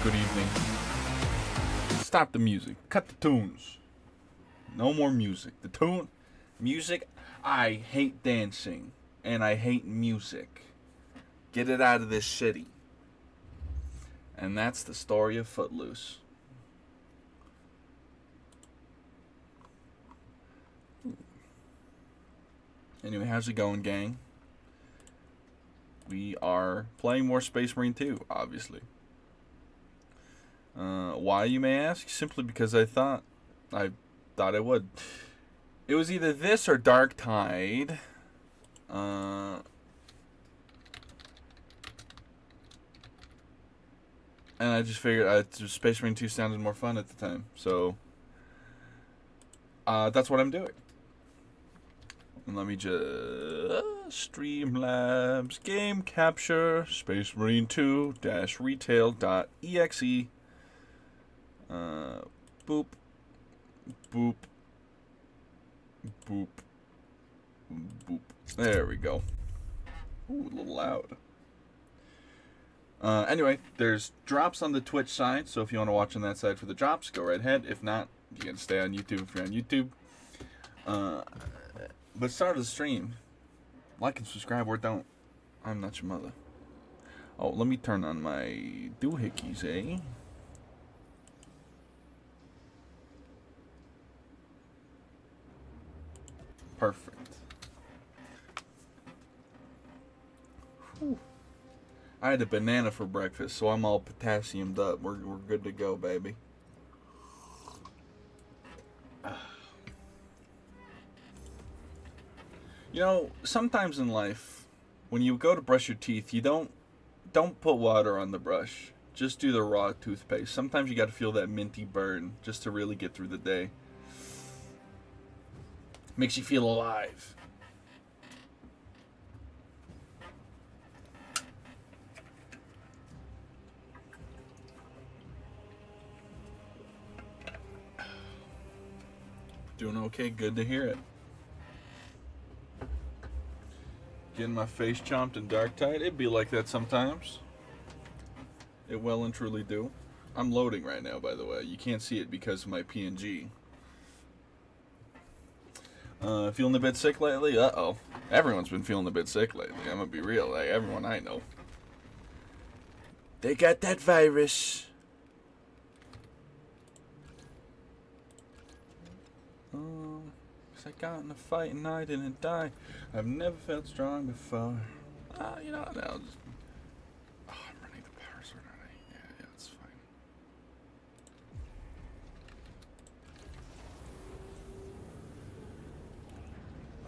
good evening. Stop the music. Cut the tunes. No more music. Music, I hate dancing. And I hate music. Get it out of this city. And that's the story of Footloose. Anyway, how's it going, gang? We are playing more Space Marine 2, obviously. Why, you may ask? Simply because I thought I would. It was either this or Dark Tide. And I just figured Space Marine 2 sounded more fun at the time. So, that's what I'm doing. And let me just Streamlabs game capture Space Marine 2 retail.exe. Boop, boop, boop, boop. There we go. Ooh, a little loud. Anyway, there's drops on the Twitch side, so if you want to watch on that side for the drops, go right ahead. If not, you can stay on YouTube if you're on YouTube. But start the stream. Like and subscribe or don't. I'm not your mother. Oh, let me turn on my doohickeys, eh? Perfect. Whew. I had a banana for breakfast, so I'm all potassiumed up. We're good to go, baby. You know, sometimes in life, when you go to brush your teeth, you don't put water on the brush. Just do the raw toothpaste. Sometimes you got to feel that minty burn just to really get through the day. Makes you feel alive. Doing okay, good to hear it. Getting my face chomped in Dark Tide. It'd be like that sometimes. It well and truly do. I'm loading right now, by the way. You can't see it because of my PNG. Feeling a bit sick lately? Uh-oh. Everyone's been feeling a bit sick lately. I'm gonna be real. Like, everyone I know. They got that virus. I got in a fight and I didn't die. I've never felt strong before. You know, no, I'll just... Oh, I'm running the power sword, aren't I? Yeah, it's fine.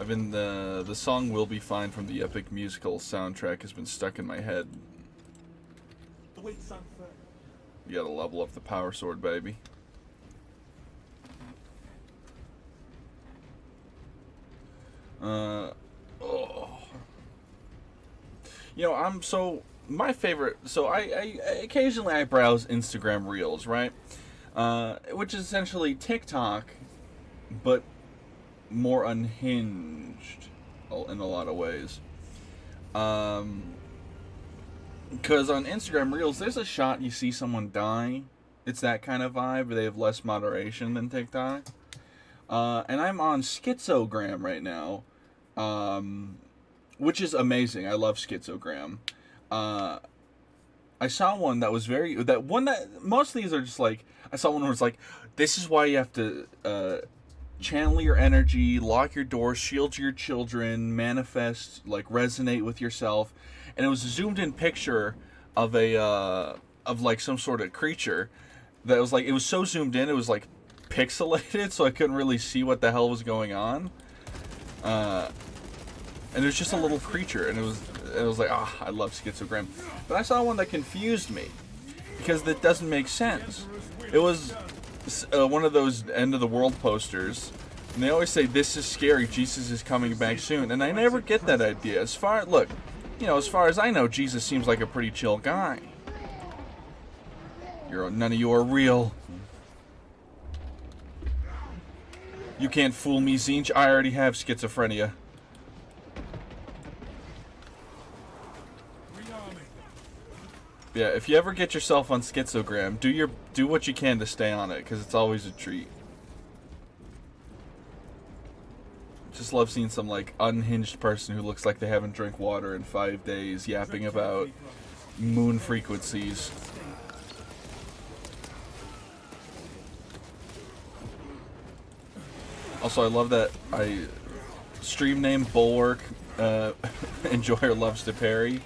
I've been, the song Will Be Fine from the epic musical soundtrack has been stuck in my head. You gotta level up the power sword, baby. You know, my favorite, I occasionally I browse Instagram Reels, right? Which is essentially TikTok, but more unhinged in a lot of ways. Because on Instagram Reels, there's a shot you see someone die. It's that kind of vibe, they have less moderation than TikTok. And I'm on Schizogram right now, which is amazing. I love Schizogram. I saw one that was most of these are just like, I saw one where it's like, this is why you have to, channel your energy, lock your doors, shield your children, manifest, like, resonate with yourself. And it was a zoomed in picture of like some sort of creature that was like, it was so zoomed in, it was like pixelated, so I couldn't really see what the hell was going on. And it was just a little creature, and it was like, I love Schizogram. But I saw one that confused me, because that doesn't make sense. It was one of those end of the world posters, and they always say, this is scary, Jesus is coming back soon, and I never get that idea. As far as I know, Jesus seems like a pretty chill guy. None of you are real. You can't fool me, Zinch. I already have schizophrenia. Yeah, if you ever get yourself on Schizogram, do what you can to stay on it, because it's always a treat. Just love seeing some like unhinged person who looks like they haven't drank water in 5 days yapping about moon frequencies. Also, I love that stream name Bulwark, Enjoyer loves to parry.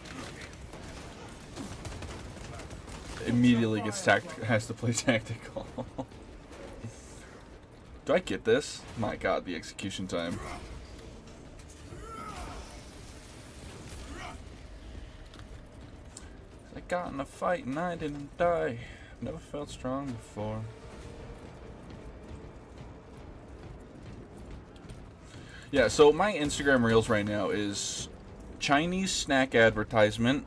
Immediately has to play tactical. Do I get this? My god, the execution time. I got in a fight and I didn't die. Never felt strong before. Yeah, so my Instagram Reels right now is Chinese snack advertisement,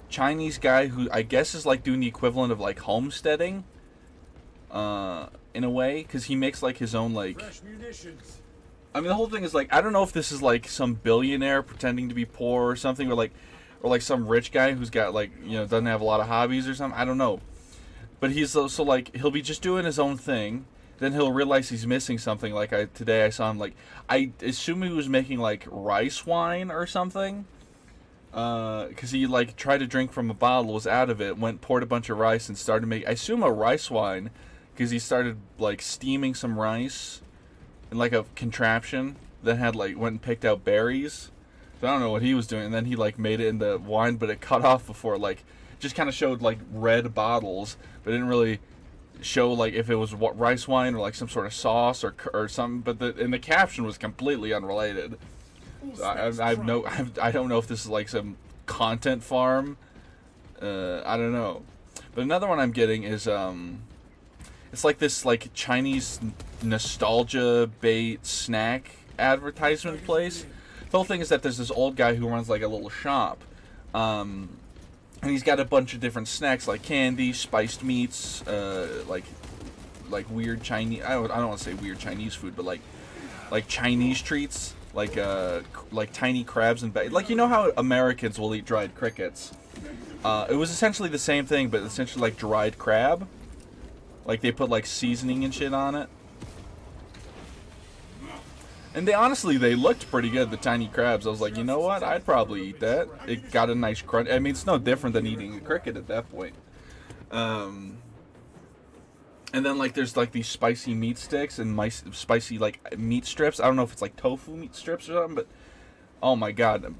Chinese guy who I guess is like doing the equivalent of like homesteading, in a way, because he makes like his own like. I mean, the whole thing is like, I don't know if this is like some billionaire pretending to be poor or something, or like some rich guy who's got like, you know, doesn't have a lot of hobbies or something. I don't know, but he's so like he'll be just doing his own thing. Then he'll realize he's missing something. Like today I saw him like, I assume he was making like rice wine or something, because he like tried to drink from a bottle, was out of it, poured a bunch of rice and started making, I assume, a rice wine, because he started like steaming some rice in like a contraption that had like went and picked out berries. So I don't know what he was doing, and then he like made it into wine, but it cut off before, like just kind of showed like red bottles, but didn't really show like if it was rice wine or like some sort of sauce or something. But the caption was completely unrelated. So I don't know if this is like some content farm. I don't know. But another one I'm getting is it's like this like Chinese nostalgia bait snack advertisement place. The whole thing is that there's this old guy who runs like a little shop, and he's got a bunch of different snacks like candy, spiced meats, like weird Chinese. I don't want to say weird Chinese food, but like Chinese treats, like tiny crabs and like, you know how Americans will eat dried crickets. It was essentially the same thing, but essentially like dried crab. Like they put like seasoning and shit on it. And they looked pretty good, the tiny crabs. I was like, you know what? I'd probably eat that. It got a nice crunch. I mean, it's no different than eating a cricket at that point. And then like there's like these spicy meat sticks and spicy like meat strips. I don't know if it's like tofu meat strips or something, but oh my god,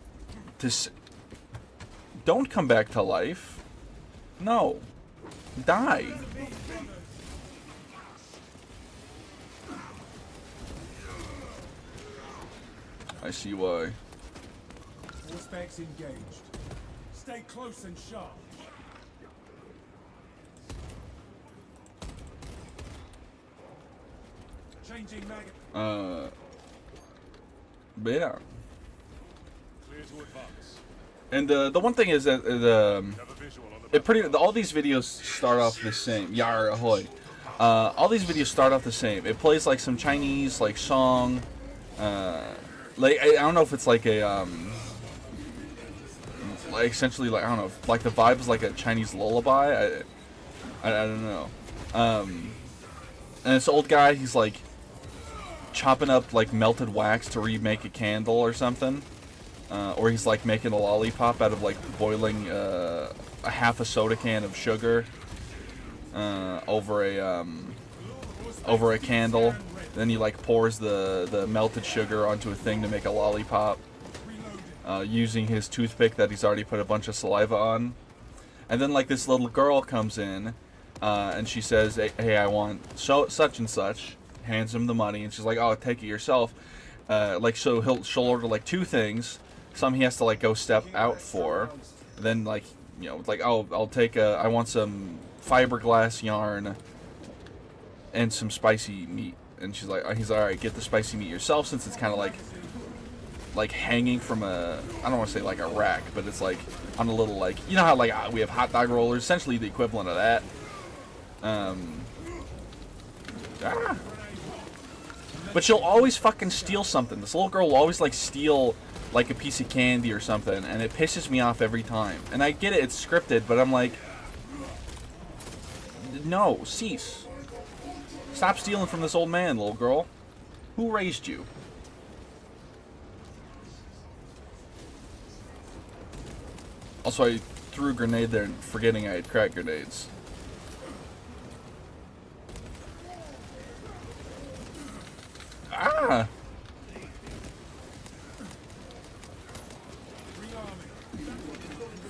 don't come back to life. No, die. I see why. Suspects engaged. Stay close and sharp. Changing mag. But yeah. Clear to advance. And the one thing is that all these videos start off the same. Yar ahoy. All these videos start off the same. It plays like some Chinese like song. Like I don't know if it's like a like essentially like, I don't know, like the vibe is like a Chinese lullaby. I don't know. And this old guy, he's like chopping up like melted wax to remake a candle or something, or he's like making a lollipop out of like boiling a half a soda can of sugar over a candle. Then he like pours the melted sugar onto a thing to make a lollipop, using his toothpick that he's already put a bunch of saliva on. And then like this little girl comes in, and she says, "Hey, I want such and such." Hands him the money, and she's like, "Oh, take it yourself." Like so she'll order like two things. Some he has to like go step out for. Then like, you know, like, "Oh, I want some fiberglass yarn and some spicy meat." And he's like, "Alright, get the spicy meat yourself," since it's kind of like hanging from I don't want to say like a rack, but it's like on a little, like, you know how like we have hot dog rollers, essentially the equivalent of that. But she'll always fucking steal something. This little girl will always like steal like a piece of candy or something, and it pisses me off every time. And I get it, it's scripted, but I'm like, no. Cease. Stop stealing from this old man, little girl. Who raised you? Also, I threw a grenade there, forgetting I had crack grenades. Ah!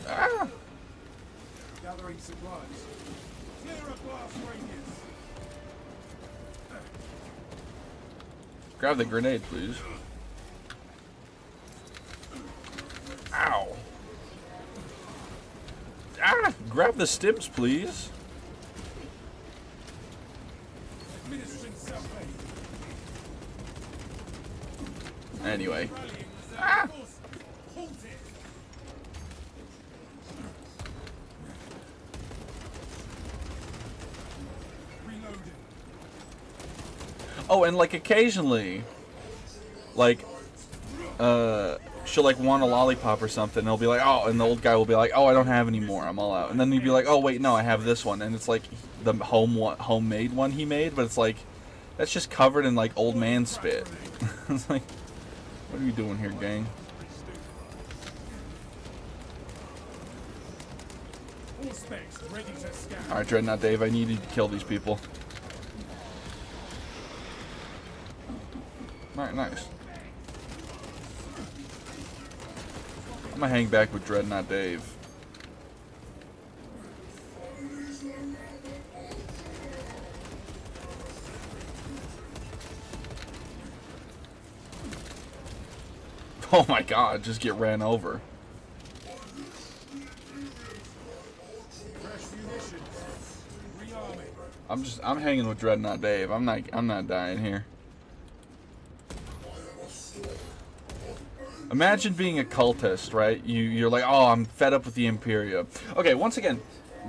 Ah! Gathering supplies. Clear a blast radius. Grab the grenade, please. Ow! Ah! Grab the stims, please. Administering self-aid. Anyway. Rallying reserve Ah! forces. Halt it. Reloading. Oh, and like occasionally, like, she'll like want a lollipop or something, and they'll be like, oh, and the old guy will be like, oh, I don't have any more, I'm all out. And then he'd be like, oh, wait, no, I have this one, and it's like the homemade one he made, but it's like, that's just covered in like old man spit. It's like, what are you doing here, gang? All specs ready to scan. Alright, Dreadnought Dave, I need you to kill these people. Alright, nice. I'm gonna hang back with Dreadnought Dave. Oh my god, just get ran over. Fresh munitions. Rearming. I'm hanging with Dreadnought Dave. I'm not dying here. Imagine being a cultist, right? You're like, oh, I'm fed up with the Imperia. Okay, once again,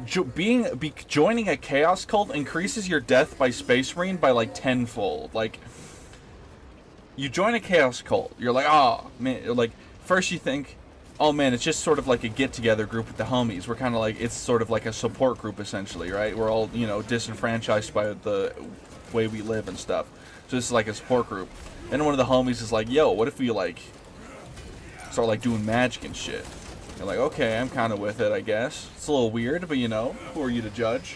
joining a chaos cult increases your death by Space Marine by like tenfold. Like, you join a chaos cult, you're like, oh man, like first you think, oh man, it's just sort of like a get-together group with the homies. We're kind of like, it's sort of like a support group essentially, right? We're all, you know, disenfranchised by the way we live and stuff. So this is like a support group. And one of the homies is like, yo, what if we like start like doing magic and shit? You're like, okay, I'm kind of with it, I guess. It's a little weird, but you know, who are you to judge?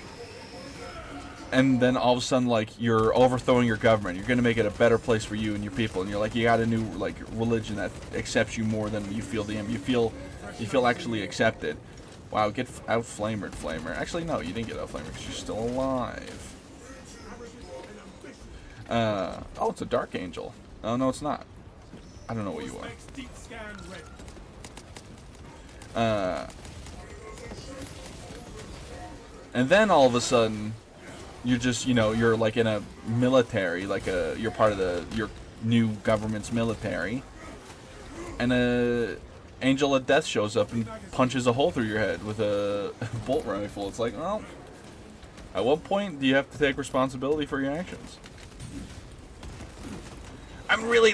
And then all of a sudden, like, you're overthrowing your government. You're gonna make it a better place for you and your people. And you're like, you got a new like religion that accepts you more than you feel you feel actually accepted. Wow, get out Flamer. Actually, no, you didn't get out Flamer because you're still alive. Oh, it's a Dark Angel. Oh no, it's not. I don't know what you are. Specs deep scan ready. And then all of a sudden, you're just, you know, you're like in a military, like you're part of your new government's military, and a Angel of Death shows up and punches a hole through your head with a bolt rifle. It's like, well, at what point do you have to take responsibility for your actions?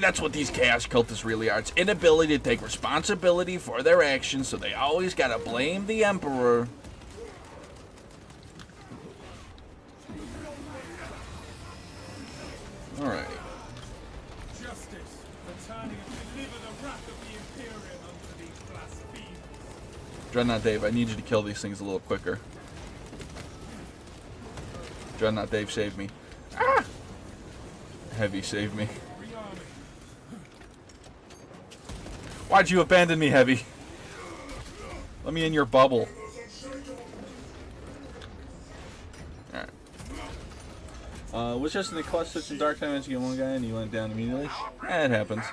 That's what these chaos cultists really are. It's inability to take responsibility for their actions, so they always gotta blame the Emperor. Alright. Justice, returning and deliver the wrath of the Imperium unto these blasphemers. Dreadnought Dave, I need you to kill these things a little quicker. Dreadnought Dave, save me. Ah! Heavy, save me. Why'd you abandon me, Heavy? Let me in your bubble. Alright. Was just in the clutch switching dark time to get one guy and he went down immediately. It happens.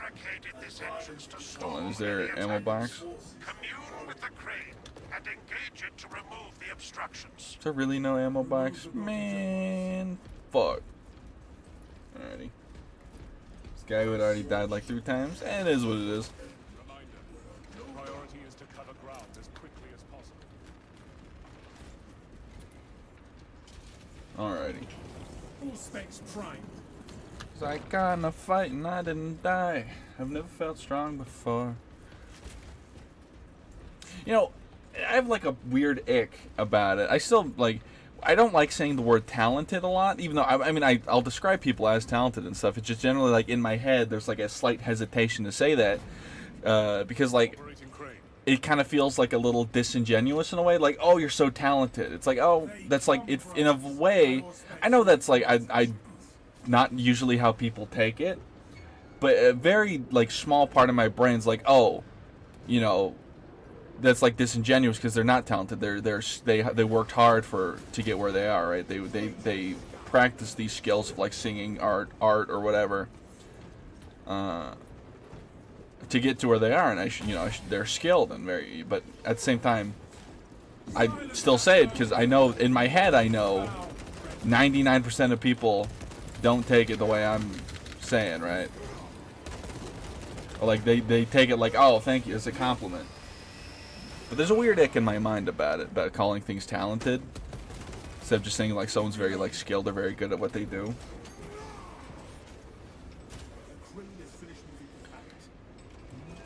Hold on, is there ammo box? Commune with the crane and engage it to remove the obstructions. Is there really no ammo box? Man, fuck. Alrighty. This guy who had already died like 3 times, and it is what it is. Reminder, the priority is to cover ground as quickly as possible. Alrighty. All specs primed. So I got in a fight and I didn't die. I've never felt strong before. You know, I have like a weird ick about it. I still like, I don't like saying the word talented a lot, even though I mean I'll describe people as talented and stuff. It's just generally like in my head there's like a slight hesitation to say that because like it kind of feels like a little disingenuous in a way, like, oh, you're so talented. It's like, oh, that's like it in a way. I know that's like I not usually how people take it, but a very like small part of my brain's like, oh, you know, that's like disingenuous because they're not talented. They worked hard to get where they are, right? They practice these skills of like singing, art or whatever, to get to where they are, and they're skilled and very. But at the same time, I still say it because I know in my head I know 99% of people don't take it the way I'm saying, right? Or like they take it like, oh, thank you, as a compliment. But there's a weird ick in my mind about it, about calling things talented, instead of just saying like someone's very like skilled or very good at what they do.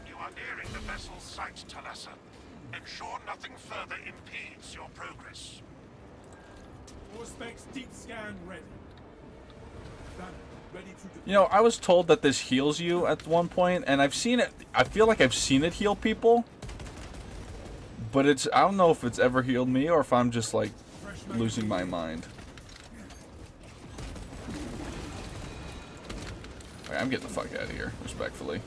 You are nearing the vessel's site, Talassa. Ensure nothing further impedes your progress. Auspex deep scan ready. Done. Ready to You know, I was told that this heals you at one point, and I've seen it. I feel like I've seen it heal people, but I don't know if it's ever healed me or if I'm just like losing my mind. Alright, I'm getting the fuck out of here, respectfully.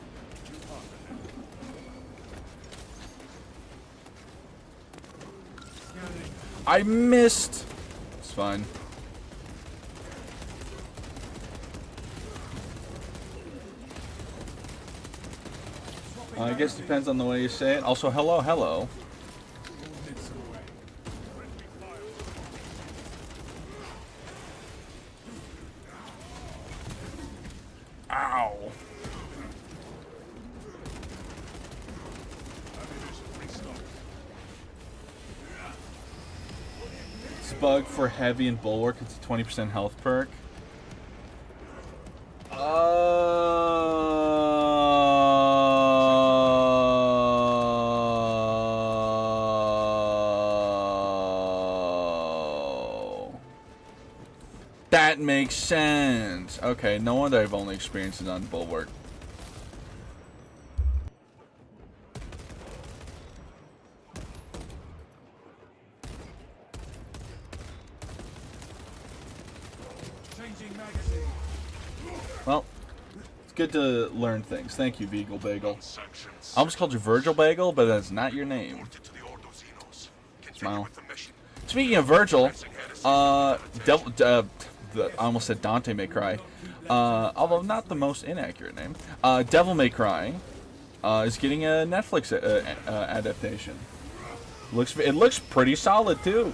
I missed. It's fine. I guess it depends on the way you say it. Also, hello, hello. Ow. It's bug for heavy and bulwark. It's a 20% health perk. That makes sense. Okay, no wonder I've only experienced it on Bulwark. changing magazine. Well, it's good to learn things. Thank you, Beagle Bagel. I almost called you Virgil Bagel, but that's not your name. Smile. Speaking of Virgil, I almost said Dante May Cry, although not the most inaccurate name. Devil May Cry is getting a Netflix adaptation. It looks pretty solid too.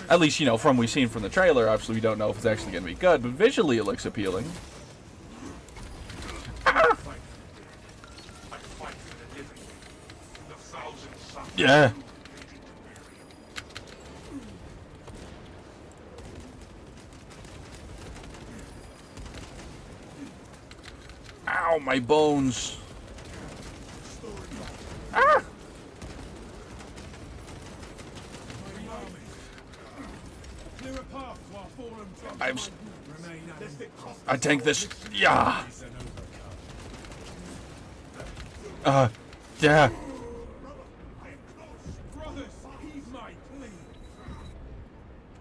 At least, you know, from what we've seen from the trailer. Obviously, we don't know if it's actually going to be good, but visually it looks appealing. Ah! Yeah. Ow, my bones. Ah! I tank this. Yeah. Yeah.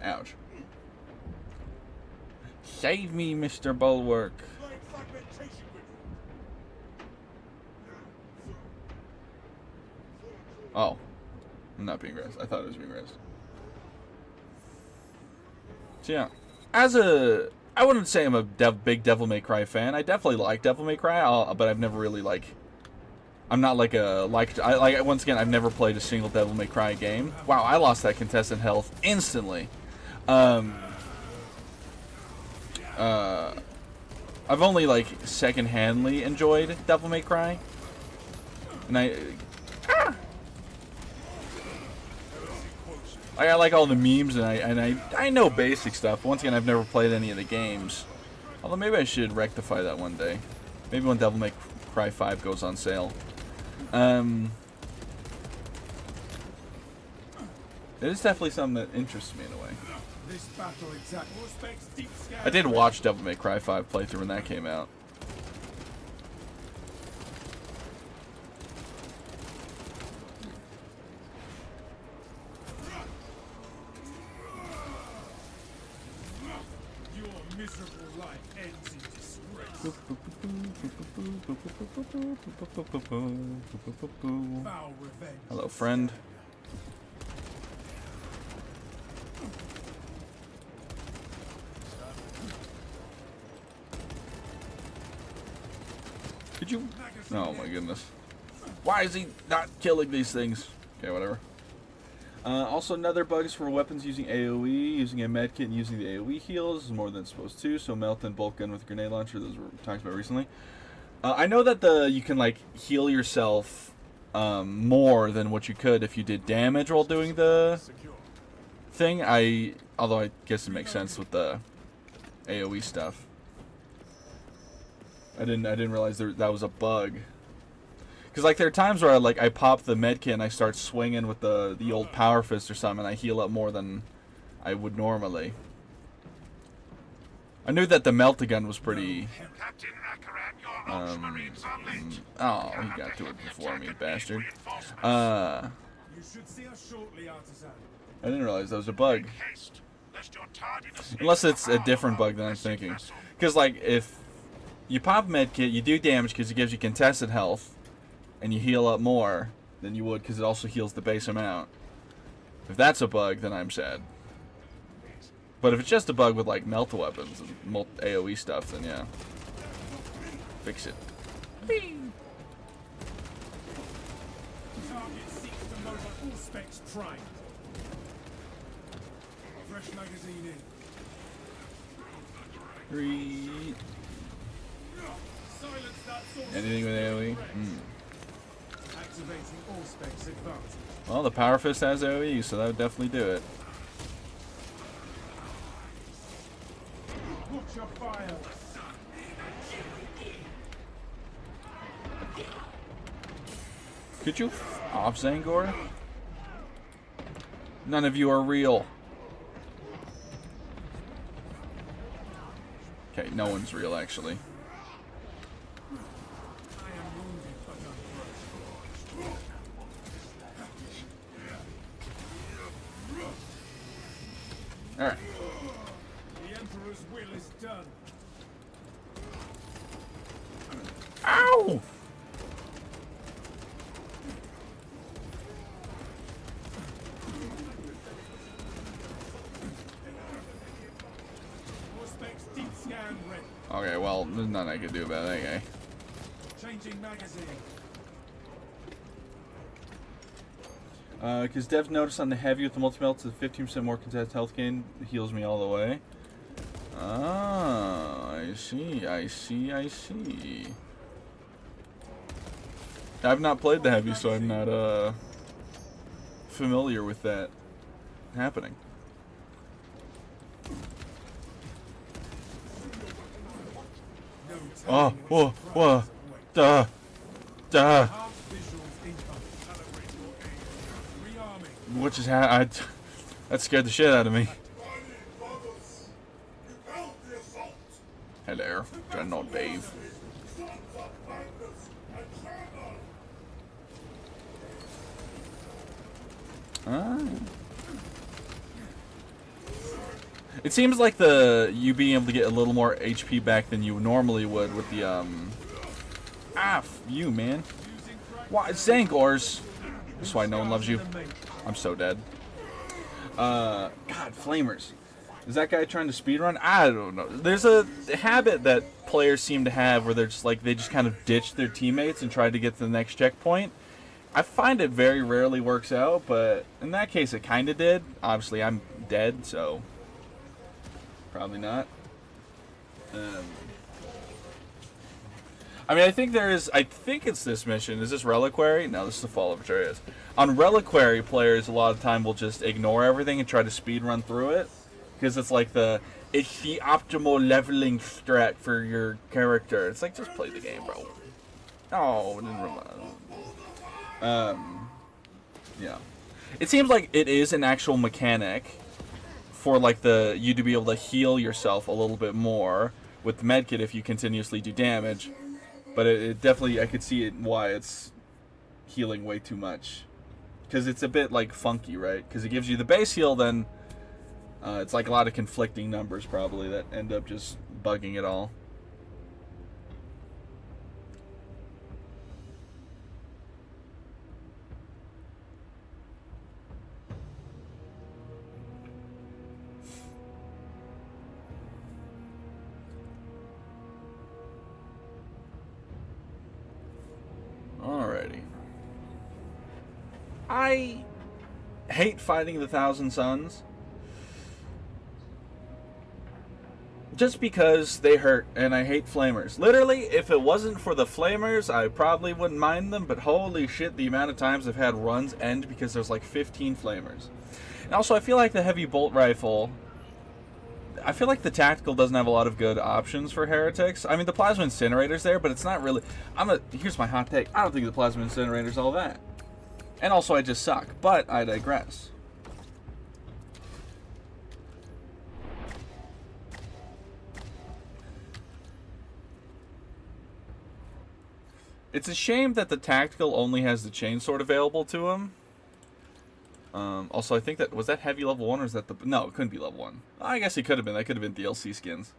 Ouch. Save me, Mr. Bulwark. Oh. I'm not being raised. I thought it was being raised. So yeah. I wouldn't say I'm a big Devil May Cry fan. I definitely like Devil May Cry, but I've never really I'm not like once again, I've never played a single Devil May Cry game. Wow, I lost that contestant health instantly. I've only second-handly enjoyed Devil May Cry, and I like all the memes, and I know basic stuff. Once again, I've never played any of the games. Although maybe I should rectify that one day. Maybe when Devil May Cry 5 goes on sale. It is definitely something that interests me in a way. this battle exact. Auspex deep scan. I did watch Devil May Cry 5 playthrough when that came out. Your miserable life ends in disgrace. Foul revenge. Hello, friend. Could you? Oh my goodness. Why is he not killing these things? Okay, whatever. Also, another bug is for weapons using AoE. Using a medkit and using the AoE heals is more than it's supposed to. So melt and bulk gun with a grenade launcher. Those were talked about recently. I know that you can like heal yourself more than what you could if you did damage while doing the thing. Although I guess it makes sense with the AoE stuff. I didn't realize that was a bug. Because like there are times where I pop the medkit and I start swinging with the old power fist or something, and I heal up more than I would normally. I knew that the melt-a-gun was pretty. Captain Akaran, your Ultramarines are late. Oh, he got to it before me, bastard. You should see us shortly, artisan. I didn't realize that was a bug. Haste, lest your tardiness Unless it's a different bug than I'm thinking. Because like if you pop medkit, you do damage because it gives you contested health, and you heal up more than you would because it also heals the base amount. If that's a bug, then I'm sad. But if it's just a bug with like melt weapons and AoE stuff, then yeah, fix it. Target seeks to load on Auspex Prime. Fresh magazine in. 3. Silence that source. Anything with AoE? Activating Auspex advantage. Well, the Power Fist has AoE, so that would definitely do it. Watch your fire. Could you off Zangor? None of you are real. Okay, no one's real actually. I am wounded but unbroken. Alright. The Emperor's will is done. Ow! Auspex deep scan ready. Okay, well, there's nothing I can do about that guy. Changing magazine. Because Dev's noticed on the heavy with the multi-melt, it's a 15% more contested health gain. Heals me all the way. Ah, I see, I see, I see. I've not played the heavy, so I'm not familiar with that happening. No Oh, telling whoa, what whoa, surprise duh, duh. Half visuals incoming. Calibrate your aim. Rearming. What just happened? That scared the shit out of me. Hello, General Dave. Ah. It seems like you being able to get a little more HP back than you normally would with the you man. Why Zangors? That's why no one loves you. I'm so dead. God, flamers. Is that guy trying to speedrun? I don't know. There's a habit that players seem to have where they're just like they just kind of ditch their teammates and try to get to the next checkpoint. I find it very rarely works out, but in that case it kind of did. Obviously I'm dead, so probably not. I mean, I think it's this mission. Is this Reliquary? No, this is the Fall of Atreus. On Reliquary, players a lot of the time will just ignore everything and try to speed run through it. Because it's like it's the optimal leveling strat for your character. It's like, just play the game, bro. Oh, never mind. Yeah. It seems like it is an actual mechanic for like you to be able to heal yourself a little bit more with the medkit if you continuously do damage. But it definitely, I could see why it's healing way too much. Because it's a bit like funky, right? Because it gives you the base heal, then it's like a lot of conflicting numbers probably that end up just bugging it all. Alrighty. I hate fighting the Thousand Suns. Just because they hurt, and I hate flamers. Literally, if it wasn't for the flamers, I probably wouldn't mind them, but holy shit, the amount of times I've had runs end because there's like 15 flamers. And also, I feel like the heavy bolt rifle... I feel like the tactical doesn't have a lot of good options for heretics. I mean, the plasma incinerator's there, but it's not really... Here's my hot take. I don't think the plasma incinerator's all that. And also, I just suck, but I digress. It's a shame that the tactical only has the chainsword available to him. Also, I think that... Was that heavy level 1 or is that the... No, it couldn't be level 1. I guess it could have been. That could have been DLC skins.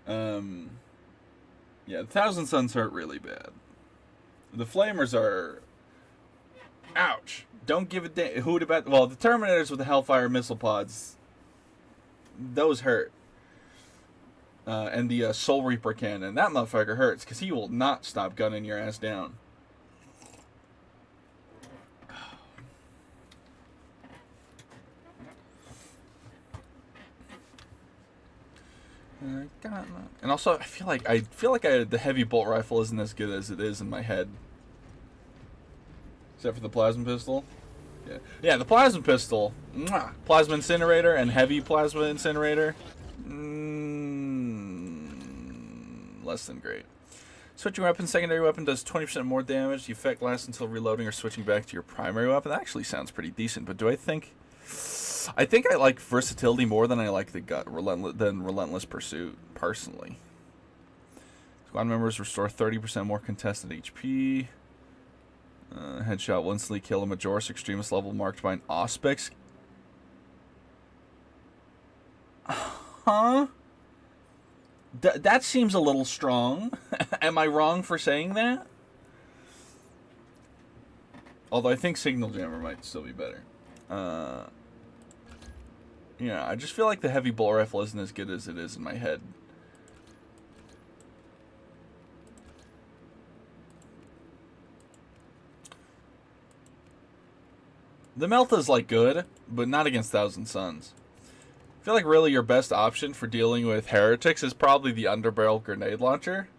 Yeah, the Thousand Suns hurt really bad. The Flamers are... Ouch. Don't give a damn... Who'd about... Well, the Terminators with the Hellfire missile pods... Those hurt. And the Soul Reaper cannon. That motherfucker hurts, because he will not stop gunning your ass down. And also, I feel like the heavy bolt rifle isn't as good as it is in my head. Except for the plasma pistol. Yeah, the plasma pistol. Mwah. Plasma incinerator and heavy plasma incinerator. Less than great. Switching weapon, secondary weapon does 20% more damage. The effect lasts until reloading or switching back to your primary weapon. That actually sounds pretty decent, but do I think... I think I like versatility more than I like the relentless pursuit, personally. Squad members restore 30% more contested HP. Headshot will instantly kill a Majoris extremist level marked by an Auspex. Huh? That seems a little strong. Am I wrong for saying that? Although I think Signal Jammer might still be better. Yeah, I just feel like the heavy bolt rifle isn't as good as it is in my head. The Melta's like good, but not against Thousand Suns. I feel like really your best option for dealing with heretics is probably the underbarrel grenade launcher.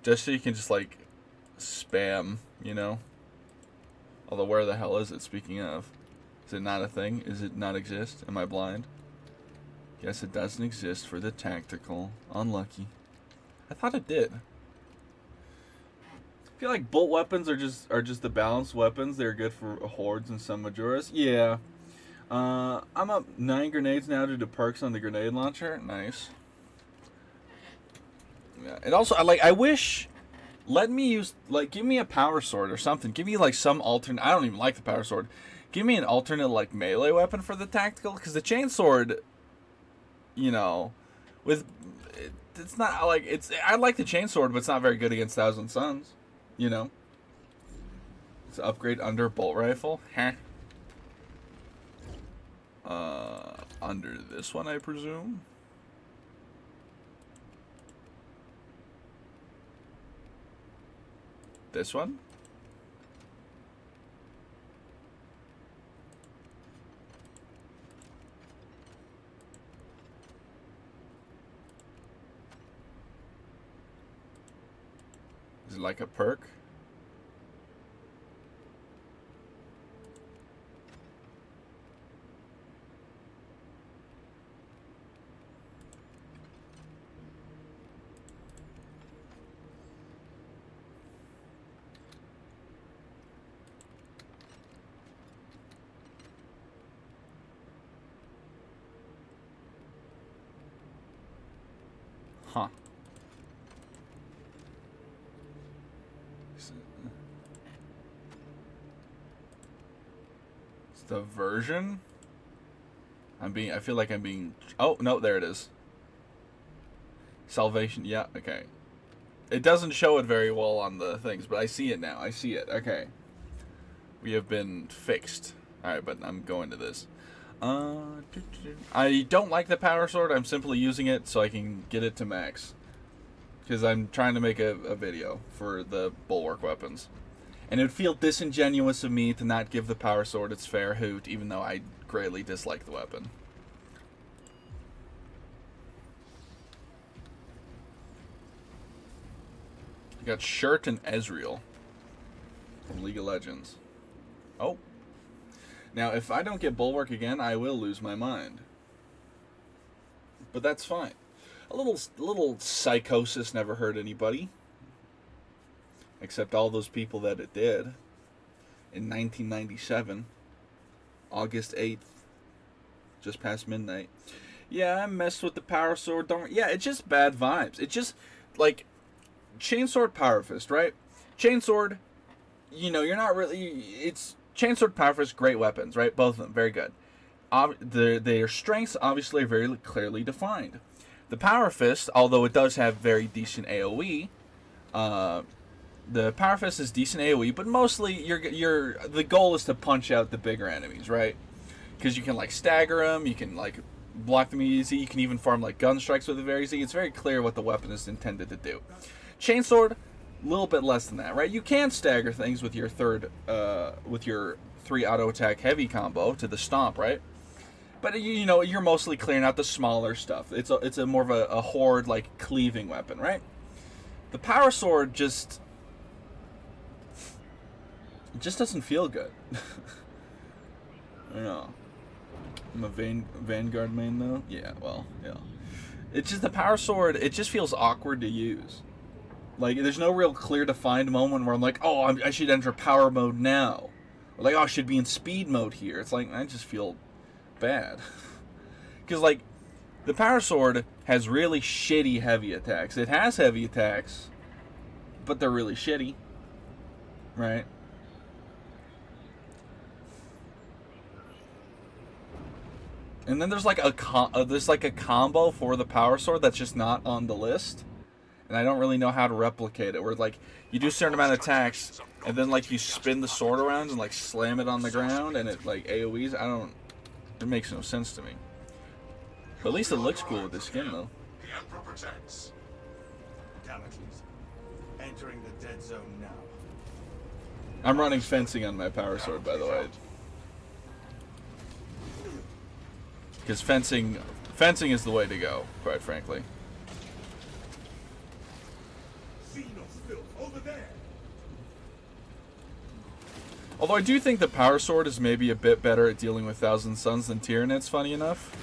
Just so you can just like spam, you know? Although where the hell is it, speaking of? Is it not a thing? Does it not exist? Am I blind? Guess it doesn't exist for the tactical. Unlucky. I thought it did. I feel like bolt weapons are just the balanced weapons. They're good for hordes and some Majoras. Yeah. I'm up 9 grenades now due to perks on the grenade launcher. Nice. Yeah. And also, I wish... Let me use... Like, give me a power sword or something. Give me, like, some alternate... I don't even like the power sword. Give me an alternate, like, melee weapon for the tactical. Because the chainsword... You know... It's not, like... I like the chainsword, but it's not very good against Thousand Suns. You know? It's an upgrade under bolt rifle. Heh. Under this one, I presume. This one? Is it like a perk? Huh. It's the version. I feel like I'm being. Oh no, there it is. Salvation. Yeah. Okay. It doesn't show it very well on the things, but I see it now. I see it. Okay. We have been fixed. Alright, but I'm going to this. I don't like the power sword. I'm simply using it so I can get it to max. Because I'm trying to make a video for the Bulwark weapons. And it would feel disingenuous of me to not give the power sword its fair hoot, even though I greatly dislike the weapon. I got Shirt and Ezreal from League of Legends. Oh. Now, if I don't get Bulwark again, I will lose my mind. But that's fine. A little psychosis never hurt anybody. Except all those people that it did. In 1997. August 8th. Just past midnight. Yeah, I messed with the power sword. Yeah, it's just bad vibes. It's just, like, Chainsword, Power Fist, right? Chainsword, you know, you're not really... It's... Chainsword, Power Fist, great weapons, right? Both of them, very good. Their strengths, obviously, are very clearly defined. The Power Fist, although it does have very decent AoE, the Power Fist is decent AoE, but mostly the goal is to punch out the bigger enemies, right? Because you can, like, stagger them, you can, like, block them easy, you can even farm, like, gun strikes with it very easy. It's very clear what the weapon is intended to do. Chainsword, a little bit less than that, right? You can stagger things with your with your 3 auto attack heavy combo to the stomp, right? But you know, you're mostly clearing out the smaller stuff. It's a more of a horde, like, cleaving weapon, right? The power sword just doesn't feel good. I don't know. I'm a Vanguard main though. Yeah, well, yeah. It's just the power sword. It just feels awkward to use. Like, there's no real clear defined moment where I'm like, oh, I should enter power mode now. Or like, oh, I should be in speed mode here. It's like, I just feel bad. Because, like, the power sword has really shitty heavy attacks. It has heavy attacks, but they're really shitty. Right? And then there's like a combo for the power sword that's just not on the list. And I don't really know how to replicate it. Where, like, you do a certain amount of attacks, and then, like, you spin the sword around and, like, slam it on the ground, and it, like, AoEs. It makes no sense to me. But at least it looks cool with the skin, though. The Emperor protects. Damocles, entering the dead zone now. I'm running fencing on my power sword, by the way. Because fencing is the way to go, quite frankly. Over there. Although I do think the power sword is maybe a bit better at dealing with Thousand Suns than Tyranids, funny enough.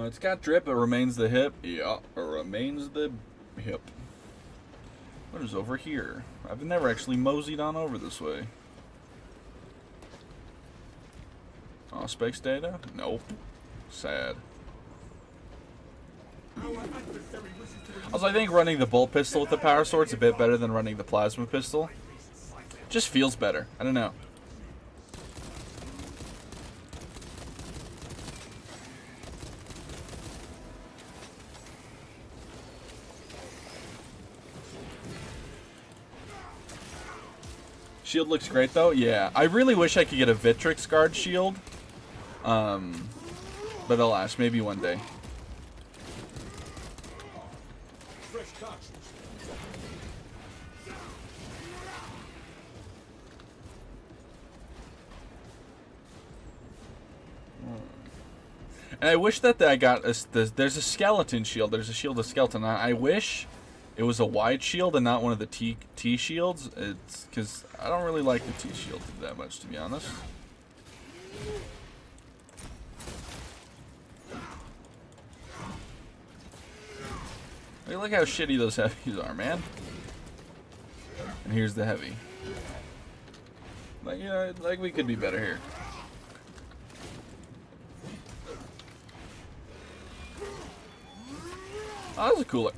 It's got drip, it remains the hip. Yeah, it remains the hip. What is over here? I've never actually moseyed on over this way. Oh, space data? Nope. Sad. Also, I think running the bolt pistol with the power sword's a bit better than running the plasma pistol. Just feels better. I don't know. Shield looks great though. Yeah, I really wish I could get a Vitrix guard shield. But alas, maybe one day. Fresh cartridge. And I wish that I got there's a skeleton shield. There's a shield of skeleton. I wish it was a wide shield and not one of the T shields. It's because I don't really like the T shield that much, to be honest. Look how shitty those heavies are, man. And here's the heavy. Like, yeah, like we could be better here. Oh, that was a cooler.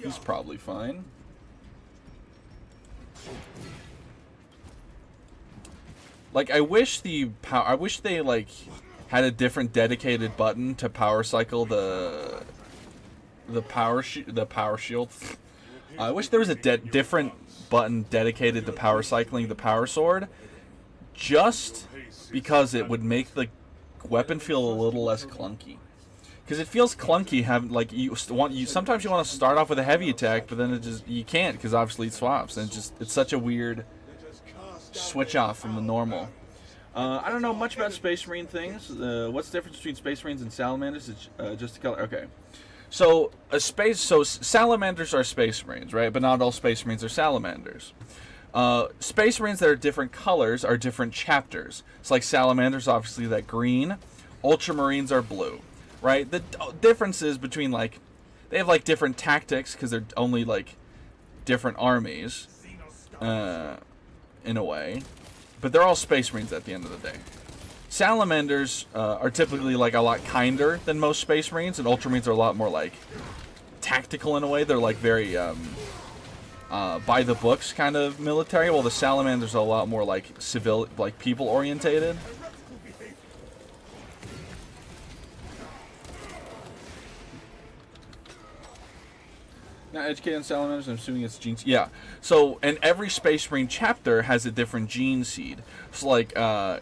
He's probably fine. Like, I wish they like had a different dedicated button to power cycle the power shield. I wish there was a different button dedicated to power cycling the power sword, just because it would make the weapon feel a little less clunky. Because it feels clunky having, like, sometimes you want to start off with a heavy attack, but then you can't, because obviously it swaps, and it's such a weird switch off from the normal. I don't know much about Space Marine things. What's the difference between Space Marines and Salamanders? It's just a color. Okay. So Salamanders are Space Marines, right? But not all Space Marines are Salamanders. Space Marines that are different colors are different chapters. It's like Salamanders, obviously, that green. Ultramarines are blue, right? The differences between, like, they have, like, different tactics because they're only, like, different armies, in a way. But they're all Space Marines at the end of the day. Salamanders are typically, like, a lot kinder than most Space Marines, and Ultramarines are a lot more, like, tactical in a way. They're, like, very by the books kind of military, while the Salamanders are a lot more, like, civil, like, people orientated. Now, educated on Salamanders, I'm assuming it's gene seed. Yeah. So, and every Space Marine chapter has a different gene seed. So, like, Ultramar,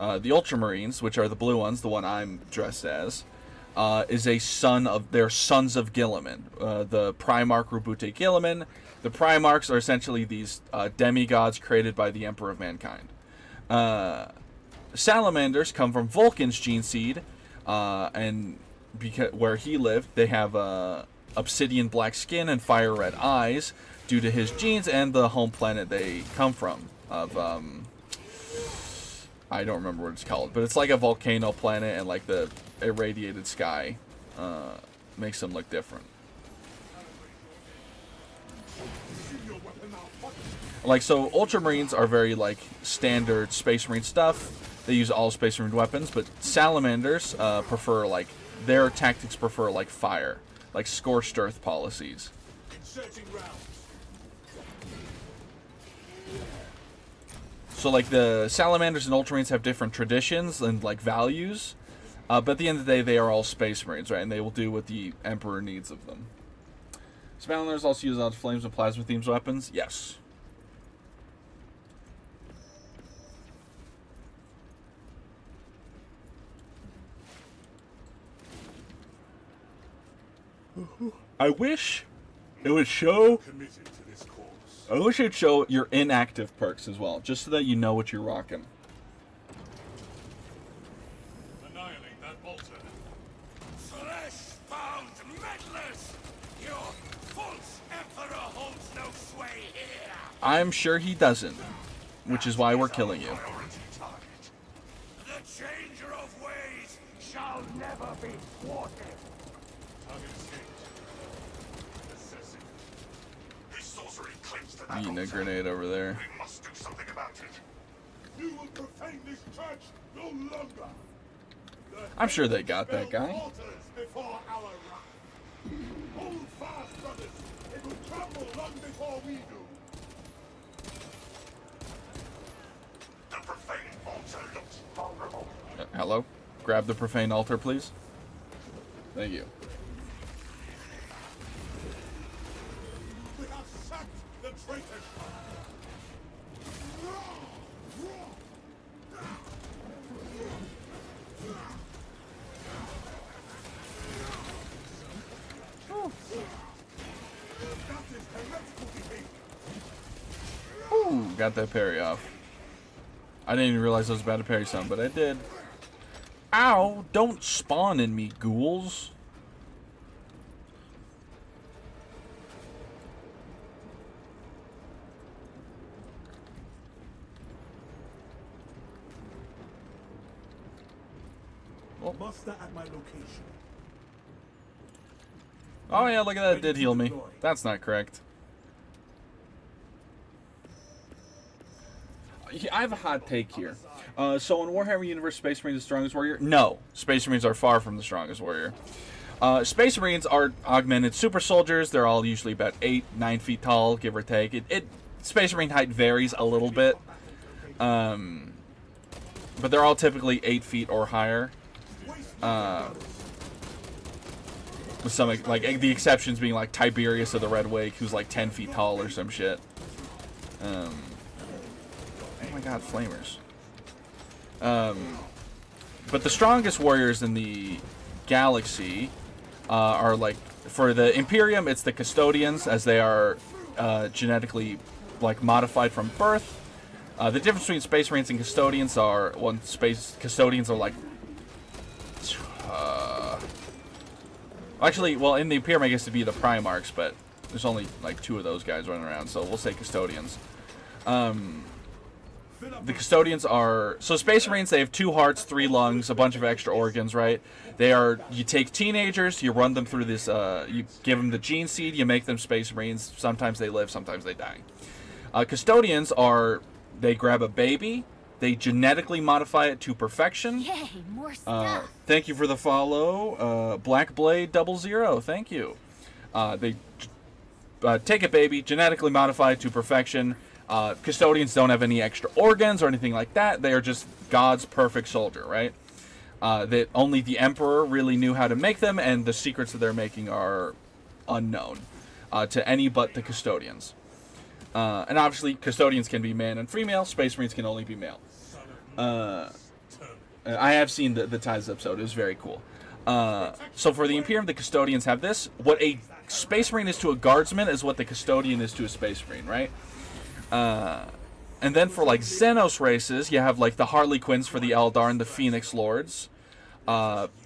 the Ultramarines, which are the blue ones, the one I'm dressed as, is a son of, they're sons of Guilliman. The Primarch Rubute Guilliman. The Primarchs are essentially these demigods created by the Emperor of Mankind. Salamanders come from Vulcan's gene seed, and because where he lived, they have obsidian black skin and fire red eyes due to his genes and the home planet they come from. Of I don't remember what it's called, but it's like a volcano planet, and like the irradiated sky makes them look different. Like, so Ultramarines are very, like, standard Space Marine stuff. They use all Space Marine weapons, but Salamanders prefer, like, their tactics prefer, like, fire, like scorched earth policies. Inserting rounds. So, like, the Salamanders and Ultramarines have different traditions and, like, values, but at the end of the day, they are all Space Marines, right? And they will do what the Emperor needs of them. Salamanders also use flames and plasma themes weapons. Yes. I wish it would show. Committed to this cause. I wish it'd show your inactive perks as well, just so that you know what you're rocking. Annihilate that bolter. Flesh-bound meddlers! Your false emperor holds no sway here! I'm sure he doesn't, which is why we're killing you. Priority target. The changer of ways shall never be thwarted! Target escaped. Assessing. His sorcery clings to that Eating a altar. grenade over there. We must do something about it. You will profane this church no longer. I'm sure they got that guy. Altars before our wrath. Hold fast, brothers. It will crumble long before we do. The profane altar looks vulnerable. Hello? Grab the profane altar, please. Thank you. We have sacked the traitors. That is heretical behavior. Ooh, got that parry off. I didn't even realize I was about to parry something, but I did. Ow! Don't spawn in me, ghouls. Muster at my location. Oh yeah, look at that, it did heal me. That's not correct. I have a hot take here. So in Warhammer Universe, Space Marines are the strongest warrior? No. Space Marines are far from the strongest warrior. Space Marines are augmented super soldiers. They're all usually about 8-9 feet tall, give or take. Space Marine height varies a little bit. But they're all typically 8 feet or higher. With some, like, the exceptions being, like, Tiberius of the Red Wake, who's, like, 10 feet tall or some shit. Oh my god, flamers. But the strongest warriors in the galaxy are, like, for the Imperium, it's the Custodians, as they are genetically, like, modified from birth. The difference between Space Marines and Custodians are, Custodians are, like, actually, well, in the Imperium, I guess it'd be the Primarchs, but there's only, like, 2 of those guys running around, so we'll say Custodians. The Custodians are... So Space Marines, they have 2 hearts, 3 lungs, a bunch of extra organs, right? They are... You take teenagers, you run them through this... you give them the gene seed, you make them Space Marines. Sometimes they live, sometimes they die. Custodians are... They grab a baby, they genetically modify it to perfection. Yay, more stuff. Thank you for the follow. Black Blade 00, thank you. They take a baby, genetically modify it to perfection. Custodians don't have any extra organs or anything like that. They are just God's perfect soldier, right? That only the Emperor really knew how to make them, and the secrets that they're making are unknown to any but the Custodians. And obviously, Custodians can be male and female. Space Marines can only be male. I have seen the Ties episode. It was very cool. So for the Imperium, the Custodians have this. What a Space Marine is to a Guardsman is what the Custodian is to a Space Marine, right? And then for, like, Xenos races, you have, like, the Harley Quinns for the Eldar and the Phoenix Lords.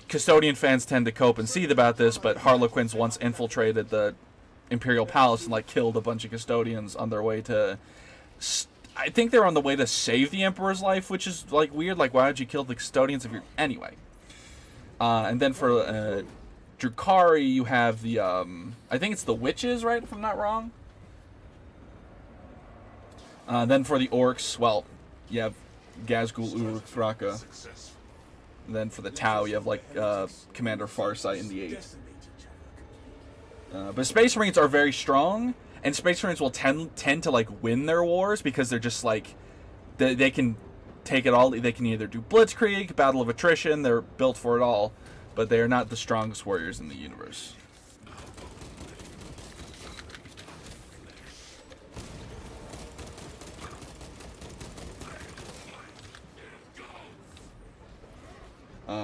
Custodian fans tend to cope and seethe about this, but Harlequins once infiltrated the Imperial Palace and, like, killed a bunch of Custodians on their way to... I think they're on the way to save the Emperor's life, which is, like, weird. Like, why would you kill the Custodians if you're... Anyway. And then for Drukhari, you have the... I think it's the Witches, right? If I'm not wrong. Then for the Orcs, well, you have Gazgul, Uruk, Thraka. And then for the Tau, you have, like, Commander Farsight in the 8th. But Space Marines are very strong, and Space Marines will tend to, like, win their wars because they're just, like, they can take it all. They can either do Blitzkrieg, Battle of Attrition, they're built for it all, but they are not the strongest warriors in the universe.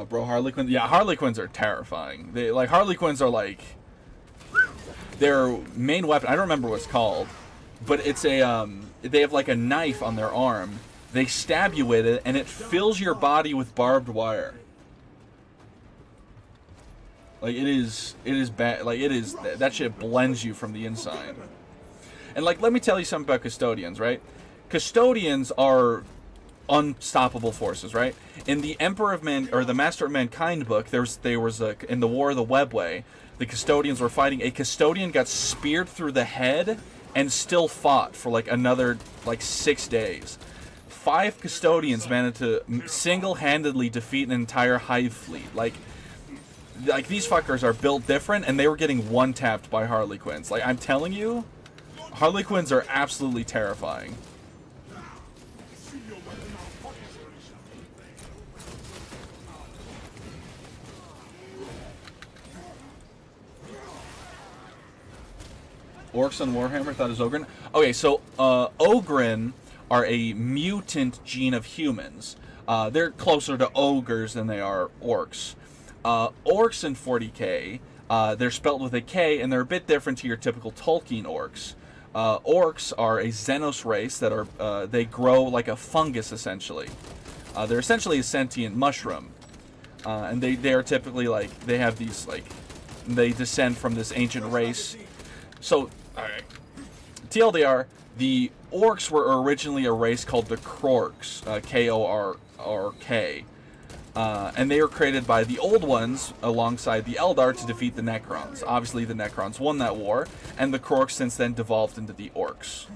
Bro, Harlequins. Yeah, Harlequins are terrifying. Harlequins are, like, their main weapon. I don't remember what it's called, but it's a they have, like, a knife on their arm. They stab you with it, and it fills your body with barbed wire. Like, it is bad. Like, that shit blends you from the inside. And, like, let me tell you something about Custodians, right? Custodians are unstoppable forces, right? In the Emperor of Man, or the Master of Mankind book, there was in the War of the Webway, the Custodians were fighting. A Custodian got speared through the head and still fought for, like, another, like, 6 days. 5 Custodians managed to single-handedly defeat an entire Hive fleet. Like these fuckers are built different, and they were getting one-tapped by Harlequins. Like, I'm telling you, Harlequins are absolutely terrifying. Orcs on Warhammer, thought it was Ogryn. Okay, so Ogryn are a mutant gene of humans. They're closer to ogres than they are orcs. Orcs in 40k, they're spelled with a K, and they're a bit different to your typical Tolkien orcs. Orcs are a Xenos race that are they grow like a fungus essentially. They're essentially a sentient mushroom, and they are typically, like, they have these, like, they descend from this ancient race. So, alright. TLDR, the orcs were originally a race called the Krorks, K-O-R-K. And they were created by the Old Ones alongside the Eldar to defeat the Necrons. Obviously, the Necrons won that war, and the Kroorks since then devolved into the Orcs.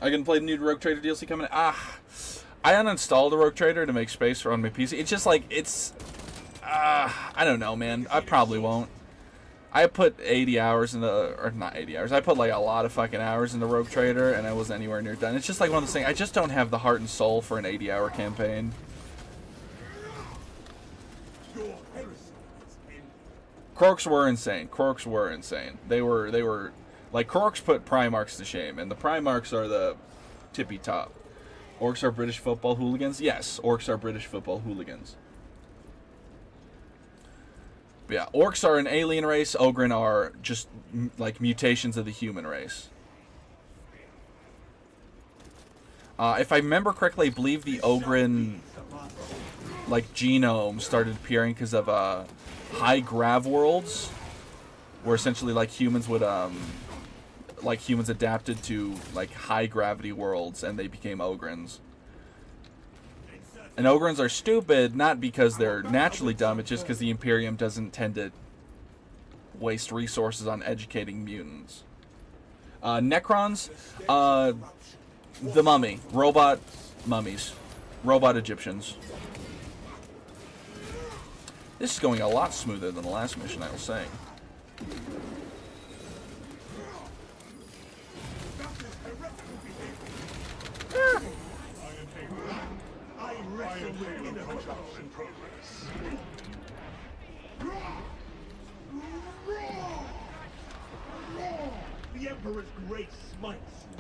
I can play the new Rogue Trader DLC coming in. I uninstalled the Rogue Trader to make space for on my PC. It's just like, it's... I don't know, man. I probably won't. I put 80 hours in the... Or not 80 hours. I put like a lot of fucking hours in the Rogue Trader, and I wasn't anywhere near done. It's just like one of those things. I just don't have the heart and soul for an 80-hour campaign. Kroorks were insane. Kroorks were insane. They were... Like, Kroorks put Primarchs to shame, and the Primarchs are the tippy top. Orcs are British football hooligans? Yes, Orcs are British football hooligans. But yeah, Orcs are an alien race. Ogryn are just, like, mutations of the human race. If I remember correctly, I believe the Ogryn, like, genome started appearing because of high grav worlds, where essentially, like, humans would, like, humans adapted to, like, high gravity worlds, and they became Ogryns. And Ogryns are stupid, not because they're naturally dumb, it's just because the Imperium doesn't tend to waste resources on educating mutants. Necrons, the mummy. Robot mummies. Robot Egyptians. This is going a lot smoother than the last mission, I will say. The Emperor's grace smites you.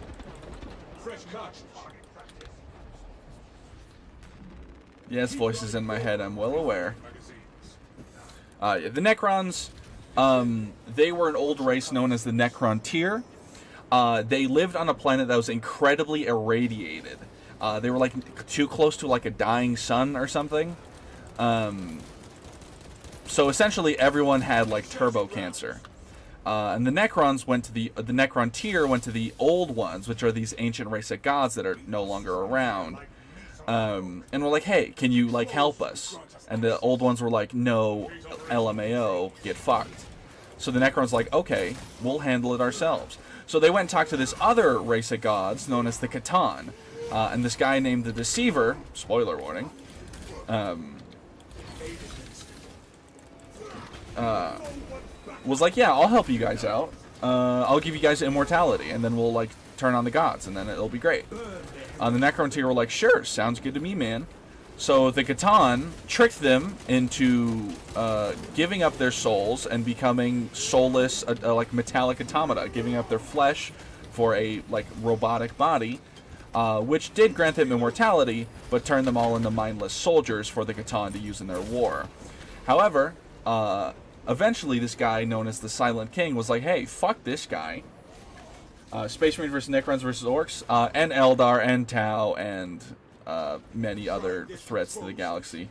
Fresh cartridge. Yes, voices in my head, I'm well aware. The Necrons, they were an old race known as the Necron Tier. They lived on a planet that was incredibly irradiated. They were like too close to like a dying sun or something. So essentially everyone had like turbo cancer. And the Necrons went to the Necron Tier went to the Old Ones, which are these ancient race of gods that are no longer around. And we're like, hey, can you like help us? And the Old Ones were like, no, LMAO, get fucked. So the Necrons like, okay, we'll handle it ourselves. So they went and talked to this other race of gods known as the Catan. And this guy named the Deceiver, spoiler warning, was like, yeah, I'll help you guys out. I'll give you guys immortality, and then we'll, like, turn on the gods, and then it'll be great. The Necron Tier were like, sure, sounds good to me, man. So the Catan tricked them into giving up their souls and becoming soulless, like, metallic automata, giving up their flesh for a, like, robotic body, which did grant them immortality, but turned them all into mindless soldiers for the Catan to use in their war. However, eventually this guy known as the Silent King was like, hey, fuck this guy. Space Marine versus Necrons versus Orcs, and Eldar and Tau and many other threats to the galaxy.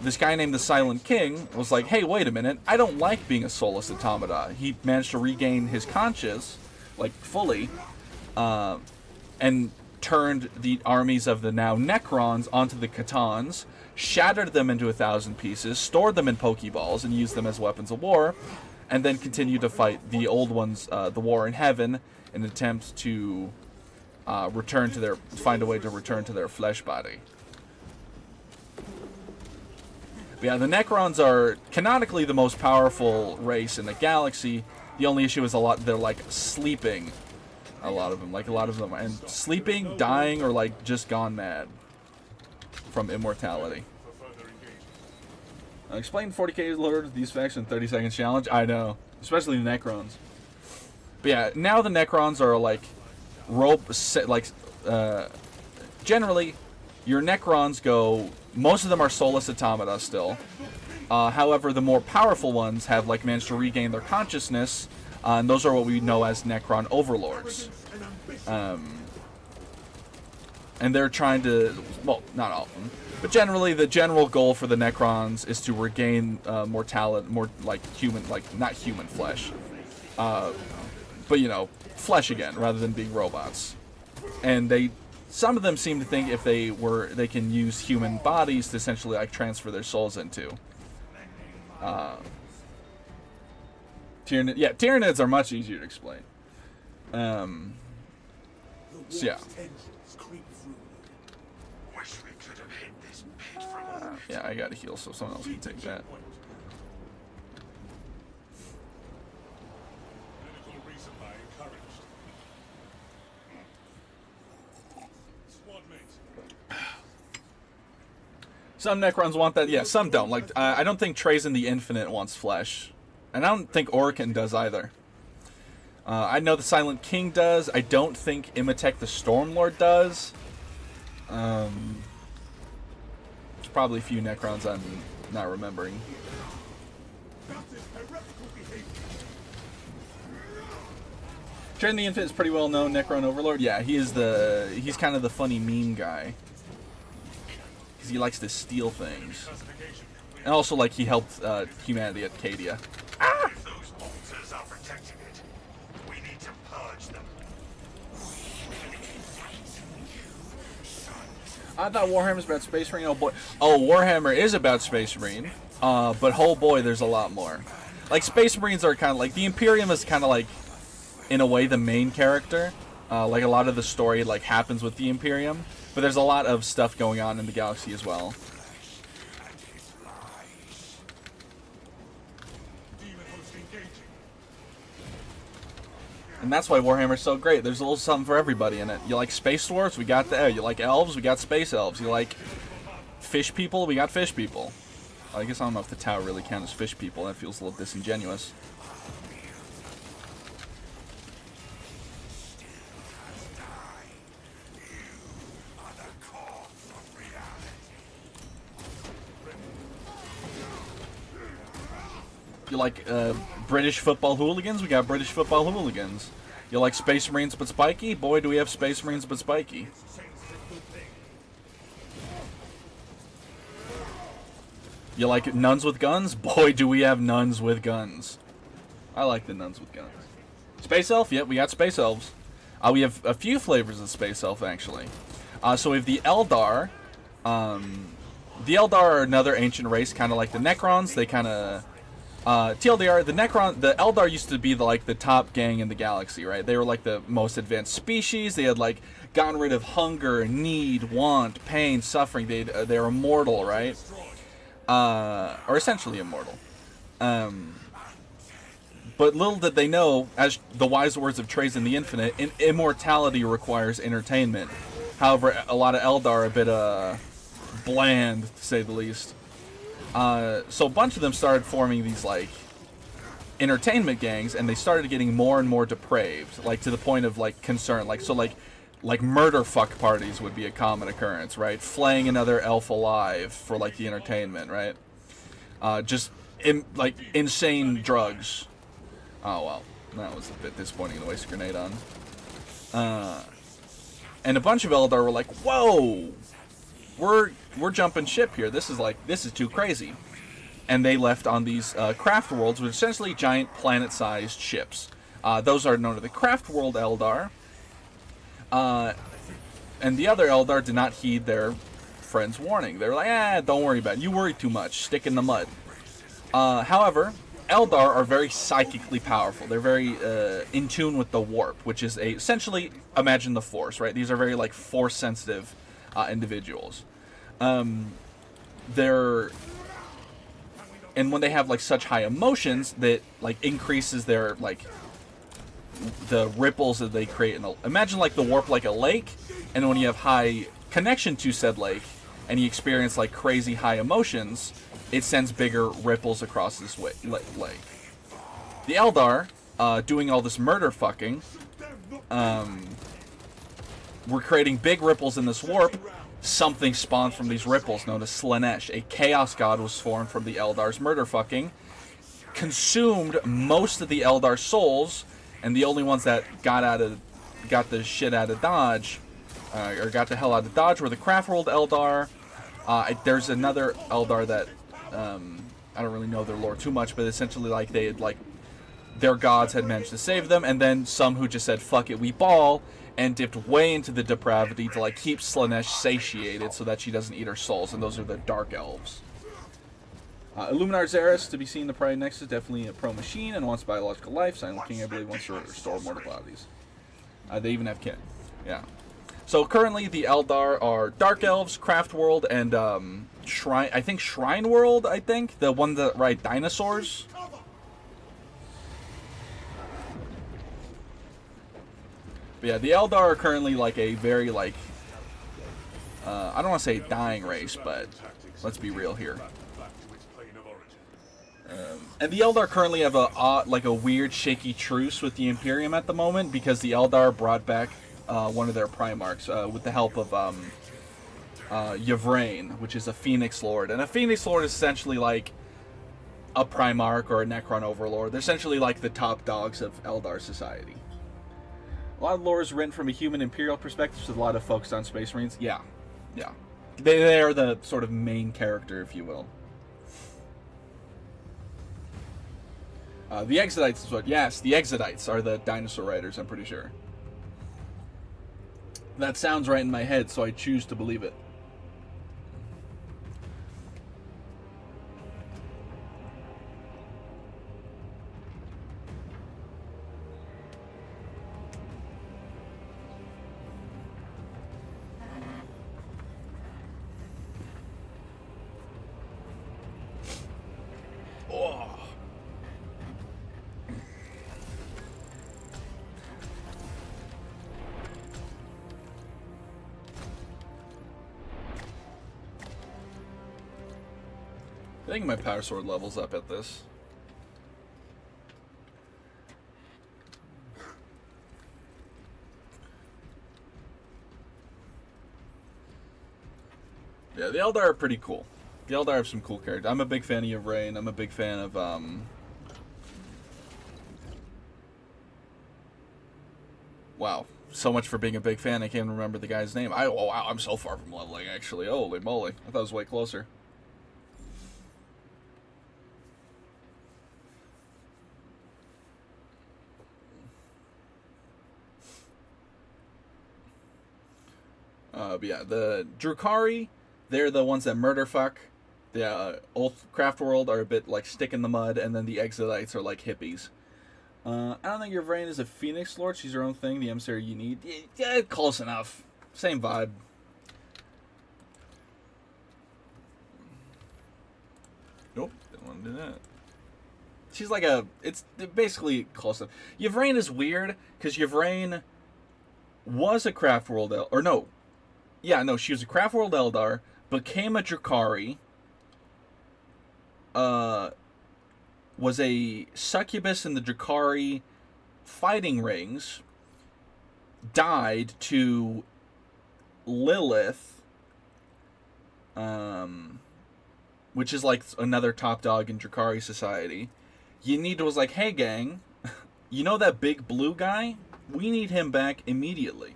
This guy named the Silent King was like, hey, wait a minute, I don't like being a soulless automata. He managed to regain his conscience, like, fully, and turned the armies of the now Necrons onto the Catans, shattered them into 1,000 pieces, stored them in Pokeballs, and used them as weapons of war, and then continued to fight the Old Ones, the war in heaven, in an attempt to find a way to return to their flesh body. But yeah, the Necrons are canonically the most powerful race in the galaxy. The only issue is they're like sleeping. A lot of them, and sleeping, dying, or like just gone mad from immortality. Explain 40k Lord of these facts in 30 seconds challenge. I know, especially the Necrons. But yeah, now the Necrons are like generally, your Necrons go. Most of them are soulless automata still. However, the more powerful ones have like managed to regain their consciousness. And those are what we know as Necron overlords. And they're trying to, well, not all of them, but generally the general goal for the Necrons is to regain mortality, more like human, like not human flesh, but you know, flesh again, rather than being robots. And some of them seem to think if they can use human bodies to essentially like transfer their souls into. Tyranids are much easier to explain. So yeah. Wish we could have hit this pit from orbit. Yeah, I gotta heal so someone else can take that. Clinical resupply encouraged. Squad mate. Some Necrons want that, yeah, some don't. Like, I don't think Trazen the Infinite wants flesh. And I don't think Orican does either. I know the Silent King does. I don't think Imatek the Stormlord does. There's probably a few Necrons I'm not remembering. That is heretical behavior. Trazen the Infinite is pretty well known Necron Overlord. Yeah, he's kind of the funny meme guy. Because he likes to steal things. And also, like, he helped humanity at Cadia. If those monsters are protecting it, we need to purge them. I thought Warhammer's about Space Marine. Oh boy. Oh, Warhammer is about Space Marine. But oh boy, there's a lot more. Like, Space Marines are kind of like, the Imperium is kind of like, in a way, the main character. Like, a lot of the story, like, happens with the Imperium. But there's a lot of stuff going on in the galaxy as well. And that's why Warhammer's so great. There's a little something for everybody in it. You like Space Dwarves? We got that. You like Elves? We got Space Elves. You like Fish People? We got Fish People. I guess I don't know if the Tau really count as Fish People. That feels a little disingenuous. You like British football hooligans? We got British football hooligans. You like Space Marines but spiky? Boy, do we have Space Marines but spiky. You like nuns with guns? Boy, do we have nuns with guns. I like the nuns with guns. Space Elf? Yep, we got Space Elves. We have a few flavors of Space Elf, actually. So we have the Eldar. The Eldar are another ancient race, kind of like the Necrons. They kind of... TLDR, the Eldar used to be the top gang in the galaxy, right? They were like the most advanced species. They had like gotten rid of hunger, need, want, pain, suffering. They're immortal, right? Or essentially immortal. But little did they know, as the wise words of Trazen the Infinite, immortality requires entertainment. However, a lot of Eldar are a bit bland, to say the least. So a bunch of them started forming these, like, entertainment gangs, and they started getting more and more depraved, like, to the point of, like, concern. Like, so, like murder fuck parties would be a common occurrence, right? Flaying another elf alive for, like, the entertainment, right? Like, insane drugs. Oh, well, that was a bit disappointing to waste a grenade on. And a bunch of Eldar were like, whoa! We're jumping ship here. This is too crazy. And they left on these craft worlds, which are essentially giant planet-sized ships. Those are known as the Craft World Eldar. And the other Eldar did not heed their friend's warning. They were like, don't worry about it. You worry too much. Stick in the mud. However, Eldar are very psychically powerful. They're very in tune with the warp, which is essentially, imagine the Force, right? These are very, like, Force-sensitive individuals. And when they have, like, such high emotions, that, like, increases their, like, the ripples that they create. Imagine, like, the warp like a lake, and when you have high connection to said lake, and you experience, like, crazy high emotions, it sends bigger ripples across this lake. The Eldar, doing all this murder fucking, we're creating big ripples in this warp. Something spawned from these ripples known as Slanesh. A chaos god was formed from the Eldar's murder fucking, consumed most of the Eldar souls, and the only ones that got the shit out of Dodge, or got the hell out of Dodge, were the Craft World Eldar. There's another Eldar that, I don't really know their lore too much, but essentially, like, they had, like, their gods had managed to save them, and then some who just said, fuck it, we ball, and dipped way into the depravity to, like, keep Slaanesh satiated so that she doesn't eat her souls, and those are the Dark Elves. Illuminar Xeris, to be seen in the Pride Nexus, is definitely a pro-machine and wants biological life. Silent King, I believe, wants to restore mortal bodies. They even have kin. Yeah. So currently the Eldar are Dark Elves, Craft World, and Shrine World, I think. The one that ride dinosaurs. But yeah, the Eldar are currently like a very like I don't want to say dying race, but let's be real here. And the Eldar currently have a weird shaky truce with the Imperium at the moment because the Eldar brought back one of their Primarchs with the help of Yvraine, which is a Phoenix Lord. And a Phoenix Lord is essentially like a Primarch or a Necron Overlord. They're essentially like the top dogs of Eldar society. A lot of lore is written from a human Imperial perspective, so a lot of focus on Space Marines. Yeah. They are the sort of main character, if you will. The Exodites is what? Yes, the Exodites are the dinosaur riders, I'm pretty sure. That sounds right in my head, so I choose to believe it. I think my power sword levels up at this. Yeah, the Eldar are pretty cool. The Eldar have some cool characters. I'm a big fan of Yvraine. I'm a big fan of wow, so much for being a big fan. I can't remember the guy's name. Oh wow, I'm so far from leveling actually. Holy moly, I thought it was way closer. But yeah, the Drukhari, they're the ones that murder fuck. The old Craft World are a bit like stick in the mud, and then the Exodites are like hippies. I don't think Yvraine is a Phoenix Lord. She's her own thing. The emissary you need. Yeah, close enough. Same vibe. Nope, didn't want to do that. She's like it's basically close enough. Yvraine is weird, because Yvraine was a Craft World or no. Yeah, no, she was a Craft World Eldar, became a Drukhari, was a succubus in the Drukhari fighting rings, died to Lilith, which is like another top dog in Drukhari society. Ynid was like, hey gang, you know that big blue guy? We need him back immediately.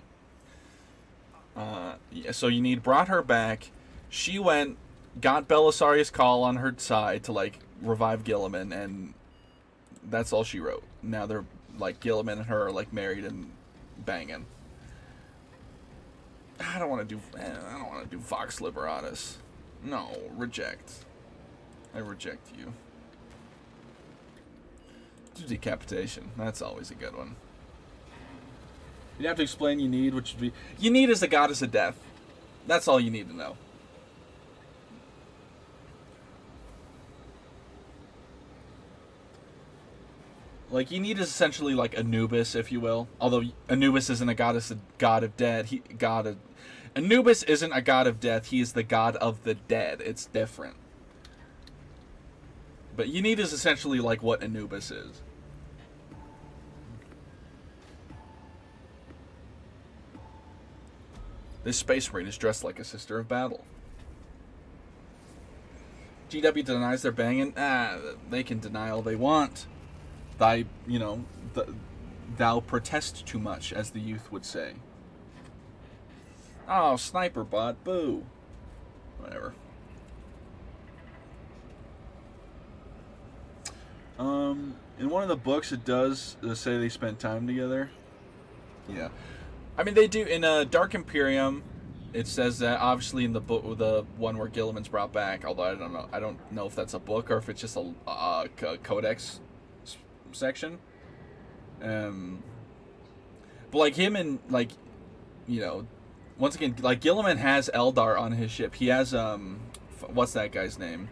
So Ynid brought her back. She went, got Belisarius Cawl on her side to like revive Guilliman, and that's all she wrote. Now they're like Guilliman and her are like married and banging. I don't want to do Vox Liberatus. No, reject. I reject you. Do decapitation. That's always a good one. You have to explain Ynid, which would be... Ynid is the goddess of death. That's all you need to know. Like, Ynid is essentially like Anubis, if you will. Although Anubis isn't a god of death. Anubis isn't a god of death. He is the god of the dead. It's different. But Ynid is essentially like what Anubis is. This Space Marine is dressed like a Sister of Battle. GW denies they're banging. They can deny all they want. Thou protest too much, as the youth would say. Oh, sniper bot, boo. Whatever. In one of the books, it does say they spent time together. Yeah, I mean they do in Dark Imperium. It says that obviously in the book, the one where Gilliman's brought back. Although I don't know if that's a book or if it's just a codex section. But like him and like, you know, once again, like Gilliman has Eldar on his ship. He has what's that guy's name?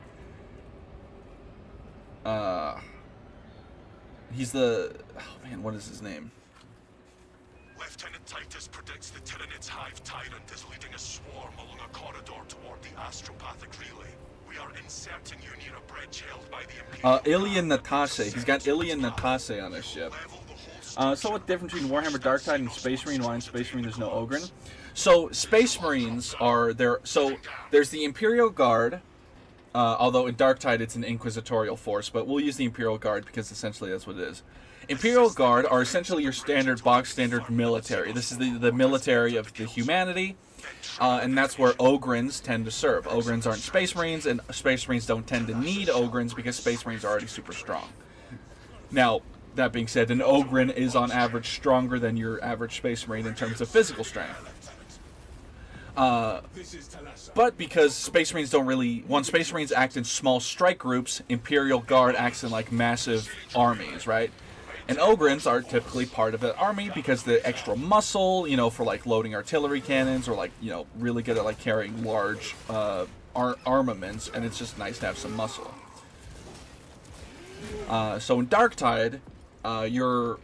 He's the what is his name? Lieutenant Titus predicts the Tyranids Hive Tyrant is leading a swarm along a corridor toward the astropathic relay. We are inserting you near a bridge held by the Imperial. Ilian Natase. He's got Ilian Natase on his ship. So what difference between Warhammer Darktide and Space Marine? Why in Space Marine there's no Ogryn? So Space Marines are there. So there's the Imperial Guard. Although in Darktide it's an inquisitorial force, but we'll use the Imperial Guard because essentially that's what it is. Imperial Guard are essentially your standard box standard military. This is the military of the humanity, and that's where Ogryns tend to serve. Ogryns aren't Space Marines, and Space Marines don't tend to need Ogryns because Space Marines are already super strong. Now, that being said, an Ogryn is on average stronger than your average Space Marine in terms of physical strength. But because Space Marines don't really... Space Marines act in small strike groups, Imperial Guard acts in like massive armies, right? And Ogryns are typically part of that army because the extra muscle, you know, for like loading artillery cannons or like, you know, really good at like carrying large armaments, and it's just nice to have some muscle. So in Darktide, the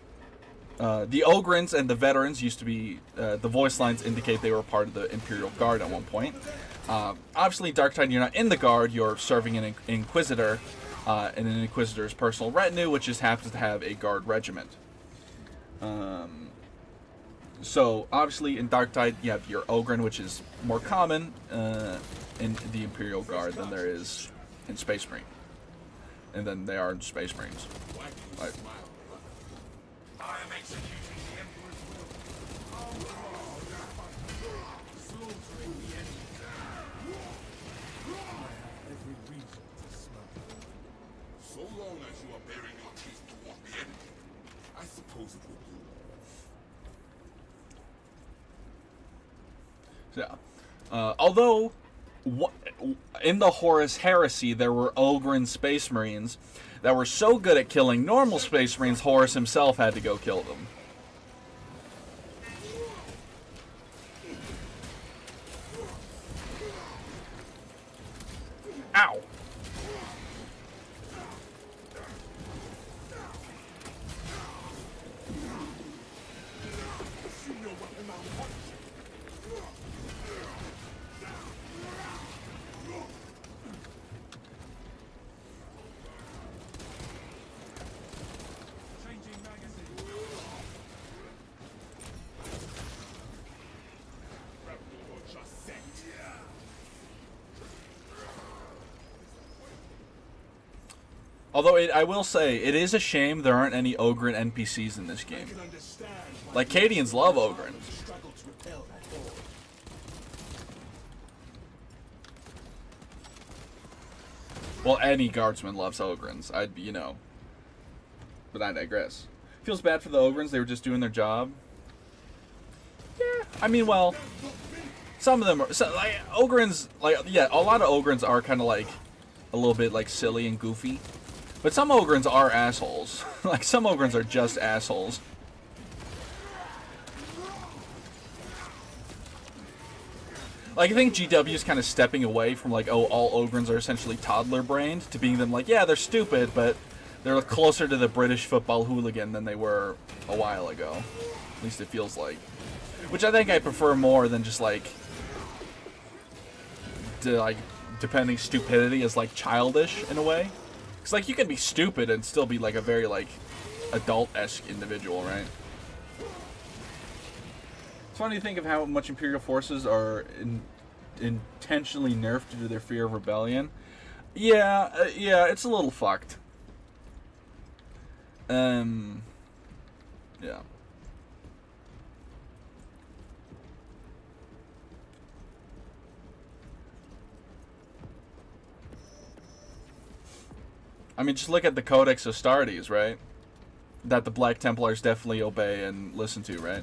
Ogryns and the veterans used to be, the voice lines indicate they were part of the Imperial Guard at one point. Obviously, Darktide, you're not in the Guard, you're serving an Inquisitor, and an Inquisitor's personal retinue, which just happens to have a Guard regiment. So, obviously, in Darktide, you have your Ogryn, which is more common in the Imperial Guard than there is in Space Marine. And then they are in Space Marines. Right. I am executing the Emperor's will. Slaughtering the enemy. I have every reason to smell it. So long as you are bearing your teeth toward the enemy, I suppose it will do. Yeah. Although, in the Horus Heresy, there were Ogryn Space Marines that were so good at killing normal Space Marines, Horus himself had to go kill them. Ow! Although I will say, it is a shame there aren't any Ogryn NPCs in this game. Like, Cadians love Ogryns. Well, any guardsman loves Ogryns. You know. But I digress. Feels bad for the Ogryns, they were just doing their job. Yeah, I mean, well, some of them are, like, Ogryns, like, yeah, a lot of Ogryns are kind of like, a little bit, like, silly and goofy. But some Ogryns are assholes. Like, some Ogryns are just assholes. Like, I think GW is kind of stepping away from, like, oh, all Ogryns are essentially toddler-brained, to being them like, yeah, they're stupid, but they're closer to the British football hooligan than they were a while ago. At least it feels like. Which I think I prefer more than just, like, depending stupidity as, like, childish, in a way. Because, like, you can be stupid and still be, like, a very, like, adult-esque individual, right? It's funny to think of how much Imperial forces are intentionally nerfed due to their fear of rebellion. Yeah, yeah, it's a little fucked. Yeah. I mean, just look at the Codex Astartes, right? That the Black Templars definitely obey and listen to, right?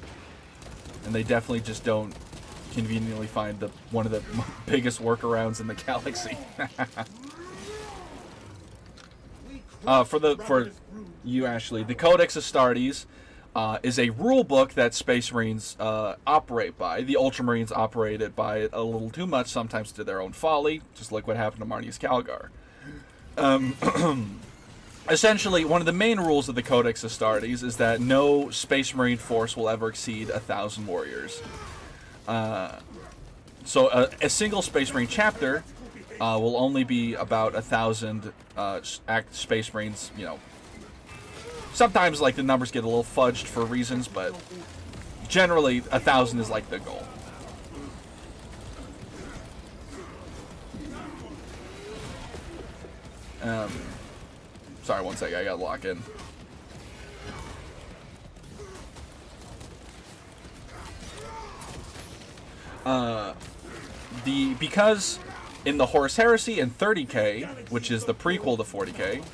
And they definitely just don't conveniently find one of the biggest workarounds in the galaxy. For you, Ashley, the Codex Astartes is a rule book that Space Marines operate by. The Ultramarines operate it by it a little too much, sometimes to their own folly, just like what happened to Marnius Calgar. Essentially, one of the main rules of the Codex Astartes is that no Space Marine force will ever exceed 1,000 warriors. So a single Space Marine chapter will only be about 1,000 Space Marines. You know, sometimes like the numbers get a little fudged for reasons, but generally 1,000 is like the goal. Sorry, one second, I gotta lock in. Because in the Horus Heresy and 30K, which is the prequel to 40K,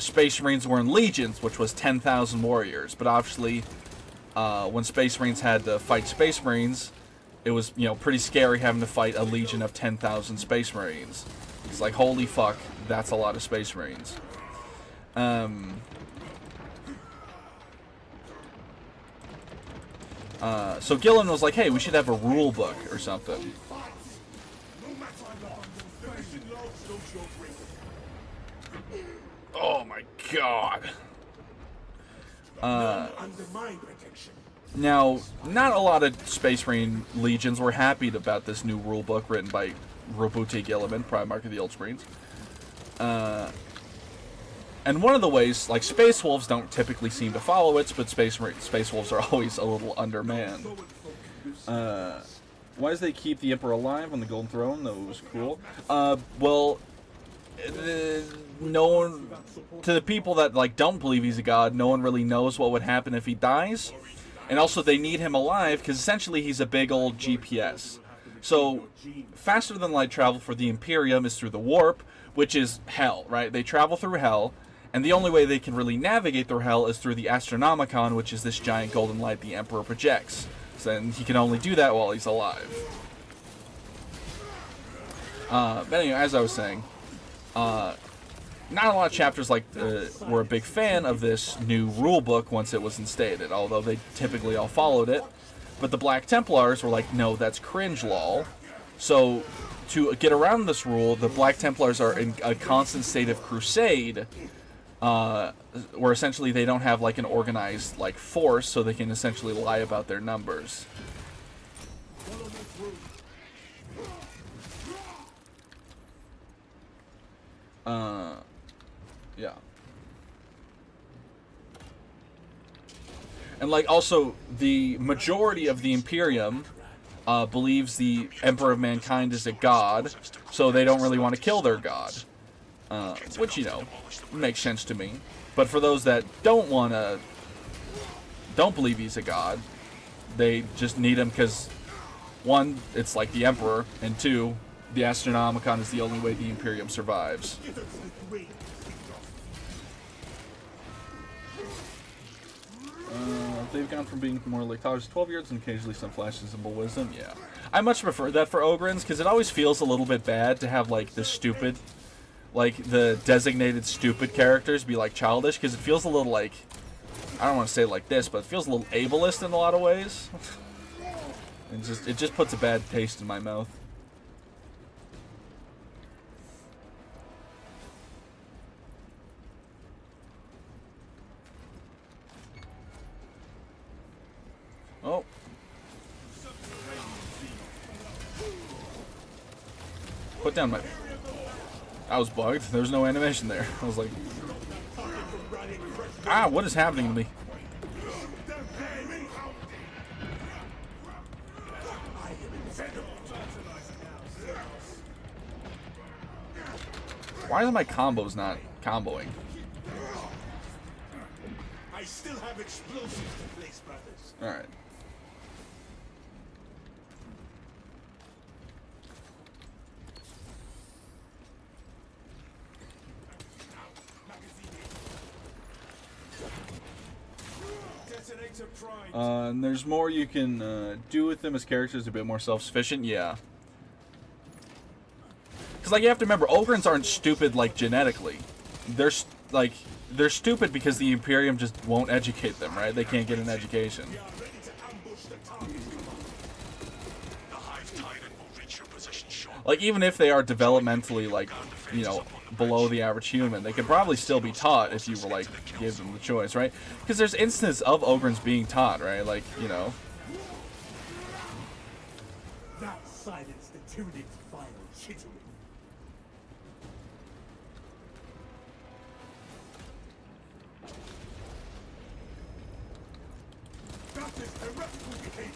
Space Marines were in legions, which was 10,000 warriors. But obviously, when Space Marines had to fight Space Marines, it was, you know, pretty scary having to fight a legion of 10,000 Space Marines. It's like, holy fuck, that's a lot of Space Marines. So Gillen was like, hey, we should have a rule book or something. Oh my god. Now, not a lot of Space Marine legions were happy about this new rule book written by Robute Gilliman, Primarch of the Ultramarines. And one of the ways, like, Space Wolves don't typically seem to follow it, but Space Wolves are always a little undermanned. Why does they keep the Emperor alive on the Golden Throne? That was cool. Well, no one, to the people that, like, don't believe he's a god, no one really knows what would happen if he dies. And also, they need him alive, because essentially he's a big old GPS. So, faster than light travel for the Imperium is through the warp, which is hell, right? They travel through hell, and the only way they can really navigate through hell is through the Astronomicon, which is this giant golden light the Emperor projects. So, and he can only do that while he's alive. But anyway, as I was saying, not a lot of chapters were a big fan of this new rule book once it was instated, although they typically all followed it. But the Black Templars were like, no, that's cringe, lol. So, to get around this rule, the Black Templars are in a constant state of crusade, where essentially they don't have like an organized like force, so they can essentially lie about their numbers. Yeah. And like also the majority of the Imperium believes the Emperor of Mankind is a god, so they don't really want to kill their god. Which, you know, makes sense to me. But for those that don't believe he's a god, they just need him because, one, it's like the Emperor, and two, the Astronomicon is the only way the Imperium survives. They've gone from being more like college 12 years and occasionally some flashes of simple wisdom. Yeah. I much prefer that for Ogrins, because it always feels a little bit bad to have, like, the stupid, like, the designated stupid characters be, like, childish, because it feels a little, like, I don't want to say it like this, but it feels a little ableist in a lot of ways. It just puts a bad taste in my mouth. Oh. Put down my... I was bugged. There was no animation there. I was like... Ah, what is happening to me? Why are my combos not comboing? I still have explosives to place, brothers. Alright. And there's more you can do with them as characters, a bit more self-sufficient. Yeah. Because, like, you have to remember, Ogrins aren't stupid, like, genetically. They're stupid because the Imperium just won't educate them, right? They can't get an education. Like, even if they are developmentally, like, you know, below the average human, they could probably still be taught if you were, like, give them the choice, right? Because there's instances of Ogrins being taught, right? Like, you know. That silenced the Tyranids' vile chittering. That is heretical behavior.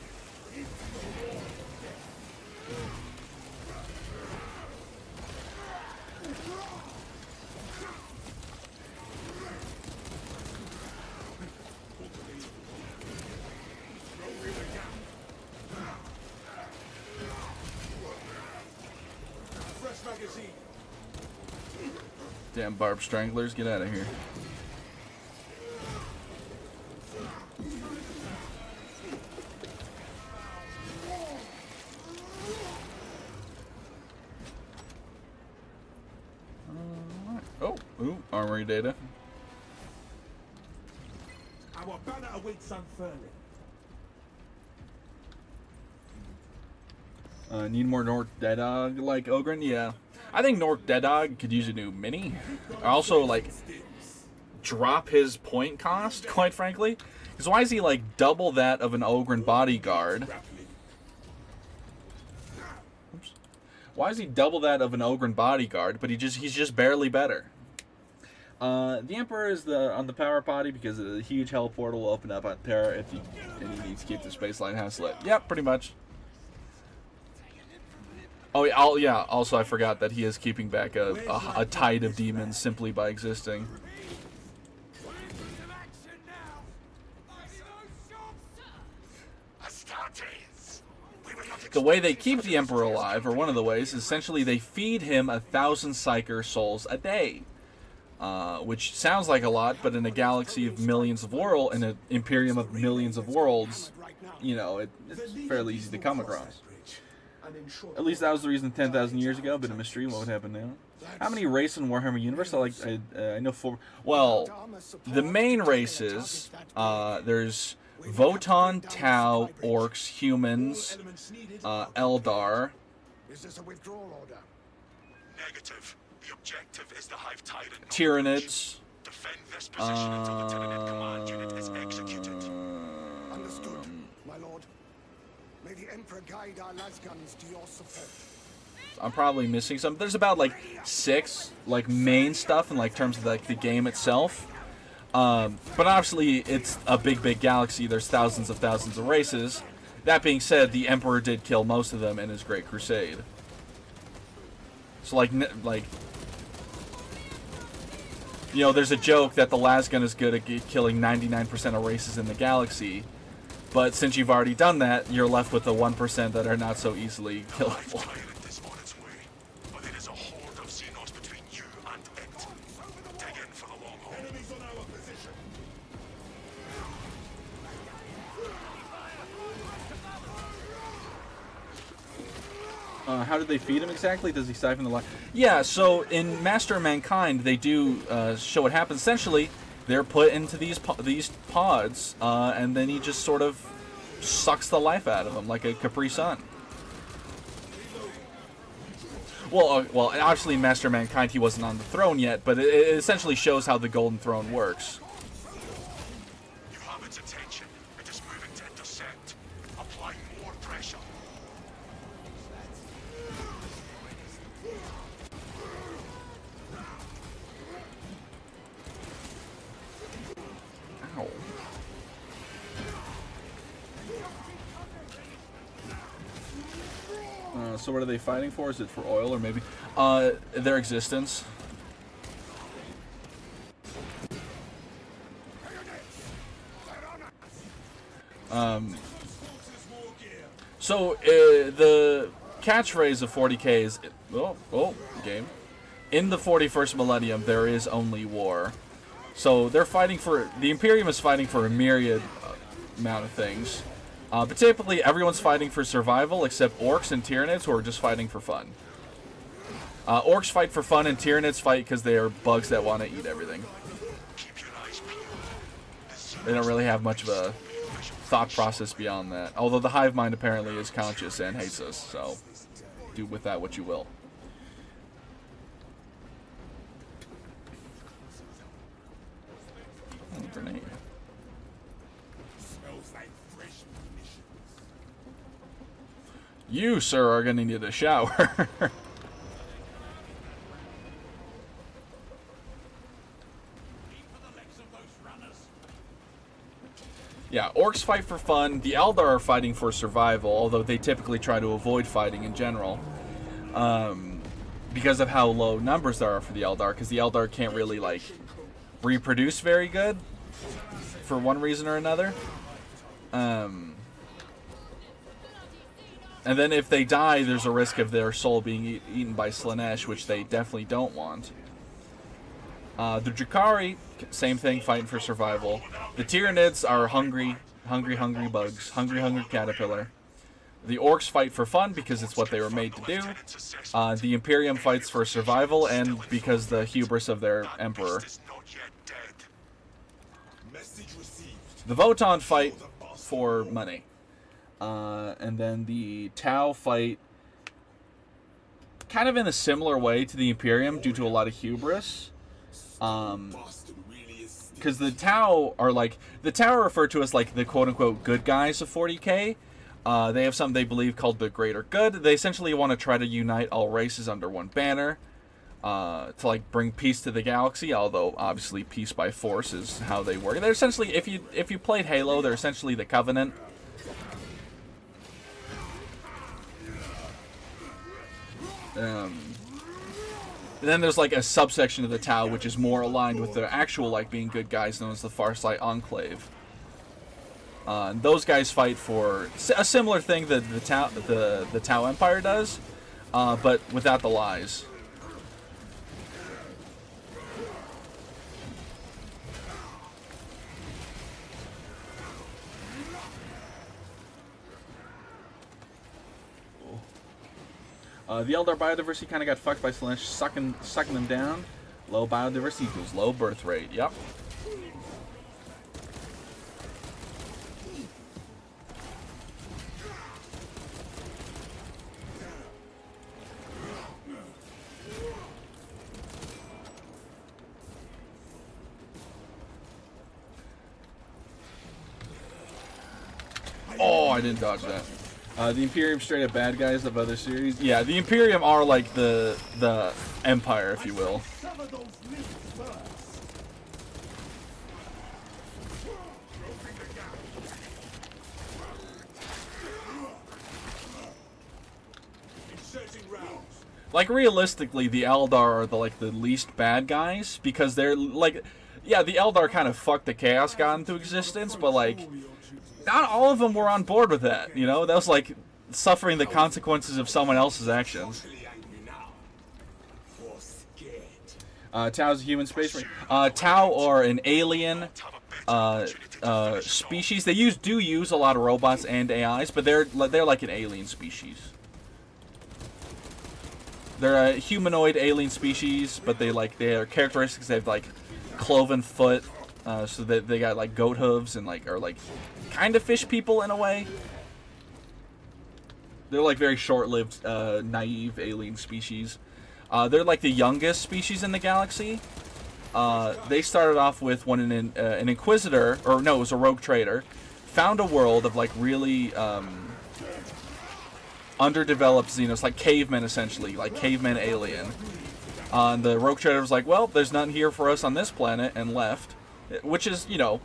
Fresh magazine. Damn barb stranglers, get out of here. Oh, ooh, armory data. Our banner awaits unfurling. Need more Nork Deadog like Ogren? Yeah. I think Nork Deadog could use a new mini. Also, like, drop his point cost, quite frankly. Because why is he, like, double that of an Ogren bodyguard? Oops. Why is he double that of an Ogren bodyguard, but he's just barely better? The Emperor is on the power potty because a huge hell portal will open up on Terra and he needs to keep the space lighthouse lit. Yep, pretty much. Oh, yeah, also I forgot that he is keeping back a tide of demons simply by existing. The way they keep the Emperor alive, or one of the ways, is essentially they feed him 1,000 Psyker souls a day. Which sounds like a lot, but in a galaxy of millions of worlds, in an Imperium of millions of worlds, you know, it's fairly easy to come across. At least that was the reason 10,000 years ago, but a mystery. What would happen now? How many races in Warhammer Universe? I know 4. Well, the main races, there's Voton, Tau, Orcs, Humans, Eldar. Is this a withdrawal order? Negative. The objective is the Hive Tyrant. Tyranids. Defend this position until the Tyranid command unit is executed. Understood, my lord. May the Emperor guide our lasguns to your support. I'm probably missing some. There's about like 6 like main stuff in like terms of like the game itself. But obviously it's a big galaxy. There's thousands of races. That being said, the Emperor did kill most of them in his Great Crusade. So like you know, there's a joke that the lasgun is good at killing 99% of races in the galaxy. But since you've already done that, you're left with the 1% that are not so easily killable. Tyrant is on its way, but it is a horde of Xenos between you and it. Dig in for the long haul. Enemies on our position. How did they feed him exactly? Does he siphon the life? Yeah, so in Master of Mankind, they do show what happens. Essentially, they're put into these pods, and then he just sort of sucks the life out of them like a Capri Sun. Well, obviously in Master of Mankind, he wasn't on the throne yet, but it essentially shows how the Golden Throne works. You have its attention. It is moving to intercept. Apply more pressure. Ow. So what are they fighting for? Is it for oil or maybe their existence? So the catchphrase of 40K is game. In the 41st millennium, there is only war. So they're fighting for the Imperium is fighting for a myriad amount of things. But typically, everyone's fighting for survival except orcs and Tyranids, who are just fighting for fun. Orcs fight for fun, and Tyranids fight because they are bugs that want to eat everything. They don't really have much of a thought process beyond that. Although the hive mind apparently is conscious and hates us, so do with that what you will. Oh, grenade. Smells like fresh munitions. You, sir, are going to need a shower. Yeah, orcs fight for fun. The Eldar are fighting for survival, although they typically try to avoid fighting in general. Because of how low numbers there are for the Eldar, because the Eldar can't really, like, reproduce very good, for one reason or another. And then if they die, there's a risk of their soul being eaten by Slaanesh, which they definitely don't want. The Drukhari, same thing, fighting for survival. The Tyranids are hungry bugs. Hungry caterpillar. The Orcs fight for fun because it's what they were made to do. The Imperium fights for survival and because the hubris of their Emperor. The Votann fight for money. And then the Tau fight kind of in a similar way to the Imperium due to a lot of hubris. Because the Tau are like, the Tau are referred to as like the quote-unquote good guys of 40k. They have something they believe called the greater good. They essentially want to try to unite all races under one banner, to like bring peace to the galaxy, although obviously peace by force is how they work. They're essentially, if you played Halo, they're essentially the Covenant. And then there's like a subsection of the Tau which is more aligned with the actual like being good guys, known as the Farsight Enclave. And those guys fight for a similar thing that the Tau Empire does, but without the lies. The Eldar biodiversity kind of got fucked by Slaanesh sucking them down. Low biodiversity equals low birth rate. Yep. Oh, I didn't dodge that. The Imperium straight up bad guys of other series. Yeah, the Imperium are like the Empire, if you will. Like realistically, the Eldar are the least bad guys because they're like, yeah, the Eldar kind of fucked the Chaos God into existence, but like, not all of them were on board with that, you know? That was like suffering the consequences of someone else's actions. Tau's a human space marine. Tau are an alien species. They do use a lot of robots and AIs, but they're like an alien species. They're a humanoid alien species, but they have characteristics. They have like cloven foot, so that they got like goat hooves and are like kind of fish people in a way. They're like very short-lived, naive alien species. They're like the youngest species in the galaxy. They started off with when an inquisitor, or no, it was a rogue trader, found a world of like really underdeveloped xenos, like cavemen essentially, like cavemen alien. And the rogue trader was like, well, there's nothing here for us on this planet, and left. Which is, you know,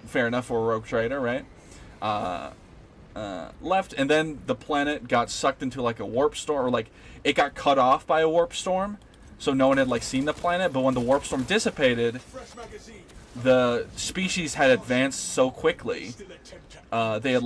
fair enough for a rogue trader, right? Left, and then the planet got sucked into like a warp storm, or like it got cut off by a warp storm, so no one had like seen the planet. But when the warp storm dissipated, the species had advanced so quickly. They had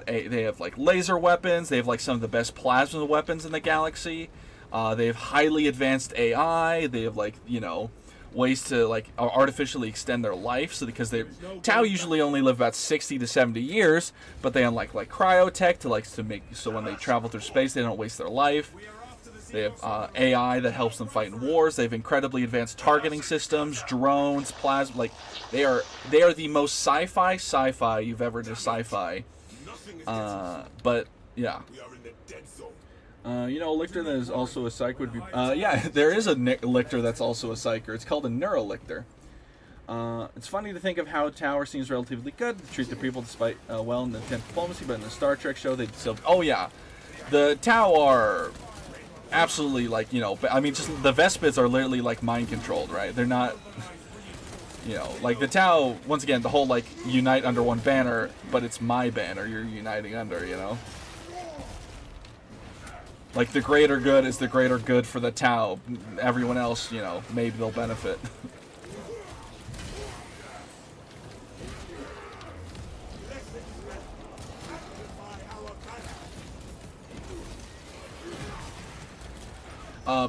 they have like laser weapons. They have like some of the best plasma weapons in the galaxy. They have highly advanced AI. They have like, you know, ways to like artificially extend their life. So because they Tau usually only live about 60 to 70 years, but they unlike like cryotech to make so when they travel through space they don't waste their life. They have AI that helps them fight in wars. They have incredibly advanced targeting systems, drones, plasma. Like they are the most sci-fi you've ever done sci-fi. But yeah. You know, a lictor that is also a psych would be. Yeah, there is a lictor that's also a psycher. It's called a neurolictor. It's funny to think of how Tower seems relatively good to treat the people despite well in the 10th diplomacy, but in the Star Trek show they still. Oh yeah, the Tau are absolutely like, you know, I mean, just the Vespids are literally like mind controlled, right? They're not, you know, like the Tau. Once again, the whole like unite under one banner, but it's my banner you're uniting under, you know. Like the greater good is the greater good for the Tau. Everyone else, you know, maybe they'll benefit.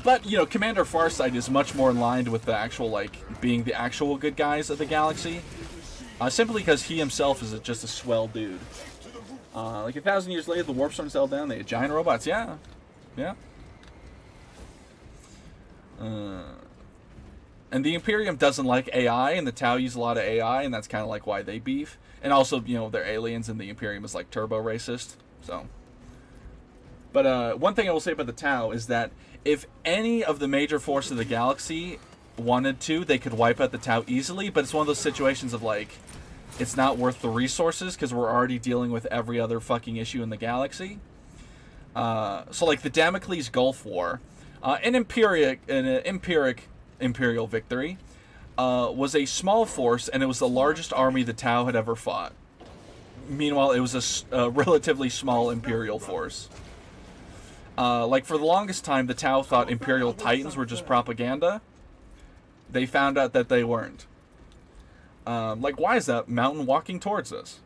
But, you know, Commander Farsight is much more in line with the actual, like, being the actual good guys of the galaxy. Simply because he himself is just a swell dude. Like 1,000 years later, the warp storm settled down, they had giant robots, yeah. Yeah. And the Imperium doesn't like AI, and the Tau use a lot of AI, and that's kind of like why they beef. And also, you know, they're aliens, and the Imperium is like turbo racist, so. But one thing I will say about the Tau is that if any of the major forces of the galaxy wanted to, they could wipe out the Tau easily, but it's one of those situations of like, it's not worth the resources because we're already dealing with every other fucking issue in the galaxy. So like the Damocles Gulf War, an empiric imperial victory, was a small force, and it was the largest army the Tau had ever fought. Meanwhile, it was a relatively small imperial force. Like for the longest time, the Tau thought Imperial Titans were just propaganda. They found out that they weren't. Like, why is that mountain walking towards us?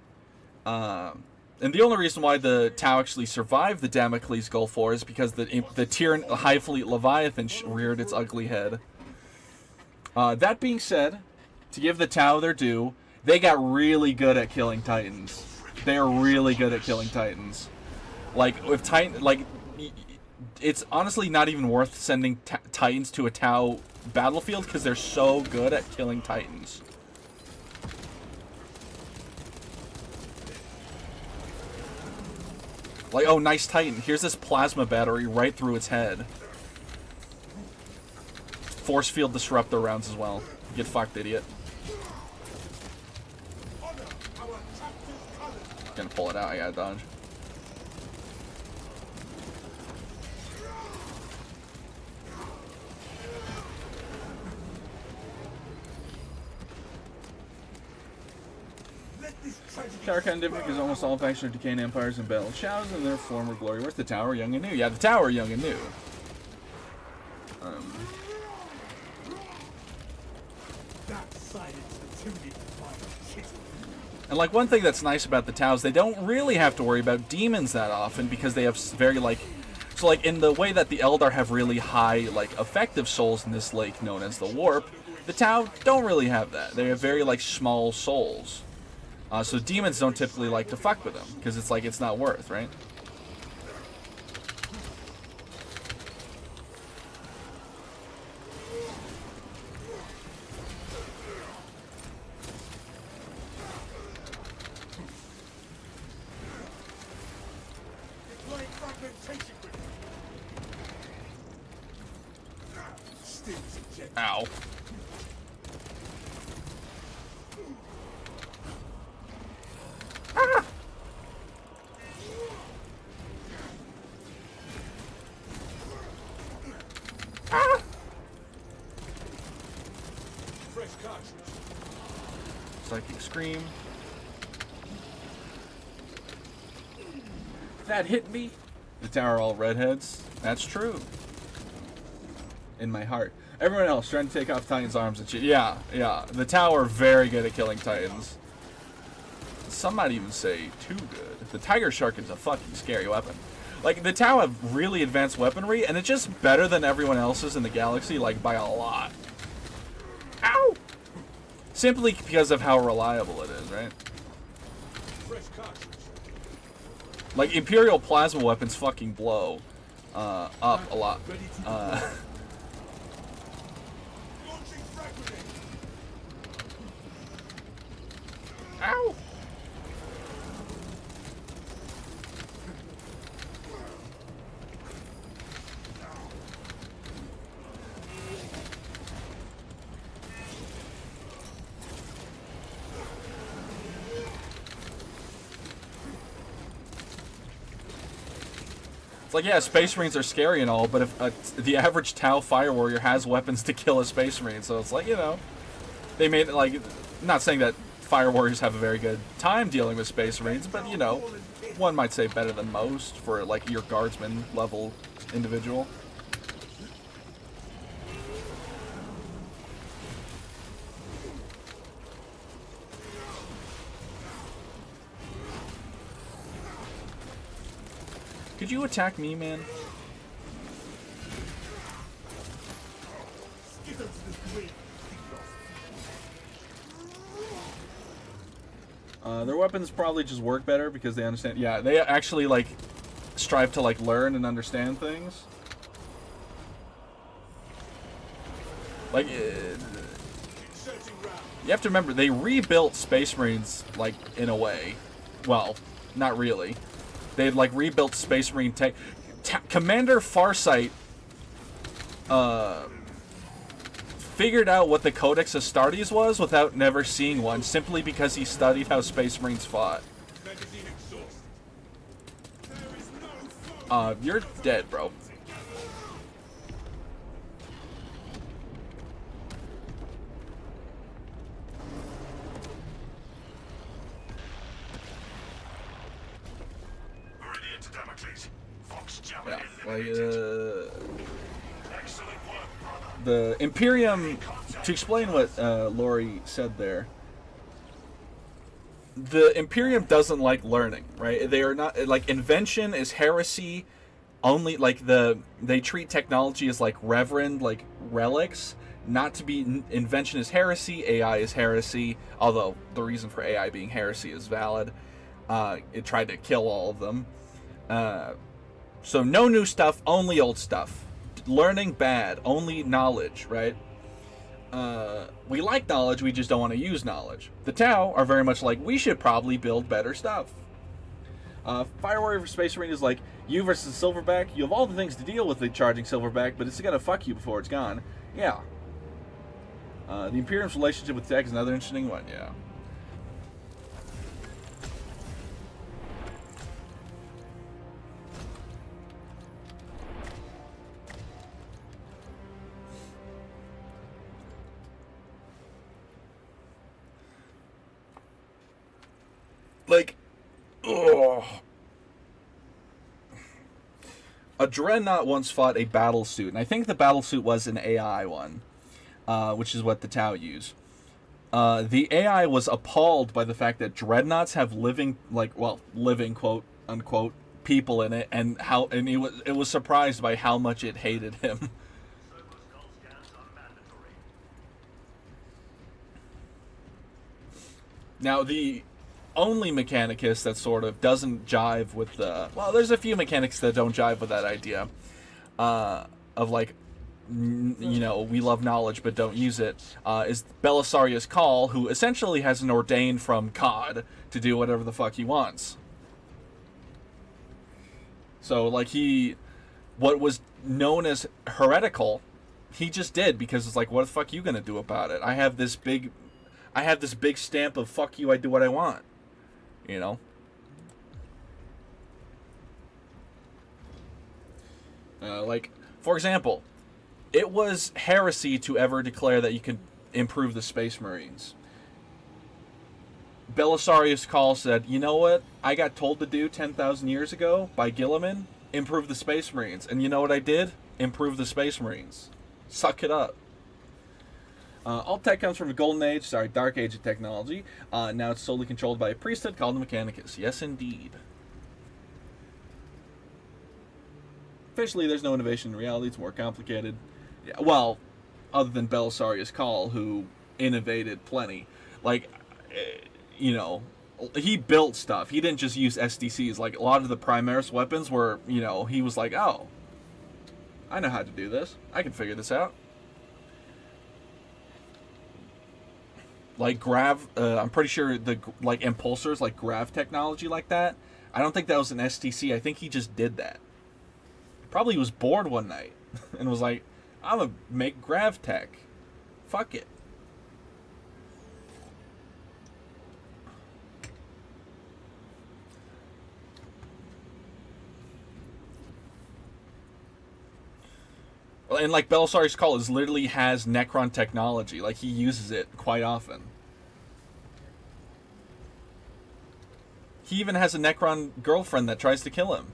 And the only reason why the Tau actually survived the Damocles Gulf War is because the Tyran High Fleet Leviathan reared its ugly head. That being said, to give the Tau their due, they got really good at killing Titans. They are really good at killing Titans. Like, if Titan, like, it's honestly not even worth sending Titans to a Tau battlefield because they're so good at killing Titans. Like, oh, nice Titan. Here's this plasma battery right through its head. Force field disruptor rounds as well. Get fucked, idiot. Gonna pull it out. I gotta dodge. Tower kind of different because almost all factions are decaying empires and battle shadows in their former glory. Where's the Tower? Young and new. Yeah, the Tower, young and new. And like one thing that's nice about the Taus, they don't really have to worry about demons that often because they have very like, so like in the way that the Eldar have really high like effective souls in this lake known as the Warp, the Tau don't really have that. They have very like small souls. So demons don't typically like to fuck with them because it's like it's not worth, right? Ow. Ah! Ah! Fresh cartridge. Psychic Scream. That hit me. The Tower are all redheads. That's true. In my heart. Everyone else trying to take off Titan's arms and shit. Yeah, yeah. The Tower are very good at killing Titans. Some might even say too good. The Tiger Shark is a fucking scary weapon. Like, the Tau have really advanced weaponry, and it's just better than everyone else's in the galaxy, like, by a lot. Simply because of how reliable it is, right? Fresh cartridge. Like, Imperial plasma weapons fucking blow up a lot. Ready to launching frag grenade. Ow! It's like, yeah, Space Marines are scary and all, but if the average Tau Fire Warrior has weapons to kill a Space Marine, so it's like, you know, they made it, like, not saying that Fire Warriors have a very good time dealing with Space Marines, but, you know, one might say better than most for, like, your Guardsman level individual. Could you attack me, man? Skittles this way. Their weapons probably just work better because they understand. Yeah, they actually, like, strive to, like, learn and understand things. Like, you have to remember, they rebuilt Space Marines, like, in a way. Well, not really. They like rebuilt Space Marine tech. Commander Farsight figured out what the Codex Astartes was without never seeing one, simply because he studied how Space Marines fought. Magazine exhaust. There is no foe. You're dead, bro. Meridian to Damocles. Fox Jammer Yeah, eliminated. like, Excellent work, brother. the Imperium, to explain what Lori said there, the Imperium doesn't like learning, right? They are not, like, invention is heresy. Only, like, they treat technology as, like, reverend, like, relics. Not to be, invention is heresy, AI is heresy, although the reason for AI being heresy is valid. It tried to kill all of them. So no new stuff, only old stuff. Learning bad, only knowledge, right? We like knowledge, we just don't want to use knowledge. The Tau are very much like, we should probably build better stuff. Fire Warrior for Space Marine is like, you versus Silverback, you have all the things to deal with the charging Silverback, but it's gonna fuck you before it's gone. Yeah. The Imperium's relationship with tech is another interesting one, yeah. Like, ugh. A Dreadnought once fought a battle suit, and I think the battle suit was an AI one, which is what the Tau use. The AI was appalled by the fact that Dreadnoughts have living, like, well, living, quote unquote, people in it, and it was surprised by how much it hated him. Now, the only Mechanicus that sort of doesn't jive with the... Well, there's a few mechanics that don't jive with that idea. Of, like, you know, we love knowledge but don't use it. Is Belisarius Call, who essentially has an ordained from COD to do whatever the fuck he wants. So, like, what was known as heretical, he just did, because it's like, what the fuck are you gonna do about it? I have this big stamp of fuck you, I do what I want. You know? Like, for example, it was heresy to ever declare that you could improve the Space Marines. Belisarius Call said, you know what I got told to do 10,000 years ago by Gilliman? Improve the Space Marines. And you know what I did? Improve the Space Marines. Suck it up. All tech comes from a golden age, dark age of technology. Now it's solely controlled by a priesthood called the Mechanicus. Yes, indeed. Officially, there's no innovation in reality. It's more complicated. Yeah, well, other than Belisarius Call, who innovated plenty. Like, you know, he built stuff. He didn't just use SDCs. Like, a lot of the Primaris weapons were, you know, he was like, oh, I know how to do this. I can figure this out. Like, I'm pretty sure the, like, impulsors, like, grav technology like that, I don't think that was an STC. I think he just did that. Probably was bored one night and was like, I'm gonna make grav tech. Fuck it. And like Belisarius Call is literally has Necron technology. Like he uses it quite often. He even has a Necron girlfriend that tries to kill him.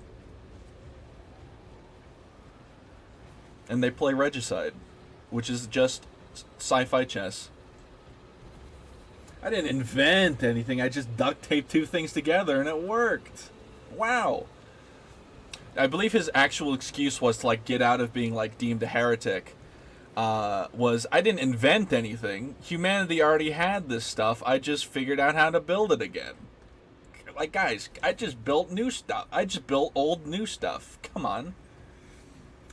And they play Regicide, which is just sci-fi chess. I didn't invent anything. I just duct taped two things together and it worked. Wow. I believe his actual excuse was to like get out of being like deemed a heretic. Was I didn't invent anything. Humanity already had this stuff. I just figured out how to build it again. Like guys, I just built new stuff. I just built old new stuff. Come on.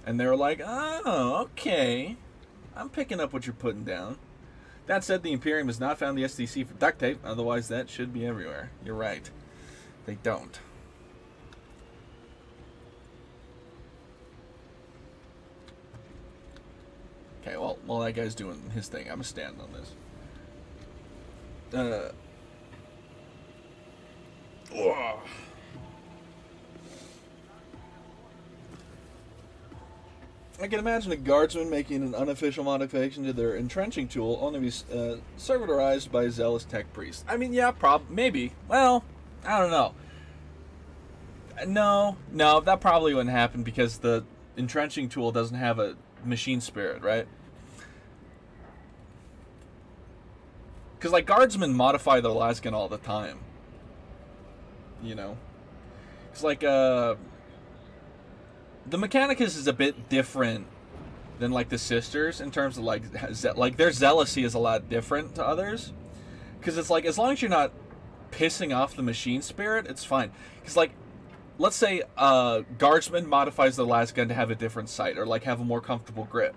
And they were like, oh, okay. I'm picking up what you're putting down. That said, the Imperium has not found the SDC for duct tape. Otherwise, that should be everywhere. You're right. They don't. Okay, well, while that guy's doing his thing, I'm gonna stand on this. I can imagine a guardsman making an unofficial modification to their entrenching tool only be servitorized by a zealous tech priest. I mean, yeah, maybe. Well, I don't know. No, that probably wouldn't happen because the entrenching tool doesn't have a machine spirit, right? Because, like, guardsmen modify their laskin all the time. You know? It's like, the Mechanicus is a bit different than, like, the Sisters in terms of, like, their zealousy is a lot different to others. Because it's like, as long as you're not pissing off the machine spirit, it's fine. Because, like, let's say guardsman modifies the lasgun to have a different sight or, like, have a more comfortable grip.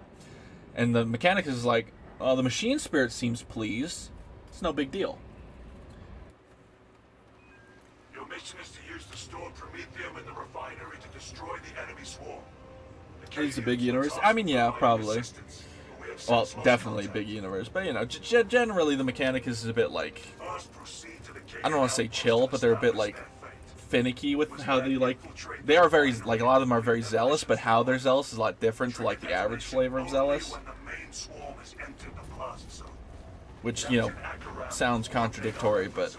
And the Mechanicus is like, oh, the machine spirit seems pleased. It's no big deal. Your mission is to use the stored Promethium in the refinery to destroy the enemy swarm. It's a big universe. I mean, yeah, probably. Well, definitely big universe. But, you know, generally the Mechanicus is a bit, like, I don't want to say chill, but they're a bit, like, finicky with how they, like, they are very, like, a lot of them are very zealous, but how they're zealous is a lot different to, like, the average flavor of zealous. Which, you know, sounds contradictory, but...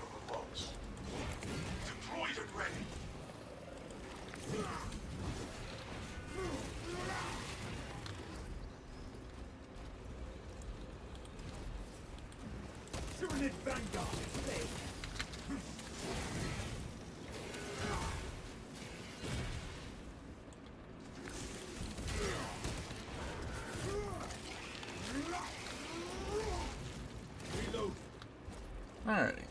Alrighty.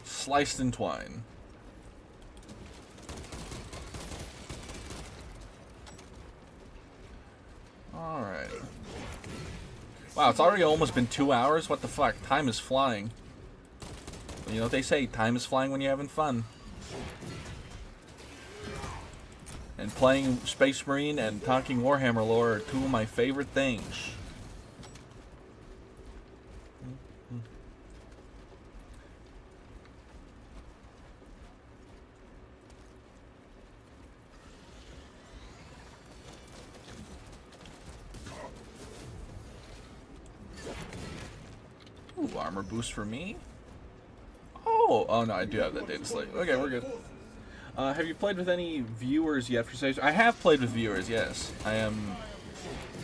Sliced in twine. Alright. Wow, it's already almost been 2 hours? What the fuck? Time is flying. You know what they say, time is flying when you're having fun. And playing Space Marine and talking Warhammer lore are two of my favorite things. Ooh, armor boost for me? Oh no, I do have that data slate. Okay, we're good. Have you played with any viewers yet for Sage? I have played with viewers, yes. I am...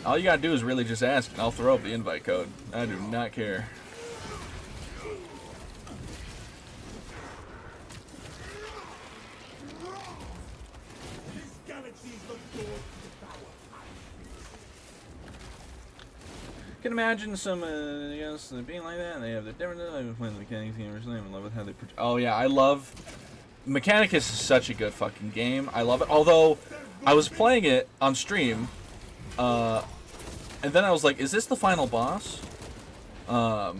All you gotta do is really just ask, and I'll throw up the invite code. I do not care. Can imagine some being like that. They have the different when the mechanics game originally. I love it how they. Oh yeah, I love. Mechanicus is such a good fucking game. I love it. Although, I was playing it on stream, and then I was like, "Is this the final boss?" And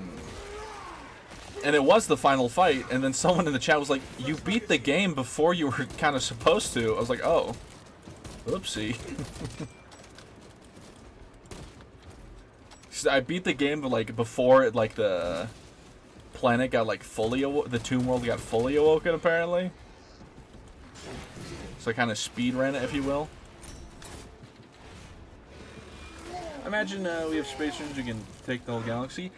it was the final fight. And then someone in the chat was like, "You beat the game before you were kind of supposed to." I was like, "Oh, oopsie." I beat the game like before it like the planet got like fully the tomb world got fully awoken apparently. So I kind of speed ran it, if you will. Imagine we have space runes, you can take the whole galaxy.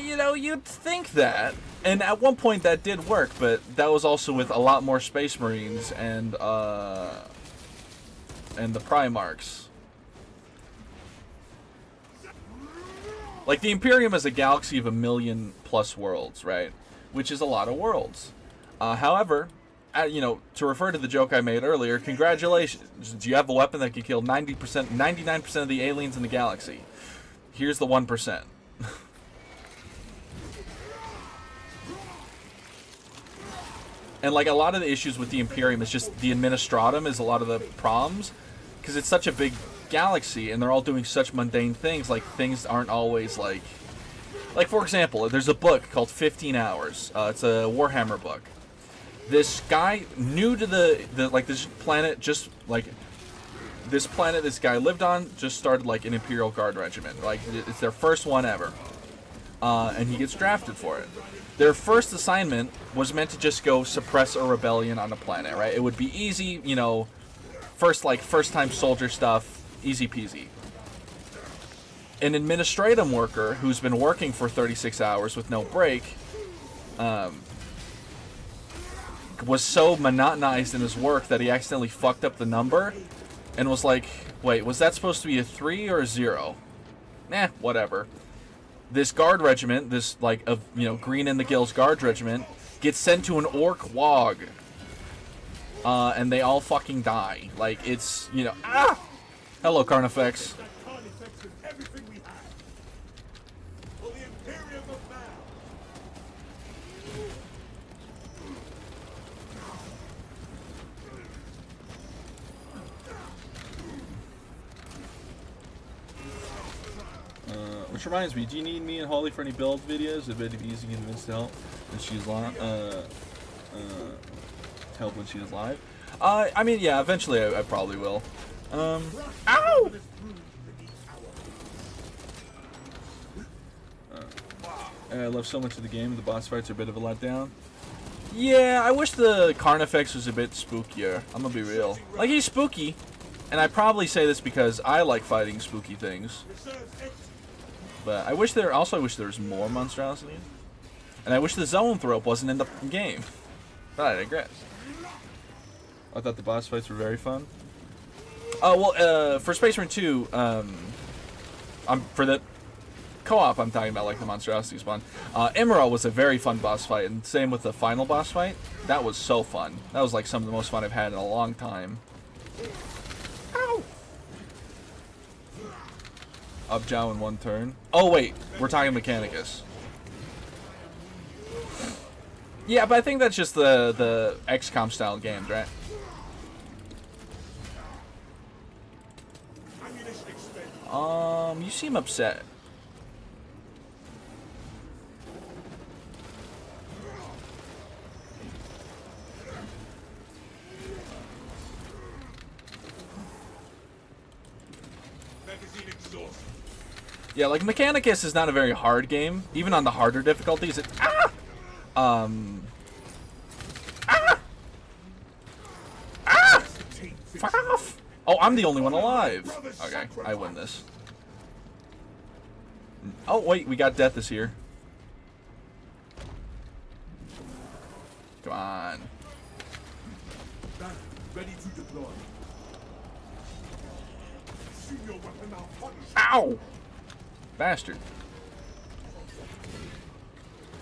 You know, you'd think that, and at one point that did work, but that was also with a lot more Space Marines and the Primarchs. Like, the Imperium is a galaxy of 1 million plus worlds, right? Which is a lot of worlds. However, you know, to refer to the joke I made earlier, congratulations. You have a weapon that can kill 90%, 99% of the aliens in the galaxy. Here's the 1%. And, like, a lot of the issues with the Imperium is just the Administratum is a lot of the problems. Because it's such a big galaxy and they're all doing such mundane things, like things aren't always like for example, there's a book called 15 Hours. It's a Warhammer book. This guy new to the like this planet, just like this planet this guy lived on, just started like an Imperial Guard regiment. Like it's their first one ever. And he gets drafted for it. Their first assignment was meant to just go suppress a rebellion on a planet, right? It would be easy, you know, first time soldier stuff. Easy peasy. An administratum worker who's been working for 36 hours with no break was so monotonized in his work that he accidentally fucked up the number and was like, wait, was that supposed to be a 3 or a 0? Whatever. This guard regiment, this like Green in the Gills guard regiment, gets sent to an orc wog. And they all fucking die. Like, it's, you know, Hello, Carnifex. Which reminds me, do you need me and Holly for any build videos? A bit of easy and convinced to help when she's help when she is live. I mean, yeah, eventually I probably will. Ow! I love so much of the game. The boss fights are a bit of a letdown. Yeah, I wish the Carnifex was a bit spookier. I'm gonna be real. Like, he's spooky. And I probably say this because I like fighting spooky things. But I wish there was more monstrosity. And I wish the zone throw up wasn't in the game. But I digress. I thought the boss fights were very fun. Oh, well, for Space Marine 2, for the co-op, I'm talking about, like, the monstrosity spawn. Emerald was a very fun boss fight, and same with the final boss fight. That was so fun. That was, like, some of the most fun I've had in a long time. Ow! Up Jow in one turn. Oh, wait, we're talking Mechanicus. Yeah, but I think that's just the XCOM style games, right? You seem upset. Yeah, like Mechanicus is not a very hard game, even on the harder difficulties. Fuck off! Oh, I'm the only one alive. Okay, I win this. Oh, wait, we got Death is here. Come on. Ready to deploy. See your weapon now. Ow! Bastard.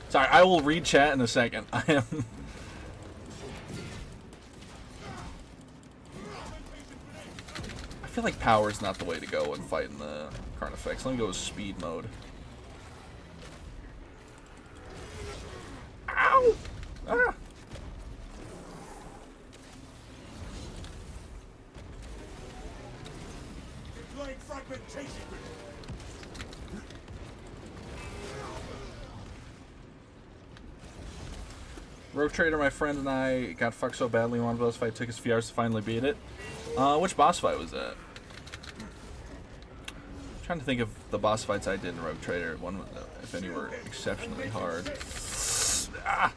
Sorry, I will read chat in a second. I am... I feel like power is not the way to go when fighting the Carnifex. Let me go with speed mode. Ow! Ah! Deploying fragmentation. Rogue Trader, my friend, and I got fucked so badly in one boss fight. Took us a few hours to finally beat it. Which boss fight was that? I'm trying to think of the boss fights I did in Rogue Trader. One, if any, were exceptionally hard. Ah!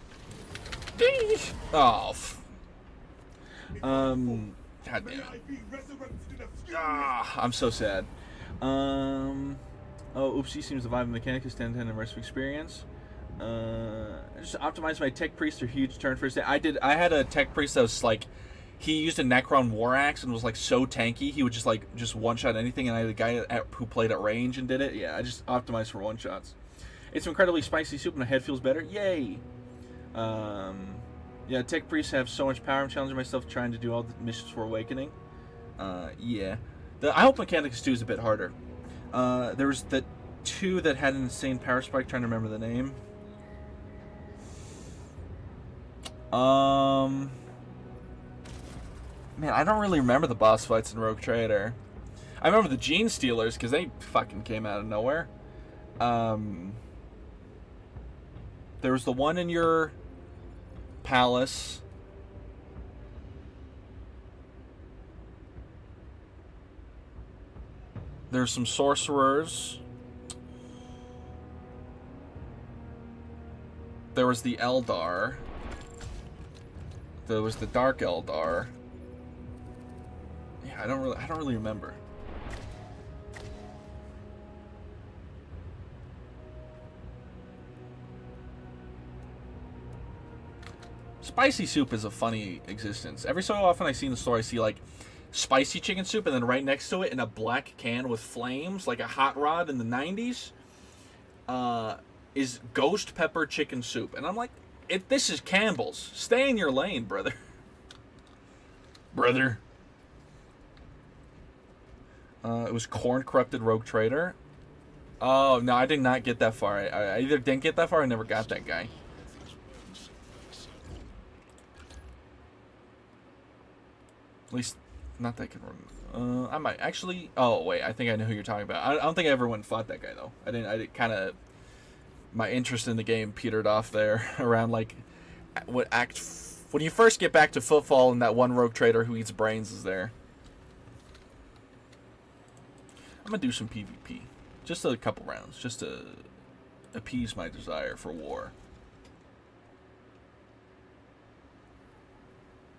Oh. God damn it. Ah, I'm so sad. Oh, Oopsie seems to vibe the mechanic is 10/10 immersive experience. I just optimized my tech priest for huge turn first day. I had a tech priest that was like, he used a Necron war axe and was like so tanky he would just one shot anything. And I had a guy who played at range and did it. Yeah, I just optimized for one shots. It's incredibly spicy soup and my head feels better. Yay! Yeah, tech priests have so much power. I'm challenging myself trying to do all the missions for awakening. Yeah, the I hope Mechanics 2 is a bit harder. There was the 2 that had an insane power spike. Trying to remember the name. Man, I don't really remember the boss fights in Rogue Trader. I remember the Gene Stealers because they fucking came out of nowhere. There was the one in your palace. There's some sorcerers. There was the Eldar. There was the Dark Eldar. Yeah, I don't really remember. Spicy soup is a funny existence. Every so often I see in the store, I see like spicy chicken soup, and then right next to it in a black can with flames, like a hot rod in the 90s, is ghost pepper chicken soup. And I'm like, this is Campbell's. Stay in your lane, brother. Brother. It was Corn Corrupted Rogue Trader. Oh, no, I did not get that far. I either didn't get that far or I never got that guy. At least, not that I can remember. I might actually. Oh wait, I think I know who you're talking about. I don't think I ever went and fought that guy though. I didn't kind of. My interest in the game petered off there around like what act when you first get back to Footfall and that one Rogue Trader who eats brains is there. I'm gonna do some PvP, just a couple rounds, just to appease my desire for war.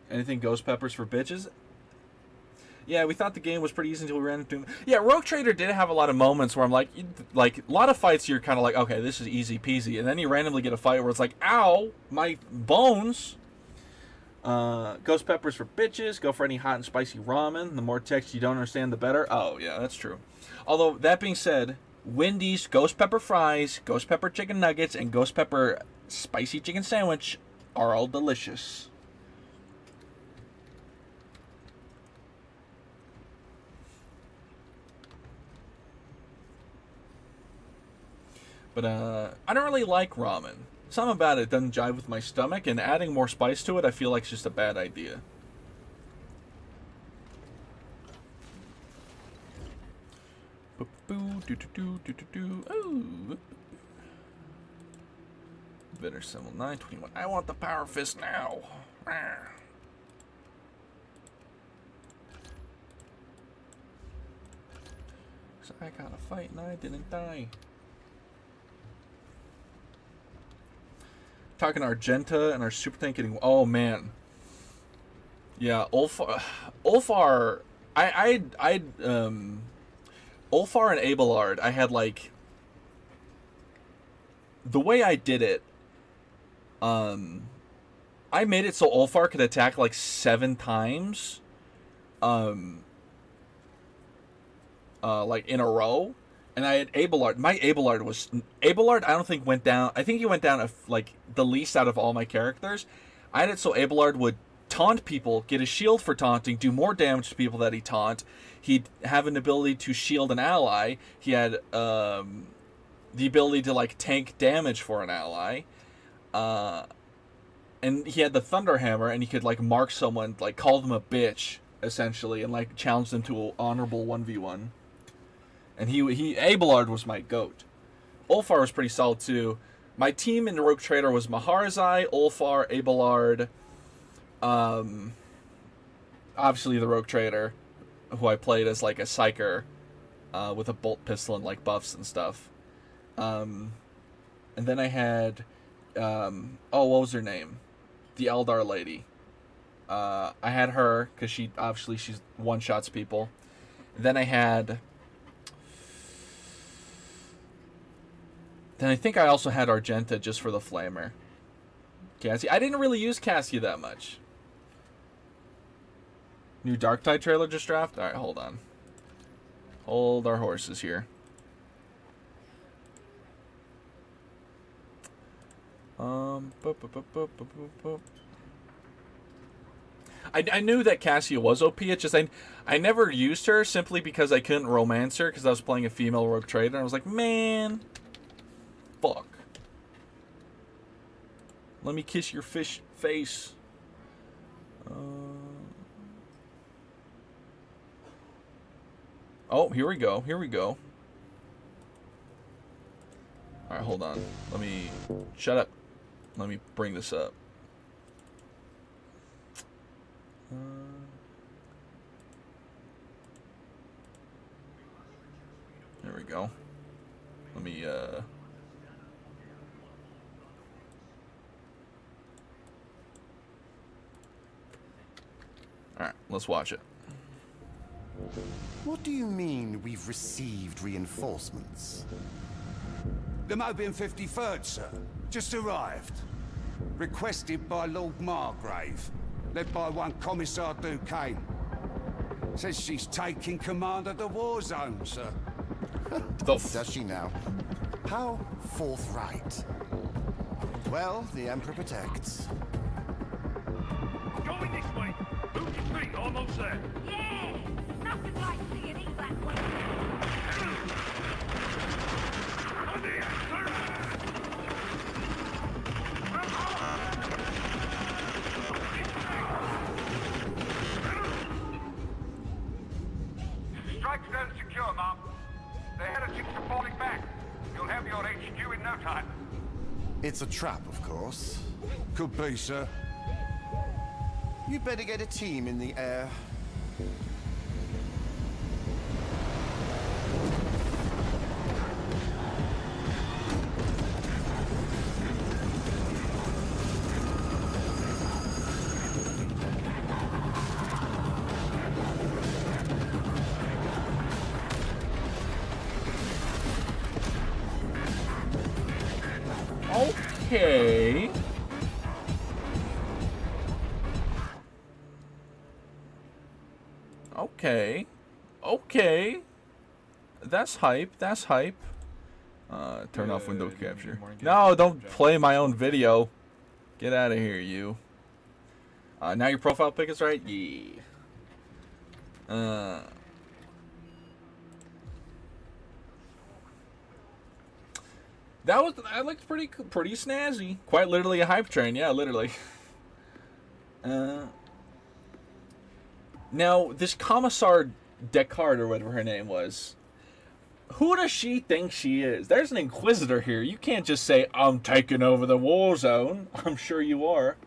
Anything ghost peppers for bitches? Yeah, we thought the game was pretty easy until we ran into... Yeah, Rogue Trader did have a lot of moments where I'm like a lot of fights you're kind of like, okay, this is easy peasy. And then you randomly get a fight where it's like, ow, my bones. Ghost peppers for bitches. Go for any hot and spicy ramen. The more text you don't understand, the better. Oh, yeah, that's true. Although, that being said, Wendy's ghost pepper fries, ghost pepper chicken nuggets, and ghost pepper spicy chicken sandwich are all delicious. But I don't really like ramen. Something about it doesn't jive with my stomach, and adding more spice to it, I feel like it's just a bad idea. Ooh. Bitter symbol 921. I want the power fist now. So I got a fight and I didn't die. Talking Argenta and our super tank getting... Oh, man. Yeah, Ulfar... Ulfar and Abelard, I had, like... The way I did it... I made it so Ulfar could attack, like, 7 times. Like, in a row. And I had Abelard. My Abelard was... Abelard, I don't think went down... I think he went down, like, the least out of all my characters. I had it so Abelard would taunt people, get a shield for taunting, do more damage to people that he taunt. He'd have an ability to shield an ally. He had the ability to like tank damage for an ally. And he had the Thunder Hammer, and he could like mark someone, like call them a bitch, essentially, and like challenge them to an honorable 1v1. And Abelard was my goat. Ulfar was pretty solid too. My team in the Rogue Trader was Maharzai, Ulfar, Abelard, obviously the Rogue Trader, who I played as like a psyker with a bolt pistol and like buffs and stuff. And then I had what was her name? The Eldar lady. I had her because she's one shots people. And then I had. Then I think I also had Argenta just for the flamer. Cassie, I didn't really use Cassie that much. New Darktide trailer just dropped. All right, hold on. Hold our horses here. I knew that Cassia was OP. It's just I never used her simply because I couldn't romance her because I was playing a female Rogue Trader. And I was like, man, fuck. Let me kiss your fish face. Oh, here we go. Here we go. All right, hold on. Let me shut up. Let me bring this up. There we go. Let me Alright, let's watch it. What do you mean we've received reinforcements? The Mobian 53rd, sir. Just arrived. Requested by Lord Margrave. Led by one Commissar Duquesne. Says she's taking command of the war zone, sir. Does she now? How forthright. Well, the Emperor protects. Going this way. Move your feet, almost there. Yeah! Nothing like seeing England win. On the answer. Strike zone secure, Mom. The heretics are falling back. You'll have your HQ in no time. It's a trap, of course. Could be, sir. You'd better get a team in the air. Okay. Okay. That's hype. That's hype. Turn off window capture. No, don't play my own video. Get out of here, you. Now your profile pic is right? Yeah. That looked pretty snazzy. Quite literally a hype train. Yeah, literally. Now, this Commissar Descartes, or whatever her name was, who does she think she is? There's an Inquisitor here. You can't just say, I'm taking over the war zone. I'm sure you are.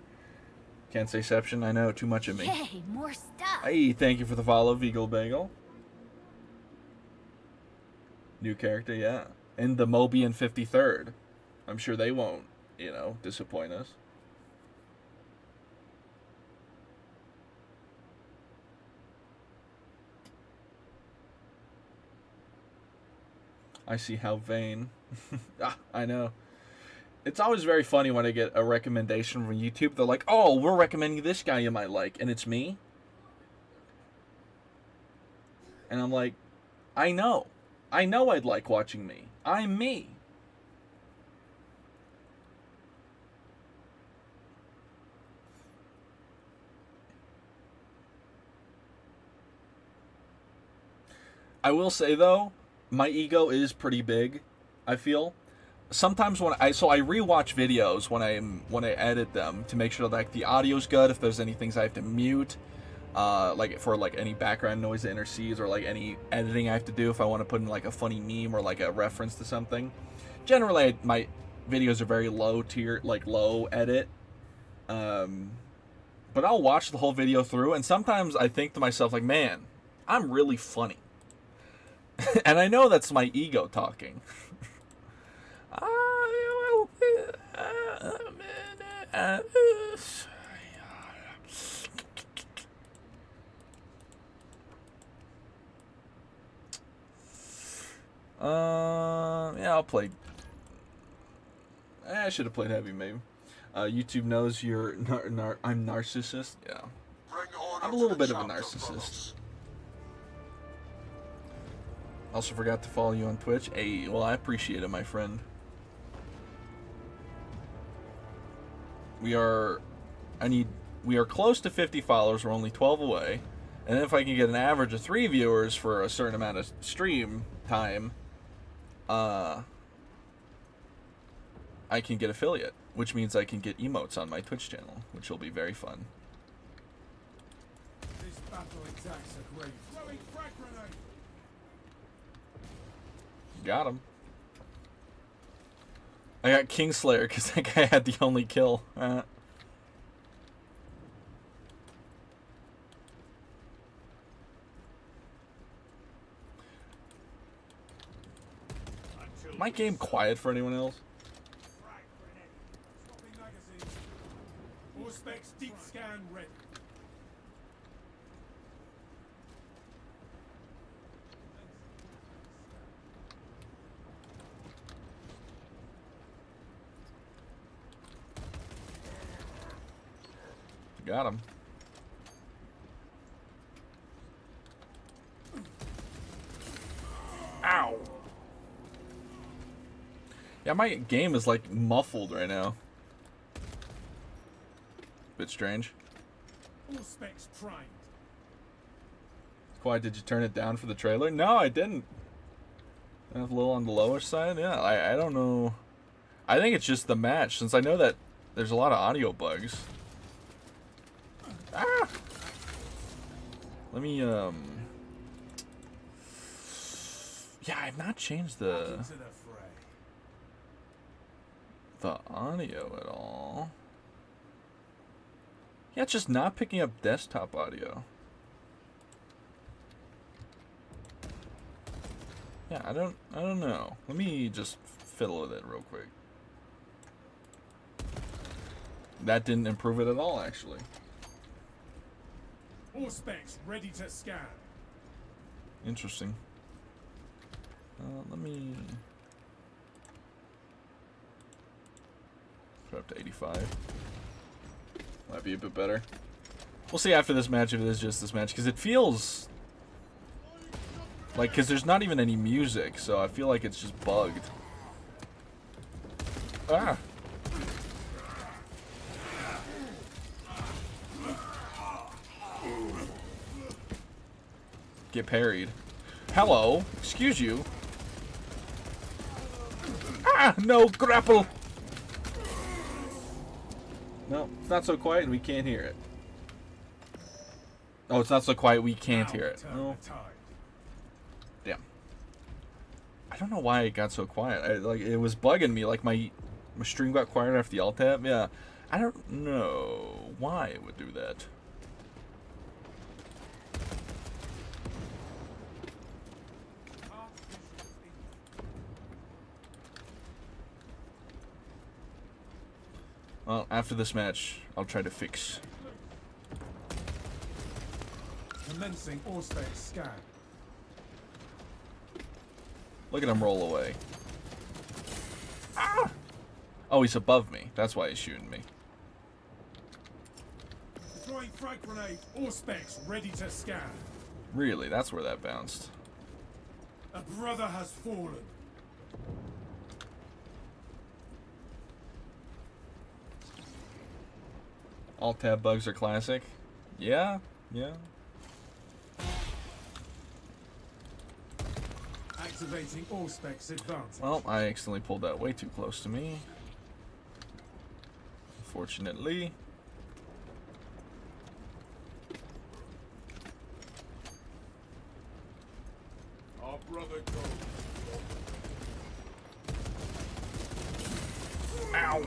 Can't say Seption. I know, too much of me. Hey, more stuff. Hey, thank you for the follow, Vegal Bagel. New character, yeah. And the Mobian 53rd. I'm sure they won't, disappoint us. I see how vain. I know. It's always very funny when I get a recommendation from YouTube. They're like, oh, we're recommending this guy you might like. And it's me. And I'm like, I know. I know I'd like watching me. I'm me. I will say though, my ego is pretty big. I feel sometimes when I rewatch videos when I edit them to make sure like the audio's good. If there's any things I have to mute, like for like any background noise that intercedes or like any editing I have to do if I want to put in like a funny meme or like a reference to something. Generally, my videos are very low tier, like low edit. But I'll watch the whole video through, and sometimes I think to myself like, man, I'm really funny. And I know that's my ego talking. Yeah, I'll play. I should have played heavy, maybe. YouTube knows you're I'm narcissist. Yeah, I'm a little bit of a narcissist. Also forgot to follow you on Twitch. Hey, well, I appreciate it, my friend. We are close to 50 followers. We're only 12 away. And then if I can get an average of 3 viewers for a certain amount of stream time, I can get affiliate, which means I can get emotes on my Twitch channel, which will be very fun. This battle exacts a grave. Throwing frag grenade. Got him. I got Kingslayer because that guy had the only kill. My game quiet for anyone else? Frag grenade. Swapping magazine. All specs deep scan ready. Got him. Ow. Yeah, my game is like muffled right now. Bit strange. All specs primed. Why, did you turn it down for the trailer? No, I didn't. A little on the lower side? Yeah, I don't know. I think it's just the match, since I know that there's a lot of audio bugs. Ah! Let me, yeah, I've not changed the audio at all. Yeah, it's just not picking up desktop audio. Yeah, I don't know. Let me just fiddle with it real quick. That didn't improve it at all, actually. All specs ready to scan. Interesting. Let me put up to 85. Might be a bit better. We'll see after this match if it is just this match, because it feels like, because there's not even any music, so I feel like it's just bugged. Ah! Get parried. Hello, excuse you. Ah, no, grapple. No, it's not so quiet and we can't hear it. Oh, it's not so quiet we can't hear it. Oh. Damn. I don't know why it got so quiet. Like, it was bugging me. Like my stream got quiet after the alt tab. Yeah, I don't know why it would do that. Well, after this match, I'll try to fix. Commencing all specs scan. Look at him roll away. Ah! Oh, he's above me. That's why he's shooting me. Deploying frag grenade. All specs ready to scan. Really? That's where that bounced. A brother has fallen. Alt tab bugs are classic. Yeah, yeah. Activating all specs advantage. Well, I accidentally pulled that way too close to me. Unfortunately. Our brother goes. Ow!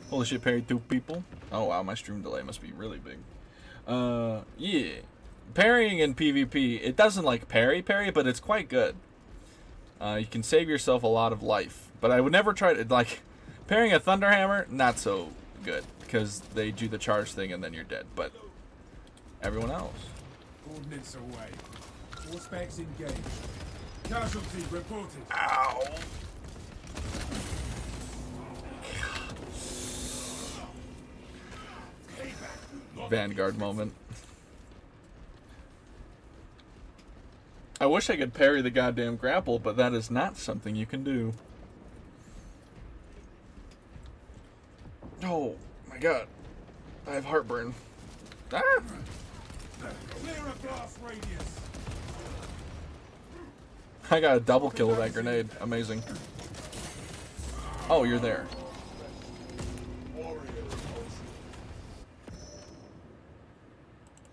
Holy shit, parried 2 people. Oh wow, my stream delay must be really big. Yeah. Parrying in PvP, it doesn't like parry, but it's quite good. You can save yourself a lot of life. But I would never try to, like, parrying a Thunderhammer, not so good. Because they do the charge thing and then you're dead. But everyone else. Coordinates away. All specs engaged. Casualty reported. Ow! Vanguard moment. I wish I could parry the goddamn grapple, but that is not something you can do. Oh my god. I have heartburn. Ah! Clear a blast radius. I got a double kill with that grenade. Amazing. Oh, you're there.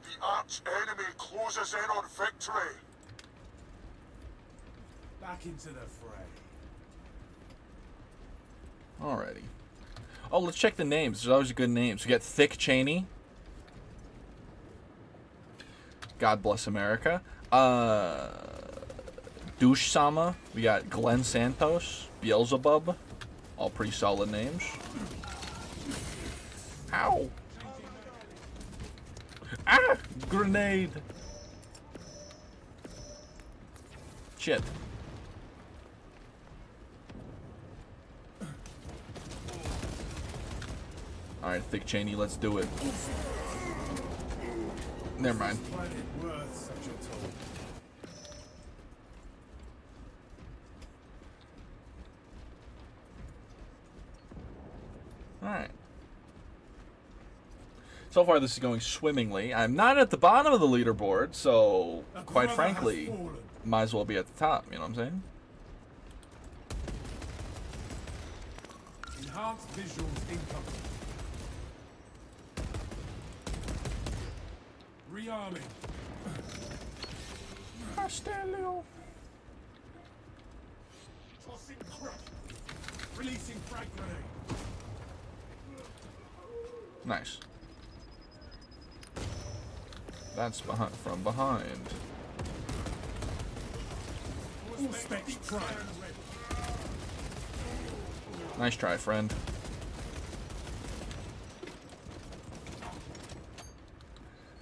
The arch enemy closes in on victory. Back into the fray. Alrighty. Oh, let's check the names. There's always good names. We got Thick Cheney. God bless America. Douche Sama. We got Glenn Santos. Beelzebub. All pretty solid names. Ow! Ah! Grenade! Shit. Alright, Thick Cheney, let's do it. Never mind. Planet worth such a toll. Alright. So far, this is going swimmingly. I'm not at the bottom of the leaderboard, so quite frankly, might as well be at the top. You know what I'm saying? Enhanced visuals incoming. Rearming. Castellio. Tossing crack. Releasing frag grenade. Nice. That's from behind. All specs primed. Nice try, friend.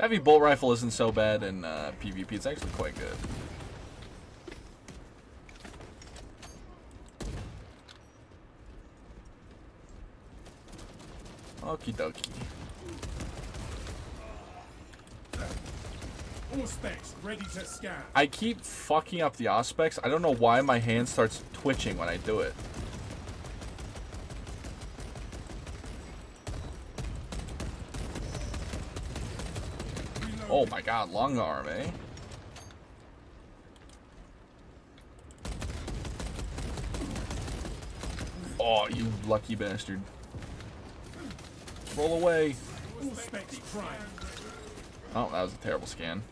Heavy bolt rifle isn't so bad in PvP. It's actually quite good. Okie dokie. All specs ready to scan. I keep fucking up the aspects. I don't know why my hand starts twitching when I do it. Oh my god, long arm, eh? Oh, you lucky bastard. Roll away. All specs primed. Oh, that was a terrible scan.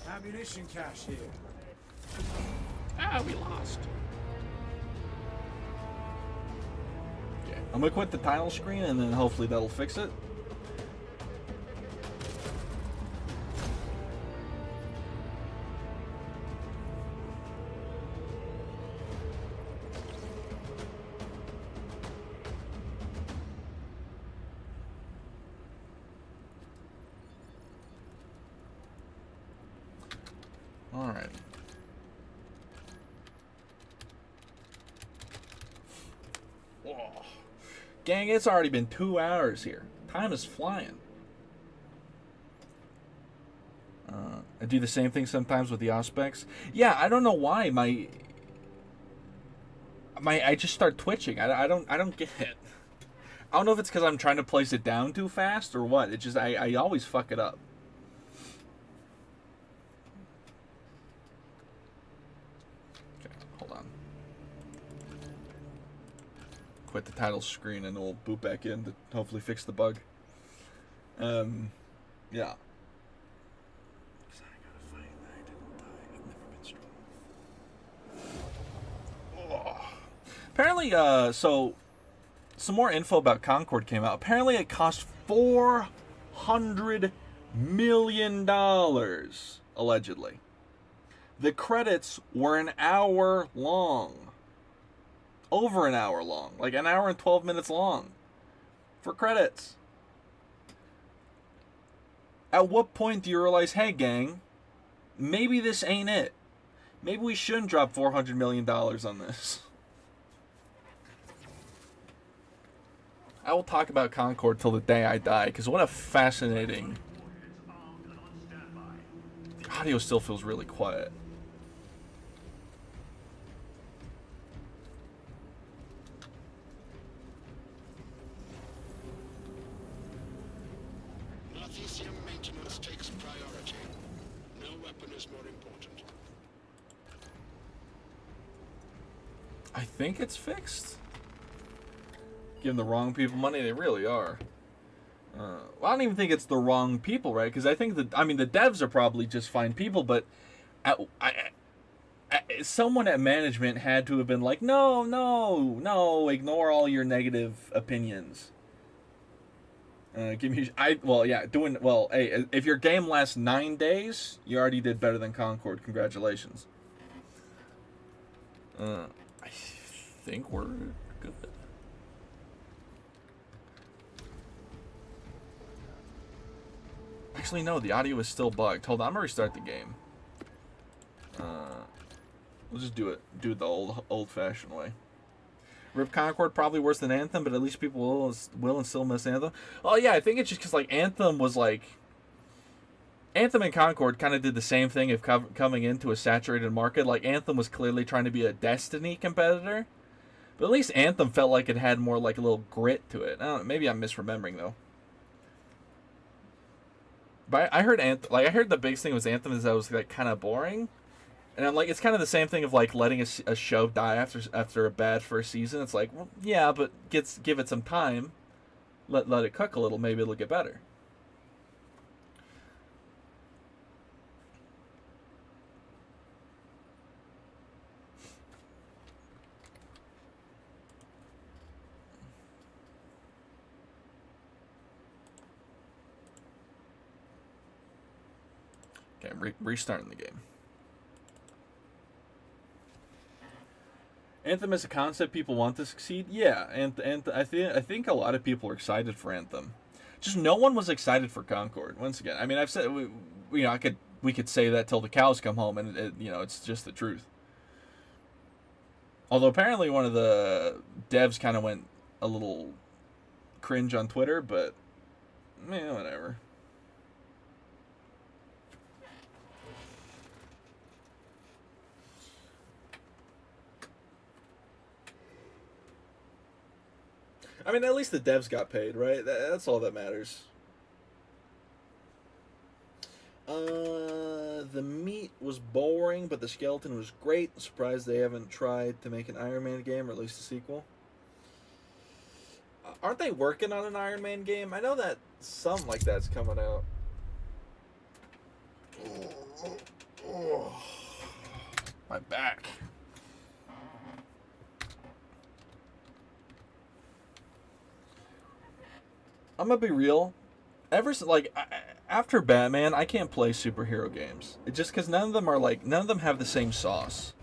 Ammunition cache here. Ah, we lost. Okay, I'm gonna quit the title screen and then hopefully that'll fix it. Alrighty. Whoa. Gang, it's already been 2 hours here. Time is flying. I do the same thing sometimes with the aspects. Yeah, I don't know why I just start twitching. I don't get it. I don't know if it's because I'm trying to place it down too fast or what. It just I always fuck it up. quit the title screen and we'll boot back in to hopefully fix the bug. Yeah. Apparently, so some more info about Concord came out. Apparently, it cost $400 million, allegedly. The credits were an hour long. Over an hour long. Like an hour and 12 minutes long. For credits. At what point do you realize, hey gang, maybe this ain't it? Maybe we shouldn't drop $400 million on this. I will talk about Concord till the day I die, because what a fascinating... The audio still feels really quiet. Magnesium maintenance takes priority. No weapon is more important. I think it's fixed. Giving the wrong people money, they really are. Well, I don't even think it's the wrong people, right? Because I think the devs are probably just fine people, but someone at management had to have been like, no, ignore all your negative opinions. Hey, if your game lasts 9 days, you already did better than Concord. Congratulations. I think we're good. Actually, no, the audio is still bugged. Hold on, I'm gonna restart the game. We'll just do it the old-fashioned way. Rip Concord, probably worse than Anthem, but at least people will and still miss Anthem. Oh yeah, I think it's just because like Anthem was like... Anthem and Concord kind of did the same thing of coming into a saturated market. Like Anthem was clearly trying to be a Destiny competitor, but at least Anthem felt like it had more like a little grit to it. I don't know, maybe I'm misremembering though. But I heard I heard the biggest thing was Anthem is that it was like kind of boring, and I'm like, it's kind of the same thing of like letting a show die after a bad first season. It's like, well, yeah, but give it some time, let it cook a little, maybe it'll get better. Okay, I'm restarting the game. Anthem is a concept people want to succeed. Yeah, and I think a lot of people are excited for Anthem. Just no one was excited for Concord. Once again, I mean, I've said we could say that till the cows come home, and it's just the truth. Although apparently one of the devs kind of went a little cringe on Twitter, but whatever. I mean, at least the devs got paid, right? That's all that matters. The meat was boring, but the skeleton was great. I'm surprised they haven't tried to make an Iron Man game or at least a sequel. Aren't they working on an Iron Man game? I know that something like that's coming out. My back. I'm gonna be real. After Batman, I can't play superhero games. It's just because none of them have the same sauce.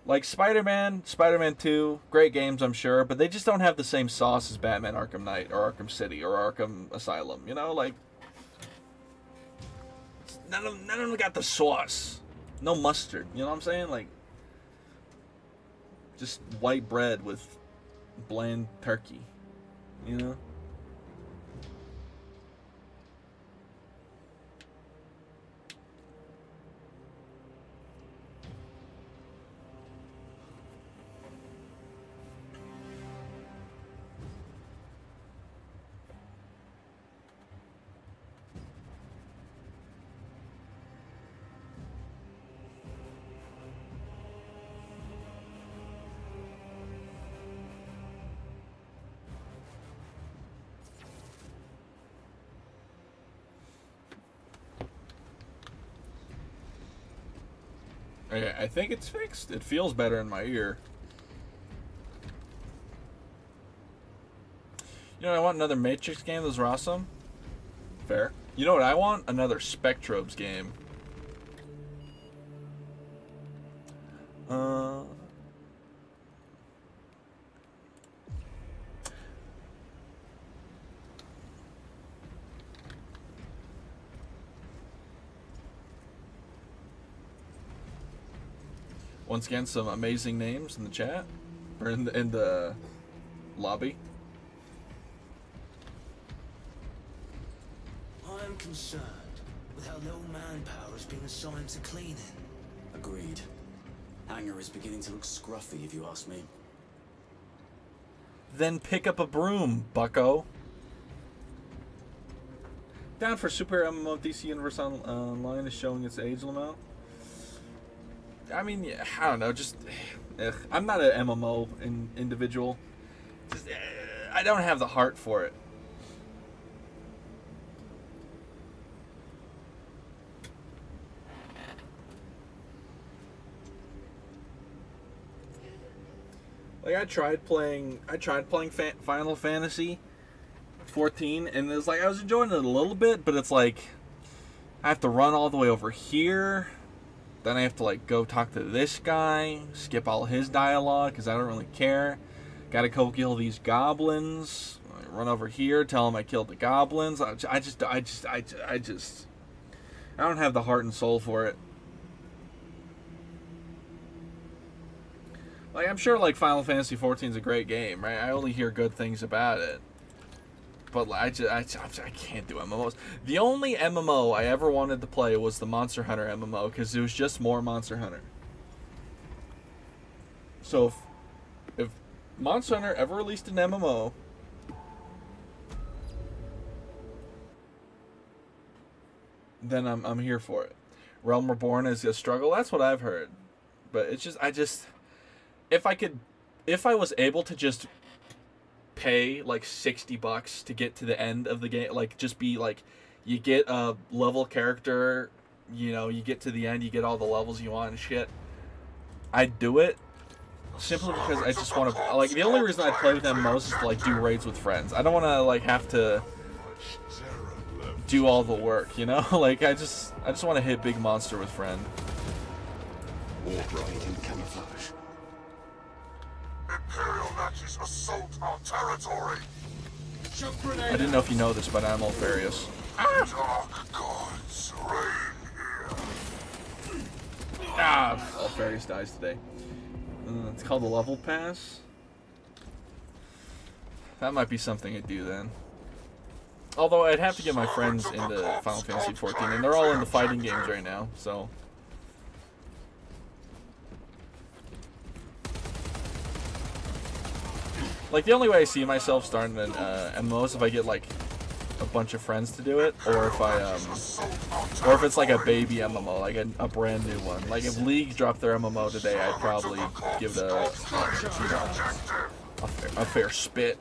Like Spider-Man 2, great games, I'm sure, but they just don't have the same sauce as Batman Arkham Knight or Arkham City or Arkham Asylum. None of them got the sauce. No mustard. You know what I'm saying? Like, just white bread with bland turkey. I think it's fixed. It feels better in my ear. You know, I want another Matrix game. Those are awesome. Fair. You know what I want? Another Spectrobes game. Once again, some amazing names in the chat, or in the lobby. I am concerned with how little manpower has been assigned to cleaning. Agreed. Hangar is beginning to look scruffy, if you ask me. Then pick up a broom, bucko. Down for Super MMO. DC Universe Online is showing its age limit. I mean, yeah, I don't know. Just, I'm not an MMO individual. Just, I don't have the heart for it. Like I tried playing Final Fantasy 14, and it's like I was enjoying it a little bit, but it's like I have to run all the way over here. Then I have to like go talk to this guy, skip all his dialogue because I don't really care. Gotta go kill these goblins. I run over here, tell him I killed the goblins. I don't have the heart and soul for it. Like I'm sure like Final Fantasy 14 is a great game, right? I only hear good things about it. But I can't do MMOs. The only MMO I ever wanted to play was the Monster Hunter MMO because it was just more Monster Hunter. So if Monster Hunter ever released an MMO, then I'm here for it. Realm Reborn is a struggle. That's what I've heard. But it's just if I was able to just pay like $60 to get to the end of the game, like just be like you get a level character, you know, you get to the end, you get all the levels you want and shit, I'd do it simply because I just want to, like, the only reason I play with them most is to like do raids with friends. I don't want to like have to do all the work, you know. Like I just want to hit big monster with friend. Camouflage. Imperial Nazis assault our territory. I didn't know if you know this, but I'm Alfarius. Dark gods reign here. Alfarius dies today. It's called the level pass. That might be something I do then. Although I'd have to get my friends into Final Fantasy 14, and they're all into fighting games right now, so. Like, the only way I see myself starting an MMO is if I get, like, a bunch of friends to do it, or if it's, like, a baby MMO, like a brand new one. Like, if League dropped their MMO today, I'd probably give it a fair spit.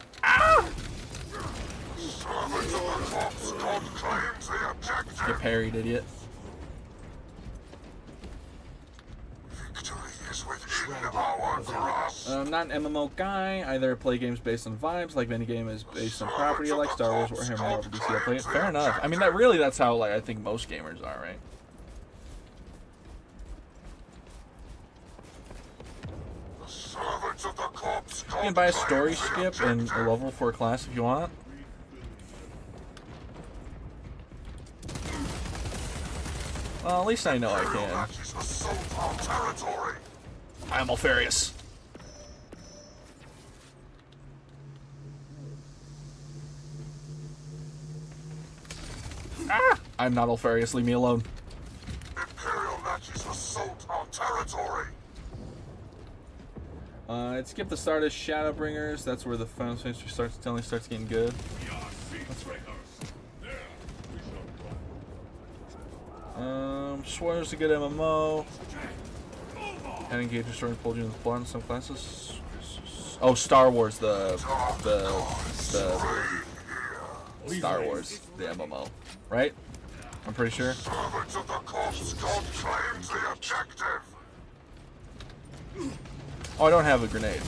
Get parried, idiot. I'm not an MMO guy. I either play games based on vibes, like any game is based on property, like Star Wars, Warhammer, Marvel, DC. I play it. Fair enough. I mean, that's how like I think most gamers are, right? You can buy a story skip and a level 4 class if you want. Well, at least I know I can. I'm Alfarius. I'm not Alfarius, leave me alone. Imperial Nazis assault our territory. It skipped the start of Shadowbringers. That's where the Final Fantasy starts getting good. Swear's a good MMO. And engage story and pulled you in the plot in some classes. Oh, Star Wars, the Star Wars, the MMO, right? I'm pretty sure. Servants of the corpse god claims the objective. Oh, I don't have a grenade.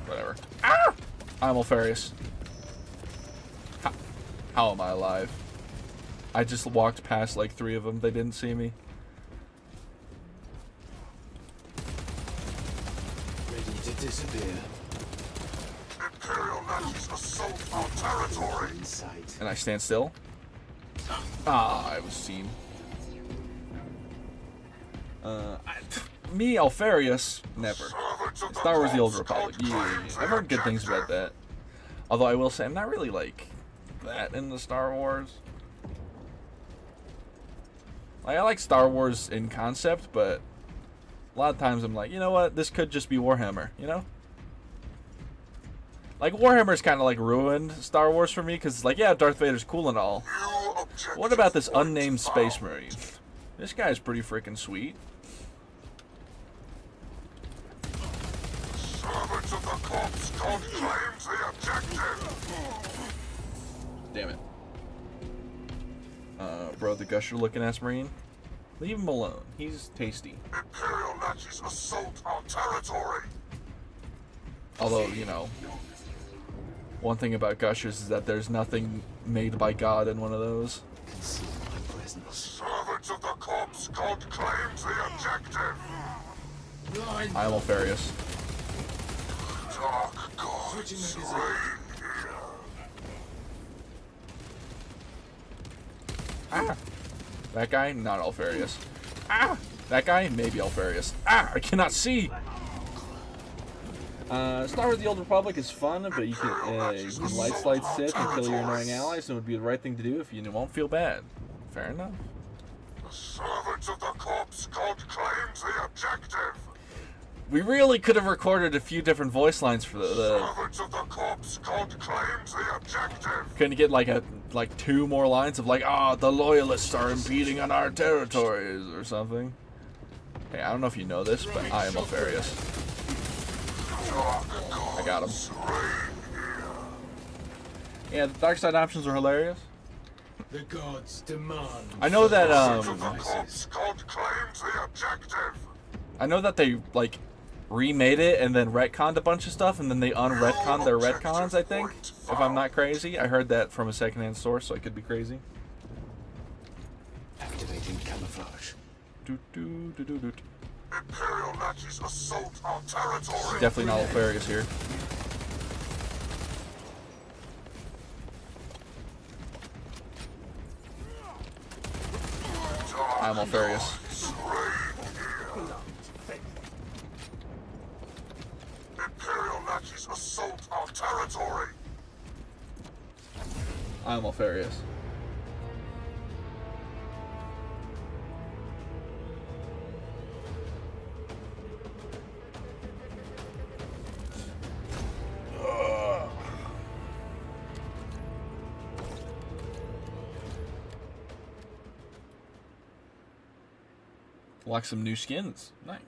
Whatever. Ah! I'm Alfarius. How am I alive? I just walked past like 3 of them. They didn't see me. Ready to disappear. Imperial Nazis assault our territory. Inside. And I stand still. Ah, I was seen. Me, Alfarius, never. Star Wars: The Old Republic. Yeah, I've heard good things about that. Although I will say, I'm not really like that in the Star Wars. Like, I like Star Wars in concept, but a lot of times I'm like, you know what? This could just be Warhammer, you know? Like, Warhammer's kind of like ruined Star Wars for me, because, like, yeah, Darth Vader's cool and all. What about this unnamed Space Marine? This guy's pretty freaking sweet. Servants of the corpse god claims the objective. Damn it. Bro, the Gusher looking ass Marine. Leave him alone. He's tasty. Imperial Nazis assault our territory. Although, you know, one thing about Gushers is that there's nothing made by God in one of those. Conceal my presence. Servants of the corpse god claims the objective. I'm Alfarius. Dark gods reign here. Ah! That guy, not Alfarius. Ah! That guy, maybe Alfarius. Ah! I cannot see! Star Wars: The Old Republic is fun, but you can light slide Sith and kill your annoying allies, and it would be the right thing to do if you won't feel bad. Fair enough. The servants of the corpse god claims the objective. We really could have recorded a few different voice lines for the Servants of the corpse god claims the objective. couldn't you get like 2 more lines of like, ah, the loyalists are impeding on our territories or something. Hey, I don't know if you know this, but I am Alfarius. I got him. Yeah, the dark side options are hilarious. The gods demand. I know that The corpse god claims the objective. I know that they like remade it and then retconned a bunch of stuff and then they unretconned their retcons, I think. If I'm not crazy. I heard that from a secondhand source, so I could be crazy. Activating camouflage. Doot. Imperial Nazis assault our territory. Definitely not Alfarius here. I'm Alfarius. Imperial Nazis assault our territory. I'm Alfarius. Like some new skins. Nice.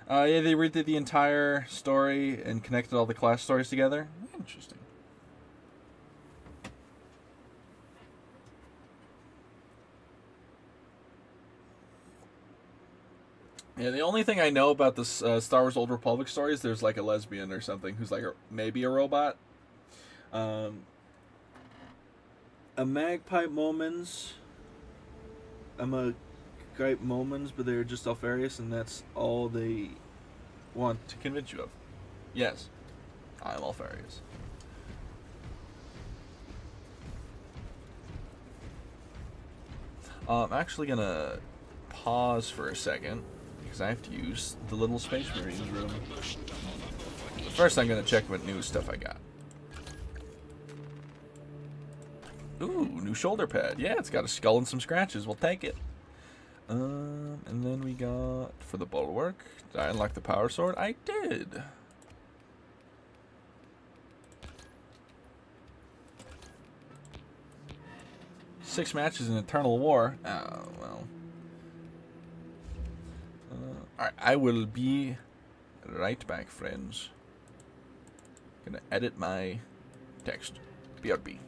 Yeah, they redid the entire story and connected all the class stories together. Interesting. Yeah, the only thing I know about this Star Wars Old Republic story is there's like a lesbian or something who's like maybe a robot. A magpie moments. I'm a gripe moments, but they're just Alfarius, and that's all they want to convince you of. Yes, I'm Alfarius. I'm actually gonna pause for a second because I have to use the little Space Marines room. But first, I'm gonna check what new stuff I got. Ooh, new shoulder pad. Yeah, it's got a skull and some scratches. We'll take it. And then we got, for the Bulwark, did I unlock the power sword? I did. Six matches in Eternal War. Oh, well. Alright, I will be right back, friends. Gonna edit my text. BRB.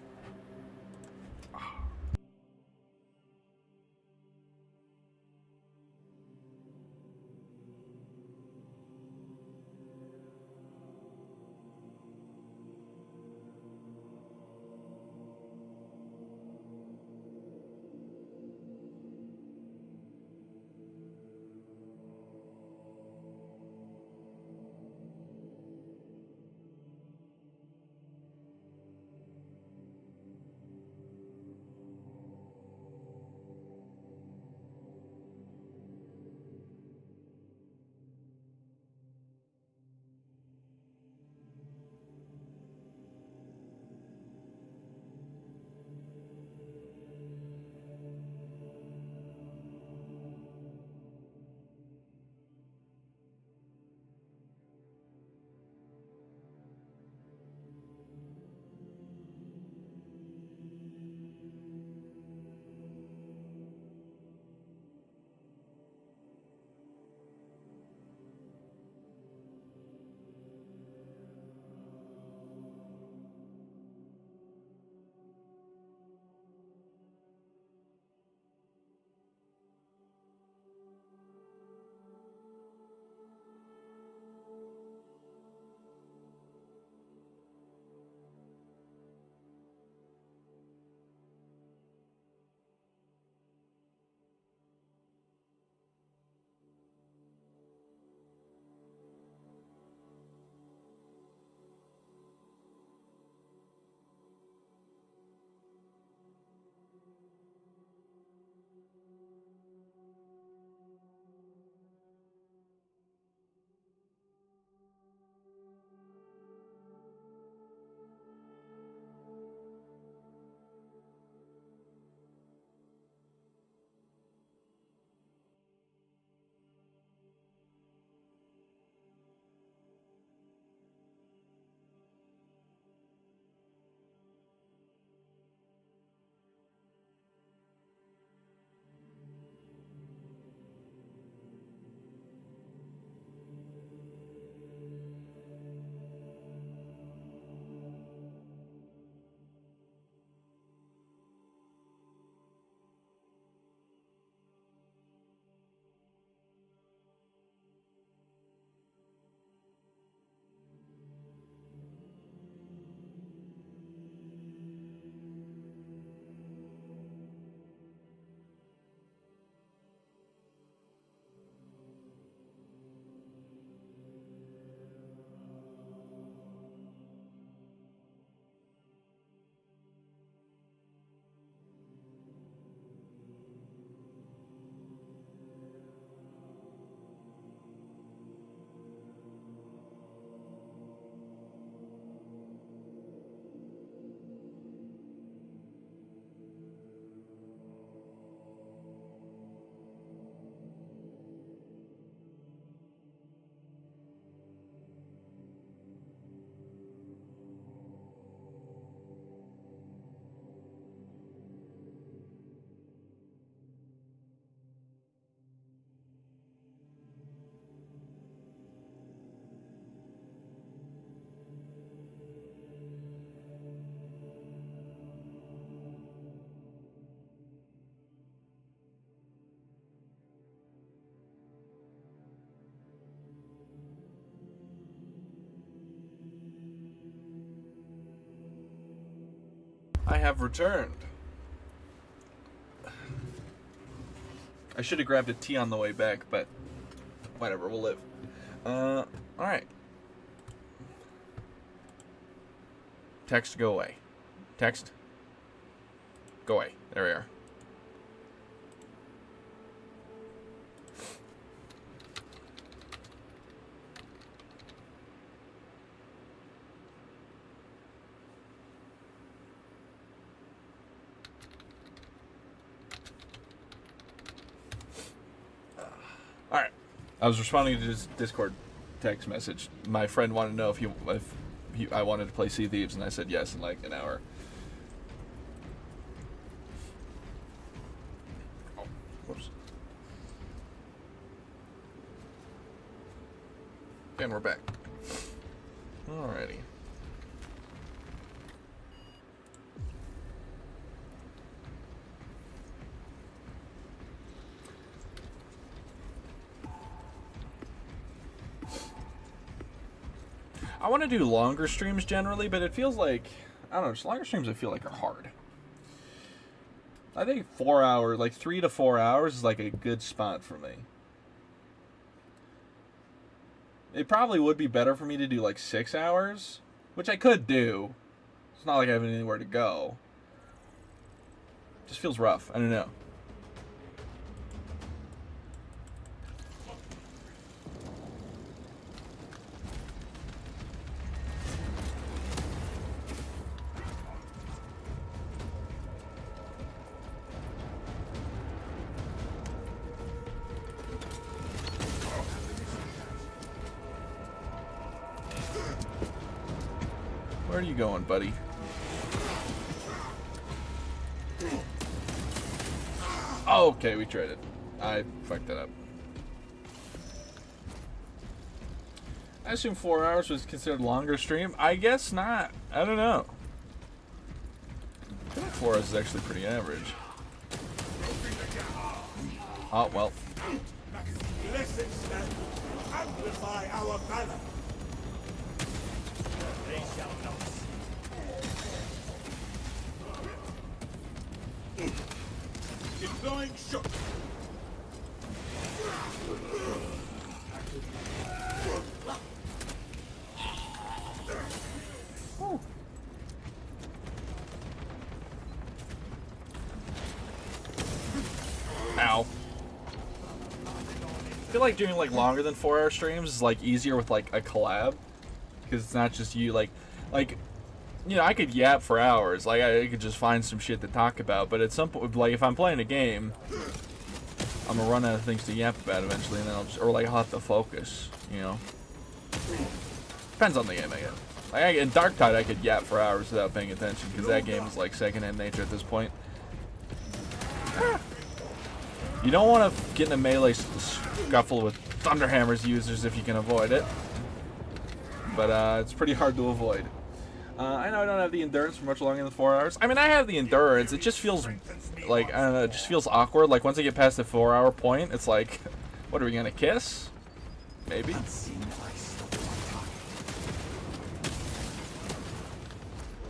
I have returned. I should have grabbed a tea on the way back, but whatever, we'll live. Alright. Text, go away. Text. Go away. There we are. Alright. I was responding to his Discord text message. My friend wanted to know if I wanted to play Sea Thieves, and I said yes in like an hour. Oh, whoops. And we're back. Alrighty. I want to do longer streams generally, but it feels like, I don't know, just longer streams I feel like are hard. I think 4 hours, like 3 to 4 hours is like a good spot for me. It probably would be better for me to do like 6 hours, which I could do. It's not like I have anywhere to go. Just feels rough. I don't know. Where are you going, buddy? Oh, okay, we traded. I fucked that up. I assume 4 hours was considered longer stream. I guess not. I don't know. I feel like 4 hours is actually pretty average. Oh, well. Blessings then, amplify our valor. They shall not. Deploying shock. Ow. I feel like doing like longer than 4 hour streams is like easier with like a collab, because it's not just you. Like you know, I could yap for hours. Like I could just find some shit to talk about. But at some point, like if I'm playing a game, I'm gonna run out of things to yap about eventually, and then I'll just, or like I'll have to focus. You know, depends on the game, I guess. Like in Dark Tide, I could yap for hours without paying attention, because that game is like secondhand nature at this point. You don't want to get in a melee scuffle with Thunderhammer's users if you can avoid it. But it's pretty hard to avoid. I know I don't have the endurance for much longer than 4 hours. I mean, I have the endurance. It just feels like, I don't know, it just feels awkward. Like, once I get past the 4 hour point, it's like, what, are we gonna kiss? Maybe?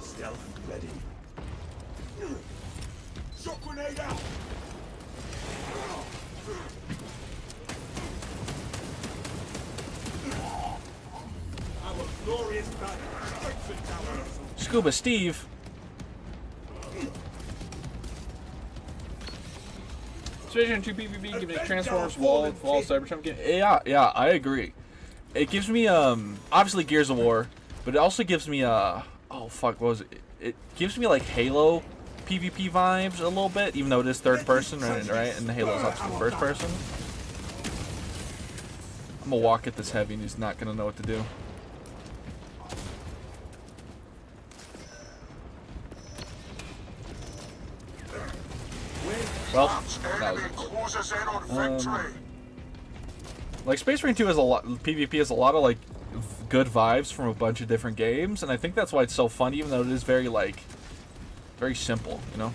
Stealth ready. Shock grenade out. Our glorious banner strengthens our resolve. Scuba Steve. Division 2 PvP gives me Transformers wall Cybertron game. Yeah, I agree. It gives me obviously Gears of War, but it also gives me oh fuck, what was it? It gives me like Halo PvP vibes a little bit, even though it is third person, right? And Halo's obviously first person. I'm gonna walk at this heavy and he's not gonna know what to do. Well, that was it. Like Space Marine 2 has a lot. PvP has a lot of like good vibes from a bunch of different games, and I think that's why it's so fun, even though it is very like very simple, you know.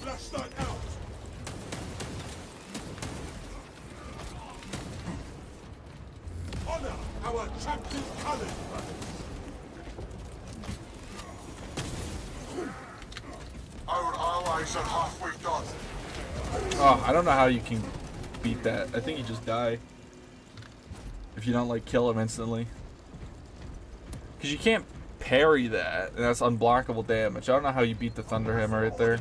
Flashlight out. Honor our champion's colors, brothers. Operation halfway done. Oh, I don't know how you can beat that. I think you just die. If you don't, like, kill him instantly. Because you can't parry that. And that's unblockable damage. I don't know how you beat the Thunder Hammer right there.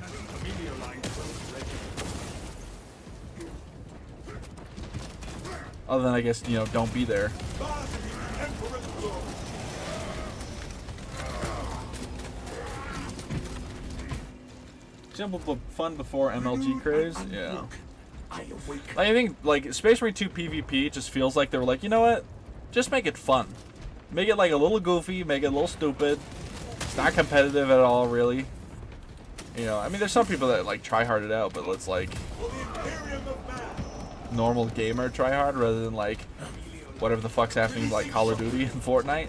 Other than, I guess, you know, don't be there. Simple but fun before MLG craze? Yeah. I think, like, Space Marine 2 PvP just feels like they were like, you know what? Just make it fun. Make it, like, a little goofy, make it a little stupid. It's not competitive at all, really. You know, I mean, there's some people that, like, try hard it out, but it's, like, normal gamer try hard rather than, like, whatever the fuck's happening, like, Call of Duty and Fortnite.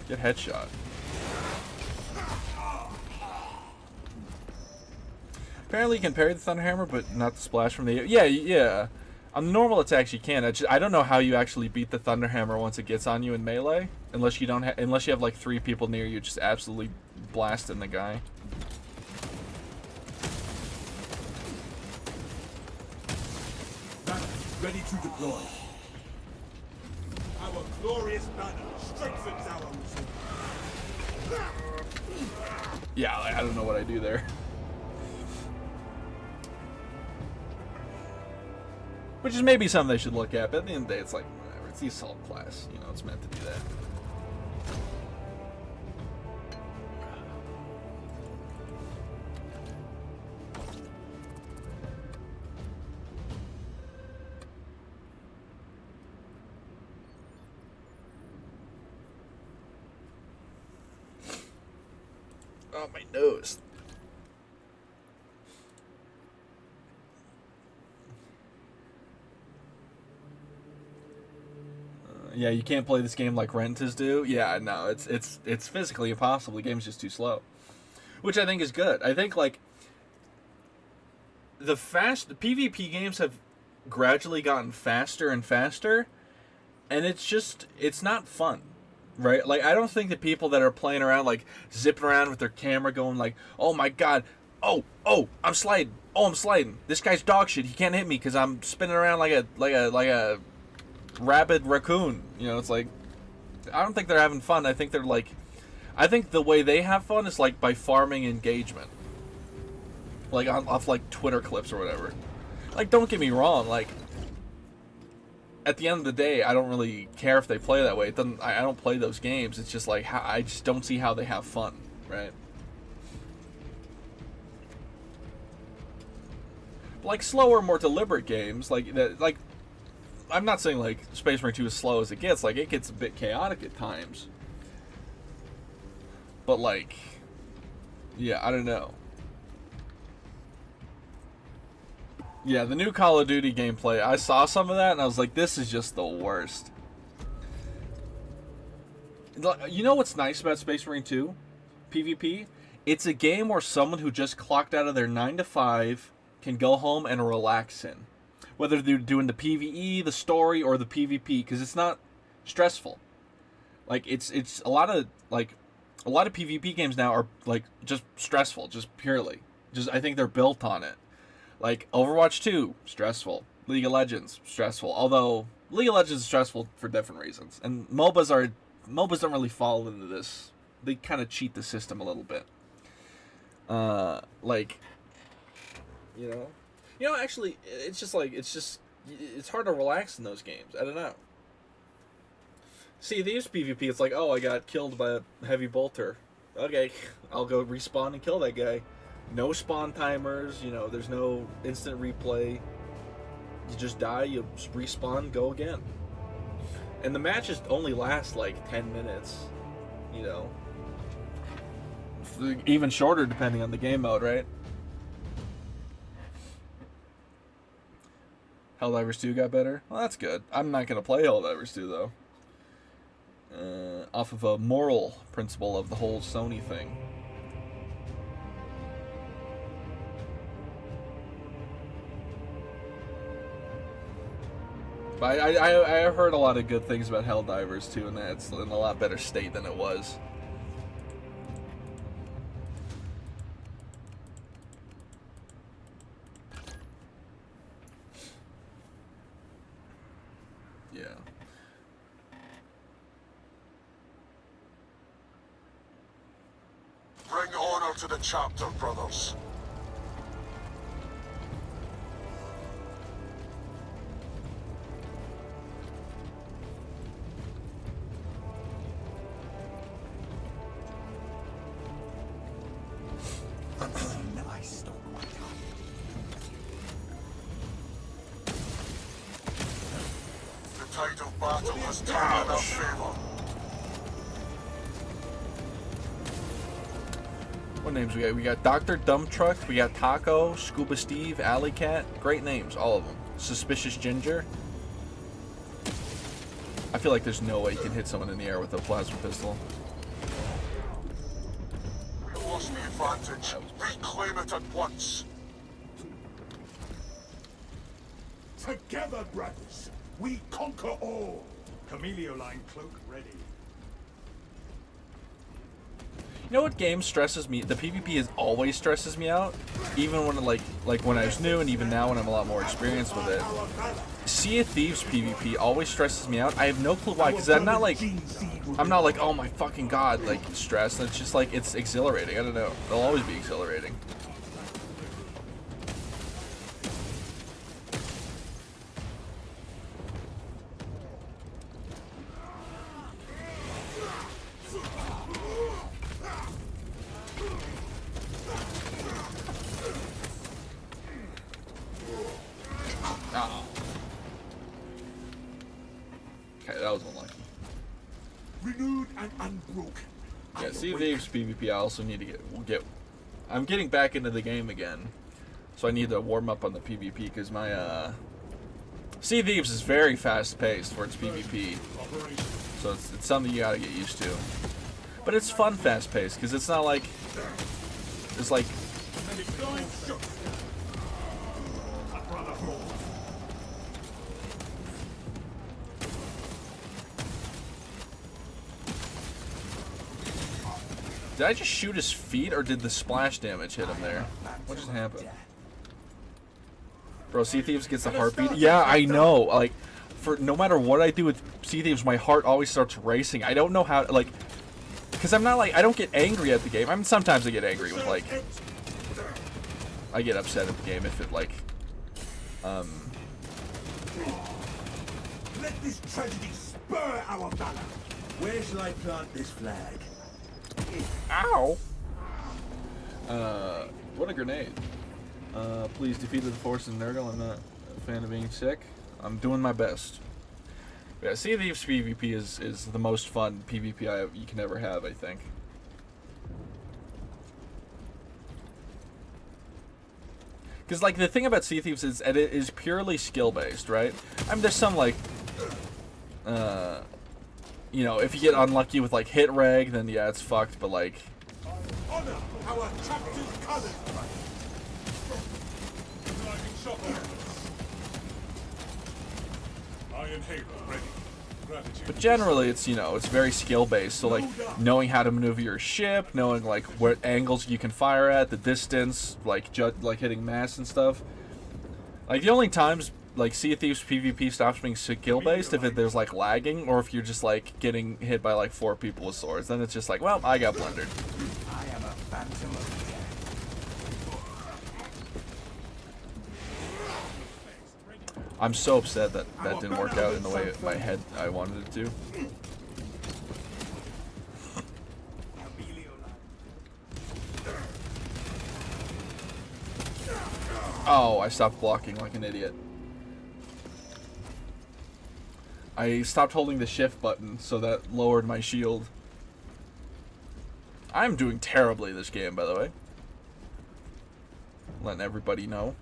Get headshot. Apparently you can parry the Thunder Hammer, but not the splash from the... Yeah. On normal attacks you can. I don't know how you actually beat the Thunder Hammer once it gets on you in melee. Unless you unless you have like 3 people near you just absolutely blasting the guy. Ready to deploy. Our glorious banner strengthens our resolve. Yeah, I don't know what I do there. Which is maybe something they should look at, but at the end of the day, it's like, whatever. It's the assault class. You know, it's meant to do that. Oh, my nose. Yeah, you can't play this game like Rentas do. Yeah, no, it's physically impossible. The game's just too slow. Which I think is good. I think, like, the PvP games have gradually gotten faster and faster, and it's not fun. Right? Like, I don't think the people that are playing around, like, zipping around with their camera going like, oh my god, oh, I'm sliding. Oh, I'm sliding. This guy's dog shit. He can't hit me because I'm spinning around like a rabid raccoon. You know, it's like, I don't think they're having fun. I think they're like, I think the way they have fun is like by farming engagement. Like off like Twitter clips or whatever. Like, don't get me wrong, like, at the end of the day, I don't really care if they play that way. It doesn't. I don't play those games. It's just like, I just don't see how they have fun, right? Like slower, more deliberate games, like that. Like, I'm not saying like Space Marine 2 is slow as it gets. Like, it gets a bit chaotic at times. But like, yeah, I don't know. Yeah, the new Call of Duty gameplay, I saw some of that and I was like, this is just the worst. You know what's nice about Space Marine 2 PvP? It's a game where someone who just clocked out of their 9 to 5 can go home and relax in. Whether they're doing the PvE, the story, or the PvP, because it's not stressful. Like, it's a lot of PvP games now are like just stressful, just purely. I think they're built on it. Like, Overwatch 2, stressful. League of Legends, stressful. Although, League of Legends is stressful for different reasons. And MOBAs don't really fall into this. They kind of cheat the system a little bit. Like, you know, actually, it's hard to relax in those games. I don't know. See, these PvP, it's like, oh, I got killed by a heavy bolter. Okay, I'll go respawn and kill that guy. No spawn timers, you know, there's no instant replay. You just die, you respawn, go again. And the matches only last like 10 minutes, you know. Even shorter depending on the game mode, right? Helldivers 2 got better? Well, that's good. I'm not going to play Helldivers 2, though. Off of a moral principle of the whole Sony thing. But I heard a lot of good things about Helldivers too, and that it's in a lot better state than it was. Yeah. Bring honor to the chapter, brothers. The tide of battle has turned in our favor. What names we got? We got Dr. Dump Truck, we got Taco, Scuba Steve, Alley Cat. Great names, all of them. Suspicious Ginger. I feel like there's no way you can hit someone in the air with a plasma pistol. We lost the advantage. Reclaim it at once. Together, brothers, we conquer all. Camelio line cloak ready. You know what game stresses me? The PvP is always stresses me out, even when like when I was new, and even now when I'm a lot more experienced with it. Sea of Thieves PvP always stresses me out. I have no clue why, because I'm not like oh my fucking god, like stressed. It's just like it's exhilarating. I don't know. It'll always be exhilarating. Okay, that was unlucky. Renewed and unbroken. Yeah, Sea of Thieves PvP I also need to get I'm getting back into the game again. So I need to warm up on the PvP because my Sea of Thieves is very fast paced for its PvP. So it's something you gotta get used to. But it's fun fast paced because it's not like it's like Did I just shoot his feet, or did the splash damage hit him there? What just happened? Bro, Sea Thieves gets a heartbeat. Yeah, I know. Like, for no matter what I do with Sea Thieves, my heart always starts racing. I don't know how, like, because I'm not like, I don't get angry at the game. I mean, sometimes I get angry with, like, I get upset at the game if it, like, Let this tragedy spur our valor. Where shall I plant this flag? Ow! What a grenade. Please defeated the forces in Nurgle. I'm not a fan of being sick. I'm doing my best. Yeah, Sea of Thieves PvP is the most fun PvP you can ever have, I think. Because, like, the thing about Sea Thieves is it is purely skill-based, right? I mean, there's some, like, you know, if you get unlucky with, like, hit reg, then, yeah, it's fucked, but, like... Honor our chapter's colors. Iron Halo ready. Gratitude. But generally, it's, you know, it's very skill-based, so, like, knowing how to maneuver your ship, knowing, like, what angles you can fire at, the distance, like, hitting mass and stuff. Like, the only times, like, Sea of Thieves PvP stops being skill-based if there's, like, lagging, or if you're just, like, getting hit by, like, 4 people with swords. Then it's just like, well, I got blundered. I am a phantom of death. I'm so upset that that didn't work out in the way my head I wanted it to. Oh, I stopped blocking like an idiot. I stopped holding the shift button, so that lowered my shield. I'm doing terribly this game, by the way. Letting everybody know.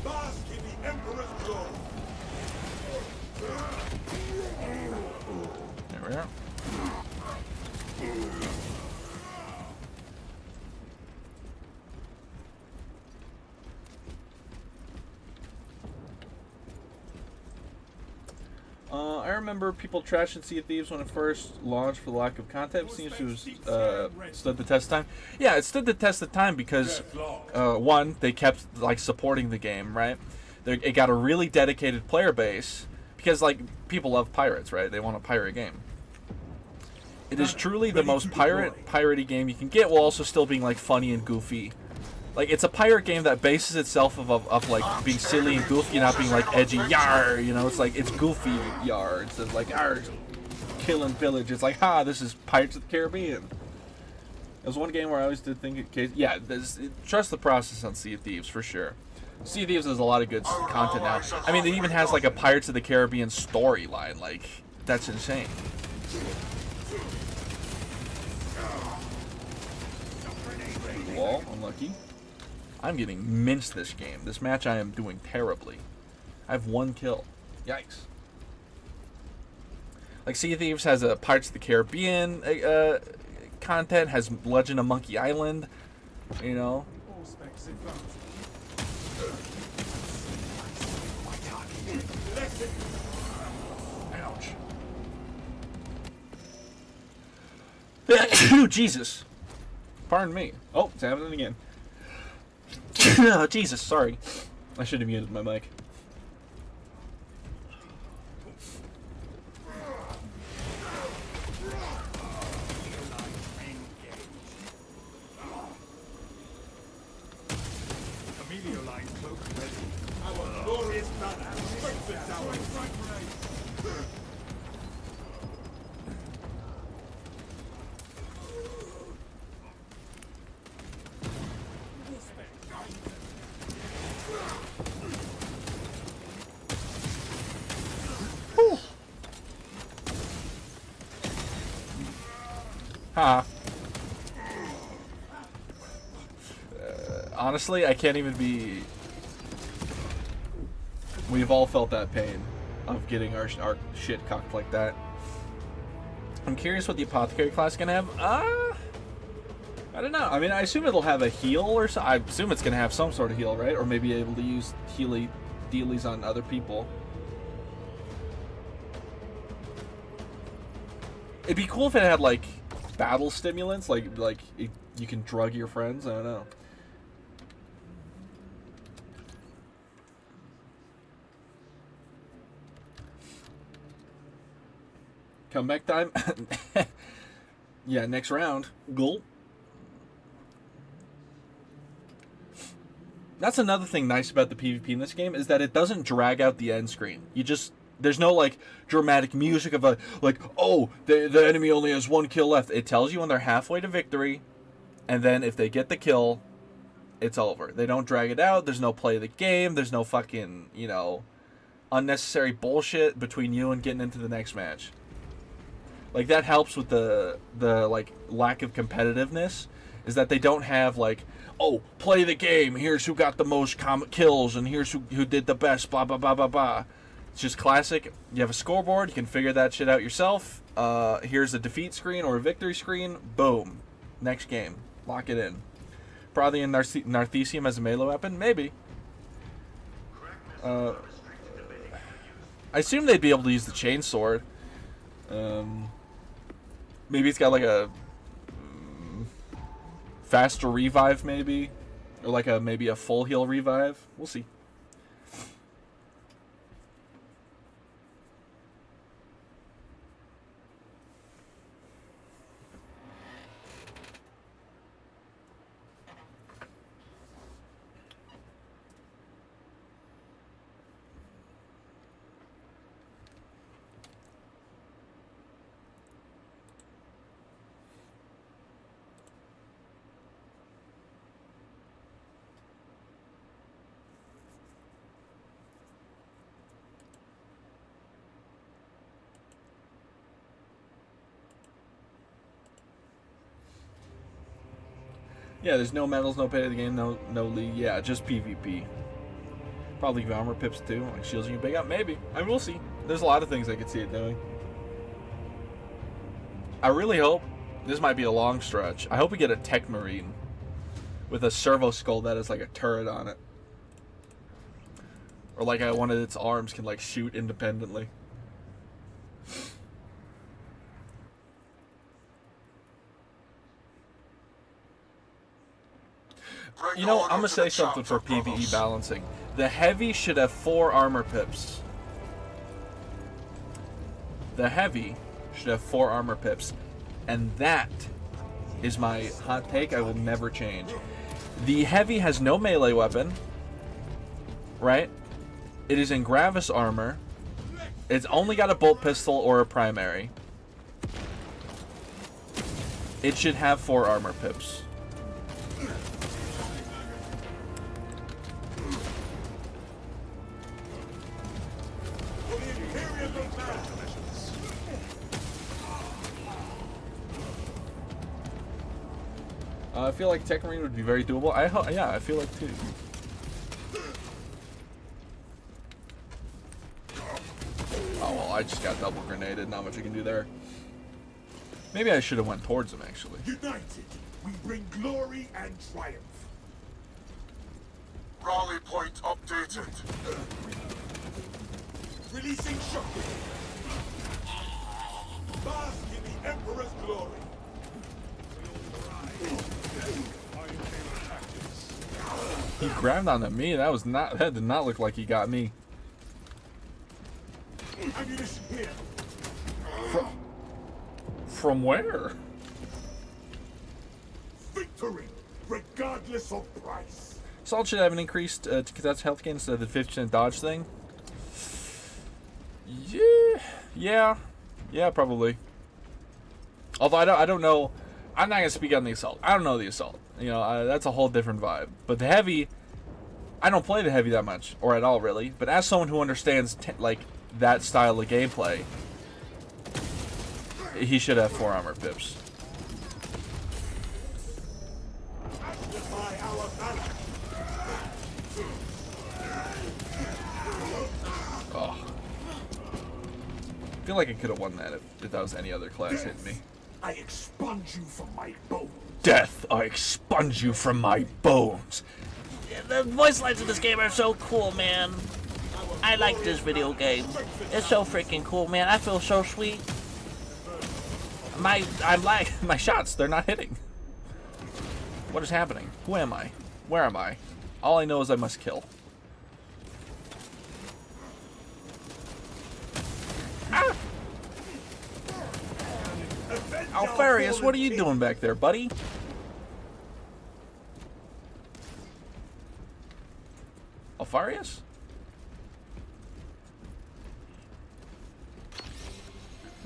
Bask in the Emperor's glory. There we are. remember people trashing Sea of Thieves when it first launched for the lack of content. It seems to have stood the test of time. Yeah, it stood the test of time because, one, they kept like supporting the game, right? It got a really dedicated player base because like people love pirates, right? They want a pirate game. It is truly the most piratey game you can get, while also still being like funny and goofy. Like, it's a pirate game that bases itself of like being silly and goofy, not being like edgy yar. You know, it's like it's goofy yar instead of like yar, kill and pillage. It's like, ha, this is Pirates of the Caribbean. It was one game where I always did think, yeah, trust the process on Sea of Thieves for sure. Sea of Thieves has a lot of good content now. I mean, it even has like a Pirates of the Caribbean storyline. Like, that's insane. Wall, unlucky. I'm getting minced this game. This match I am doing terribly. I have 1 kill. Yikes. Like, Sea of Thieves has a Pirates of the Caribbean content, has Legend of Monkey Island, you know. Ouch. Jesus. Pardon me. Oh, it's happening again. Oh, Jesus, sorry. I should have muted my mic. Honestly, I can't even be... We've all felt that pain of getting our shit cocked like that. I'm curious what the Apothecary class is going to have. I don't know. I mean, I assume it'll have a heal or so. I assume it's going to have some sort of heal, right? Or maybe able to use healy dealies on other people. It'd be cool if it had, like, battle stimulants. Like you can drug your friends. I don't know. Comeback time? Yeah, next round. Goal. That's another thing nice about the PvP in this game, is that it doesn't drag out the end screen. There's no, like, dramatic music of, oh, the enemy only has 1 kill left. It tells you when they're halfway to victory, and then if they get the kill, it's over. They don't drag it out. There's no play of the game. There's no fucking, unnecessary bullshit between you and getting into the next match. Like, that helps with the lack of competitiveness, is that they don't have, like, oh, play the game, here's who got the most kills, and here's who did the best, blah, blah, blah, blah, blah. It's just classic. You have a scoreboard, you can figure that shit out yourself. Here's a defeat screen or a victory screen. Boom. Next game. Lock it in. Probably in Narthecium as a melee weapon? Maybe. I assume they'd be able to use the chainsword. Maybe it's got like a faster revive, maybe, or like maybe a full heal revive. We'll see. Yeah, there's no medals, no pay to the game, no league. Yeah, just PvP. Probably give armor pips too, like shields you can pick up. Maybe. I mean, we'll see. There's a lot of things I could see it doing. I really hope, this might be a long stretch, I hope we get a Tech Marine with a servo skull that has like a turret on it. Or like one of its arms can like shoot independently. You know, I'm gonna say something for PvE balancing. The heavy should have 4 armor pips. The heavy should have 4 armor pips. And that is my hot take I will never change. The heavy has no melee weapon, right? It is in Gravis armor. It's only got a bolt pistol or a primary. It should have 4 armor pips. I feel like Tech Marine would be very doable. Yeah, I feel like too. Oh well, I just got double grenaded. Not much I can do there. Maybe I should have went towards him actually. United, we bring glory and triumph. Rally point updated. Releasing shockwave. Bask in the Emperor's glory. He grabbed onto me. That did not look like he got me. Ammunition here. From where? Victory, regardless of price. Salt should have an increased to cadets health gain instead of the 50% dodge thing. Yeah, probably. Although I don't know. I'm not gonna speak on the assault. I don't know the assault. You know, that's a whole different vibe. But the heavy, I don't play the heavy that much, or at all really. But as someone who understands like that style of gameplay, he should have 4 armor pips. Oh, I feel like I could have won that if that was any other class hitting me. I expunge you from my bones. Death, I expunge you from my bones. The voice lines in this game are so cool, man. I like this video game. It's so freaking cool, man. I feel so sweet. My shots, they're not hitting. What is happening? Who am I? Where am I? All I know is I must kill. Ah! Alfarius, what are you doing back there, buddy? Alfarius?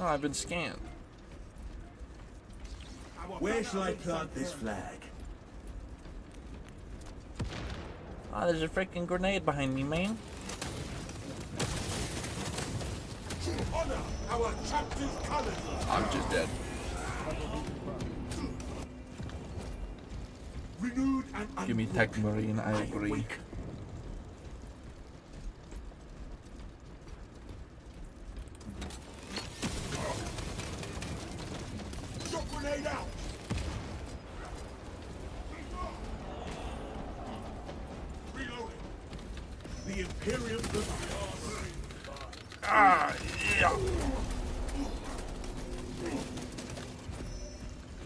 Oh, I've been scanned. Where shall I plant this flag? Oh, there's a freaking grenade behind me, man. Honor our chapter's colors. I'm just dead. Renewed and Give me Tech Marine, I agree. Shock grenade out. Reloading. The Imperium Ah, yeah.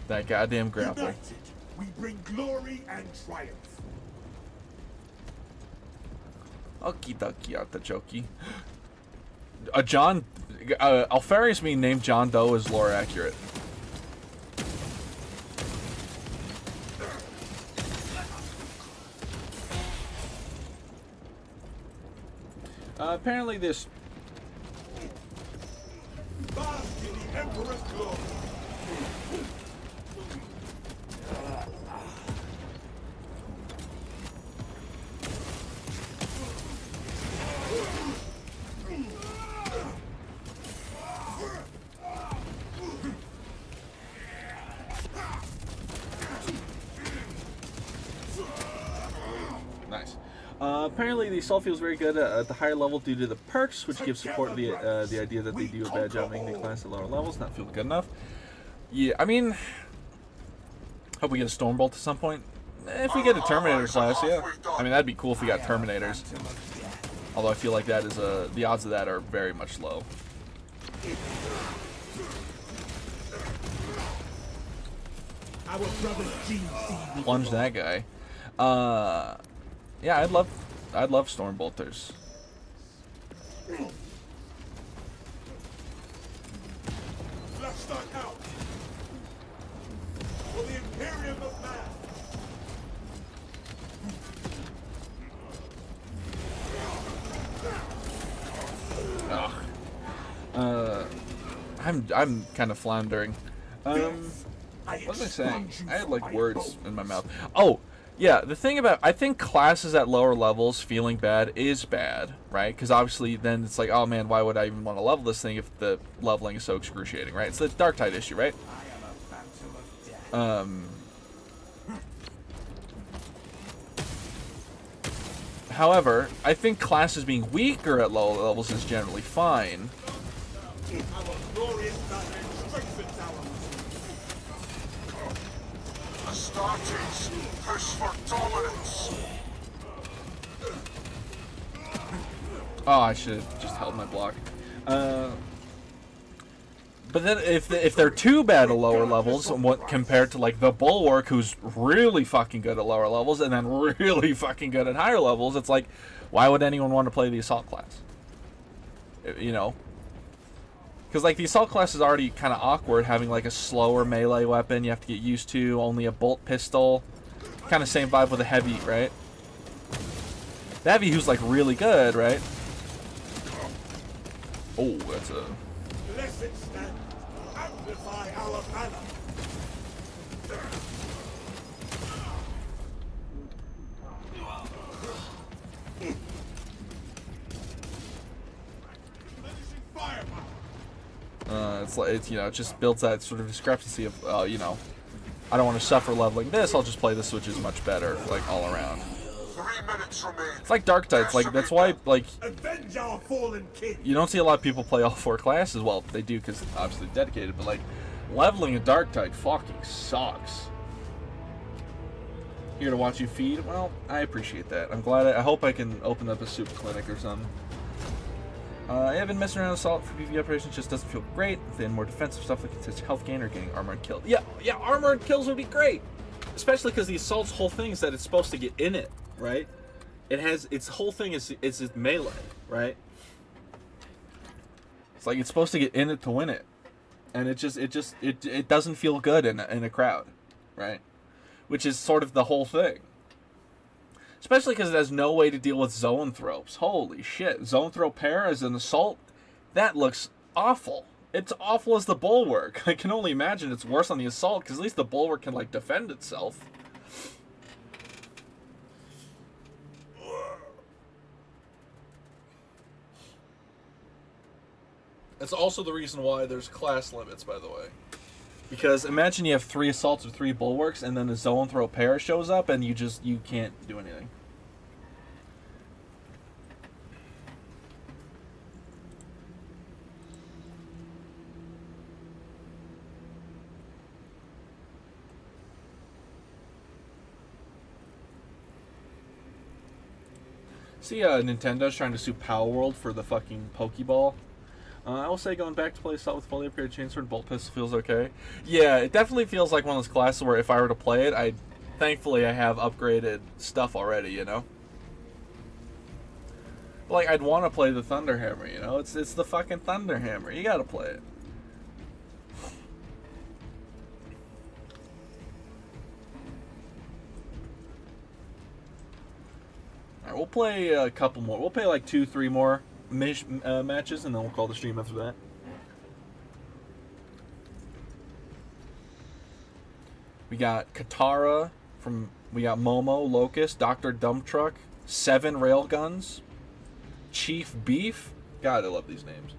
That goddamn grapple. United, we bring glory and triumph. Okie dokie, artichoke. Alfarius being named John Doe is lore accurate. Apparently this... Bask in the Emperor's glory. Nice. Apparently the assault feels very good at the higher level due to the perks, which gives support to the idea that they do a bad job making the class at lower levels, not feeling good enough. Yeah, I mean, hope we get a Stormbolt at some point. If we get a Terminator class, yeah. I mean, that'd be cool if we got Terminators. Although I feel like that is the odds of that are very much low. Our brother's GC. Plunge that guy. Yeah, I'd love storm bolters. Let's start out. For the Imperium of Man. I'm kind of floundering. What was I saying? I had like words in my mouth. Oh, yeah. The thing about I think classes at lower levels feeling bad is bad, right? Because obviously then it's like, oh man, why would I even want to level this thing if the leveling is so excruciating, right? It's the Dark Tide issue, right? However, I think classes being weaker at low levels is generally fine. Our glorious battle strengthens our Astartes, push for dominance. Oh, I should have just held my block. But then if they're too bad at lower levels, what compared to like the Bulwark, who's really fucking good at lower levels, and then really fucking good at higher levels, it's like, why would anyone want to play the assault class? You know, because like the assault class is already kind of awkward, having like a slower melee weapon you have to get used to, only a bolt pistol, kind of same vibe with a heavy, right? The heavy who's like really good, right? Oh, that's a. Blessed stand, amplify our banner. Diminishing firepower. It's like it's, you know, it just builds that sort of discrepancy of you know, I don't want to suffer leveling this. I'll just play this, which is much better, like all around. 3 minutes remain. It's like Dark Tides, like that's why like Avenge our fallen king. you don't see a lot of people play all 4 classes. Well, they do because obviously dedicated, but like leveling a Dark Tide fucking sucks. Here to watch you feed. Well, I appreciate that. I'm glad. I hope I can open up a soup clinic or something. I have been messing around with Assault for PvE operations. Just doesn't feel great. If they had more defensive stuff like it's health gain or getting armor and killed. Yeah, armor and kills would be great. Especially because the Assault's whole thing is that it's supposed to get in it, right? It has its whole thing is its melee, right? It's like it's supposed to get in it to win it, and it doesn't feel good in a crowd, right? Which is sort of the whole thing. Especially because it has no way to deal with zone throws. Holy shit. Zone throw pair as an assault? That looks awful. It's awful as the Bulwark. I can only imagine it's worse on the assault, because at least the Bulwark can, like, defend itself. That's also the reason why there's class limits, by the way. Because imagine you have 3 assaults or 3 bulwarks, and then the zone throw pair shows up, and you can't do anything. See, Nintendo's trying to sue Power World for the fucking Pokeball. I will say going back to play Assault with fully upgraded chainsword and bolt pistol feels okay. Yeah, it definitely feels like one of those classes where if I were to play it, thankfully I have upgraded stuff already, you know? But like, I'd want to play the Thunderhammer, you know? It's the fucking Thunderhammer. You gotta play it. Alright, we'll play a couple more. We'll play like 2-3 more matches, and then we'll call the stream after that. We got Katara we got Momo, Locust, Dr. Dump Truck, 7 Railguns, Chief Beef. God, I love these names.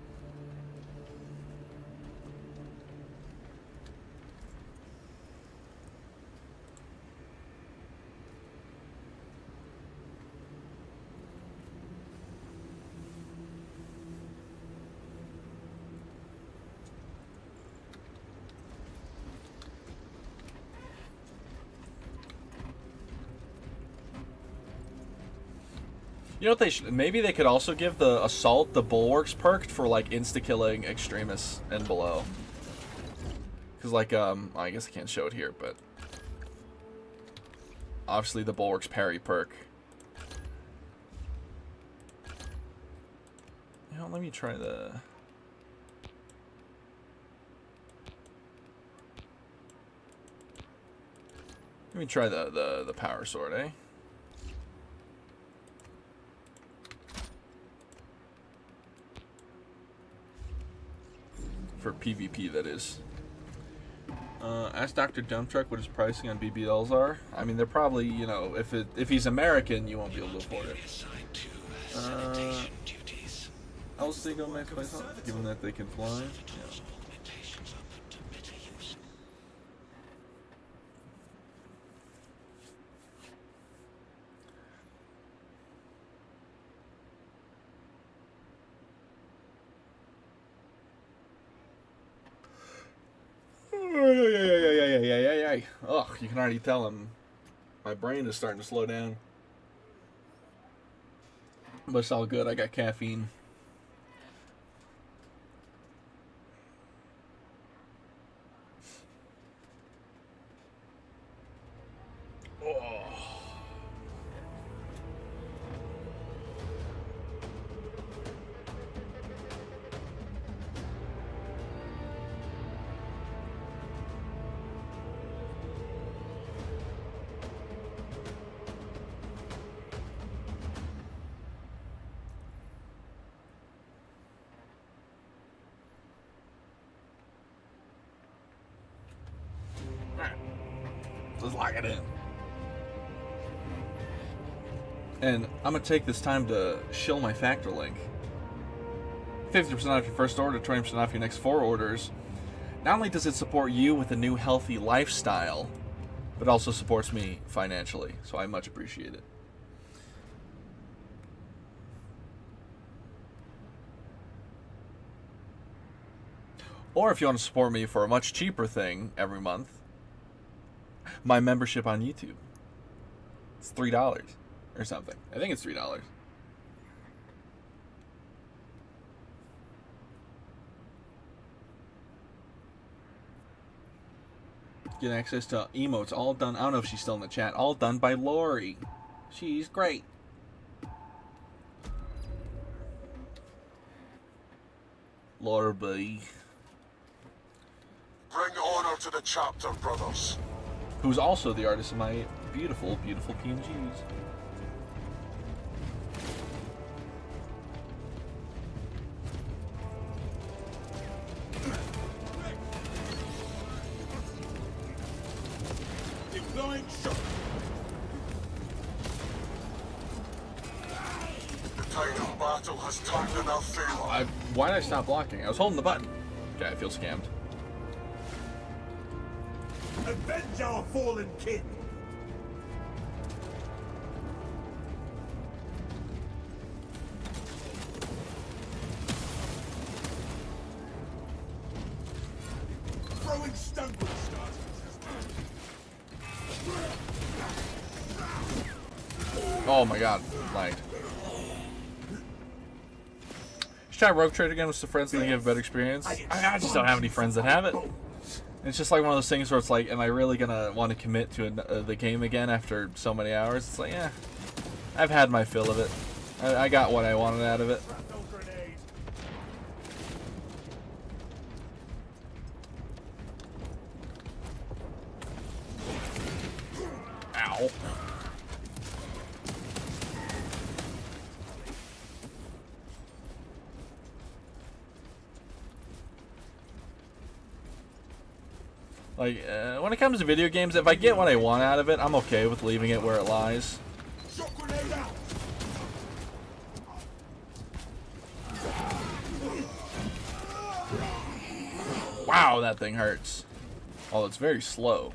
You know what they should... Maybe they could also give the Assault the Bulwarks perked for, like, insta-killing extremists and below. Because, like, I guess I can't show it here, but... obviously the Bulwark's parry perk. You know, let me try the... Let me try the power sword, eh? For PvP, that is. Ask Dr. Dumptruck what his pricing on BBLs are. I mean, they're probably, you know, if he's American, you won't be able to afford it. I'll say go max place, given that they can fly. Yeah. Ugh, you can already tell my brain is starting to slow down. But it's all good, I got caffeine. Let's lock it in. And I'm going to take this time to shill my factor link. 50% off your first order, 20% off your next 4 orders. Not only does it support you with a new healthy lifestyle, but also supports me financially. So I much appreciate it. Or if you want to support me for a much cheaper thing every month, my membership on YouTube. It's $3 or something. I think it's $3. Get access to emotes, all done. I don't know if she's still in the chat. All done by Lori. She's great. Laura B. Bring honor to the chapter, brothers. Who's also the artist of my beautiful, beautiful PNGs. Deploying shot. The tide of battle has turned in our favor. Why did I stop blocking? I was holding the button. Okay, I feel scammed. Avenge our fallen kin! Throwing stun stars. Oh my god, lagged. Should I rogue trade again with some friends and they have a better experience? I just don't have any friends that have it. It's just like one of those things where it's like, am I really gonna want to commit to the game again after so many hours? It's like, yeah, I've had my fill of it. I got what I wanted out of it. Ow. Like, when it comes to video games, if I get what I want out of it, I'm okay with leaving it where it lies. Wow, that thing hurts. Oh, it's very slow.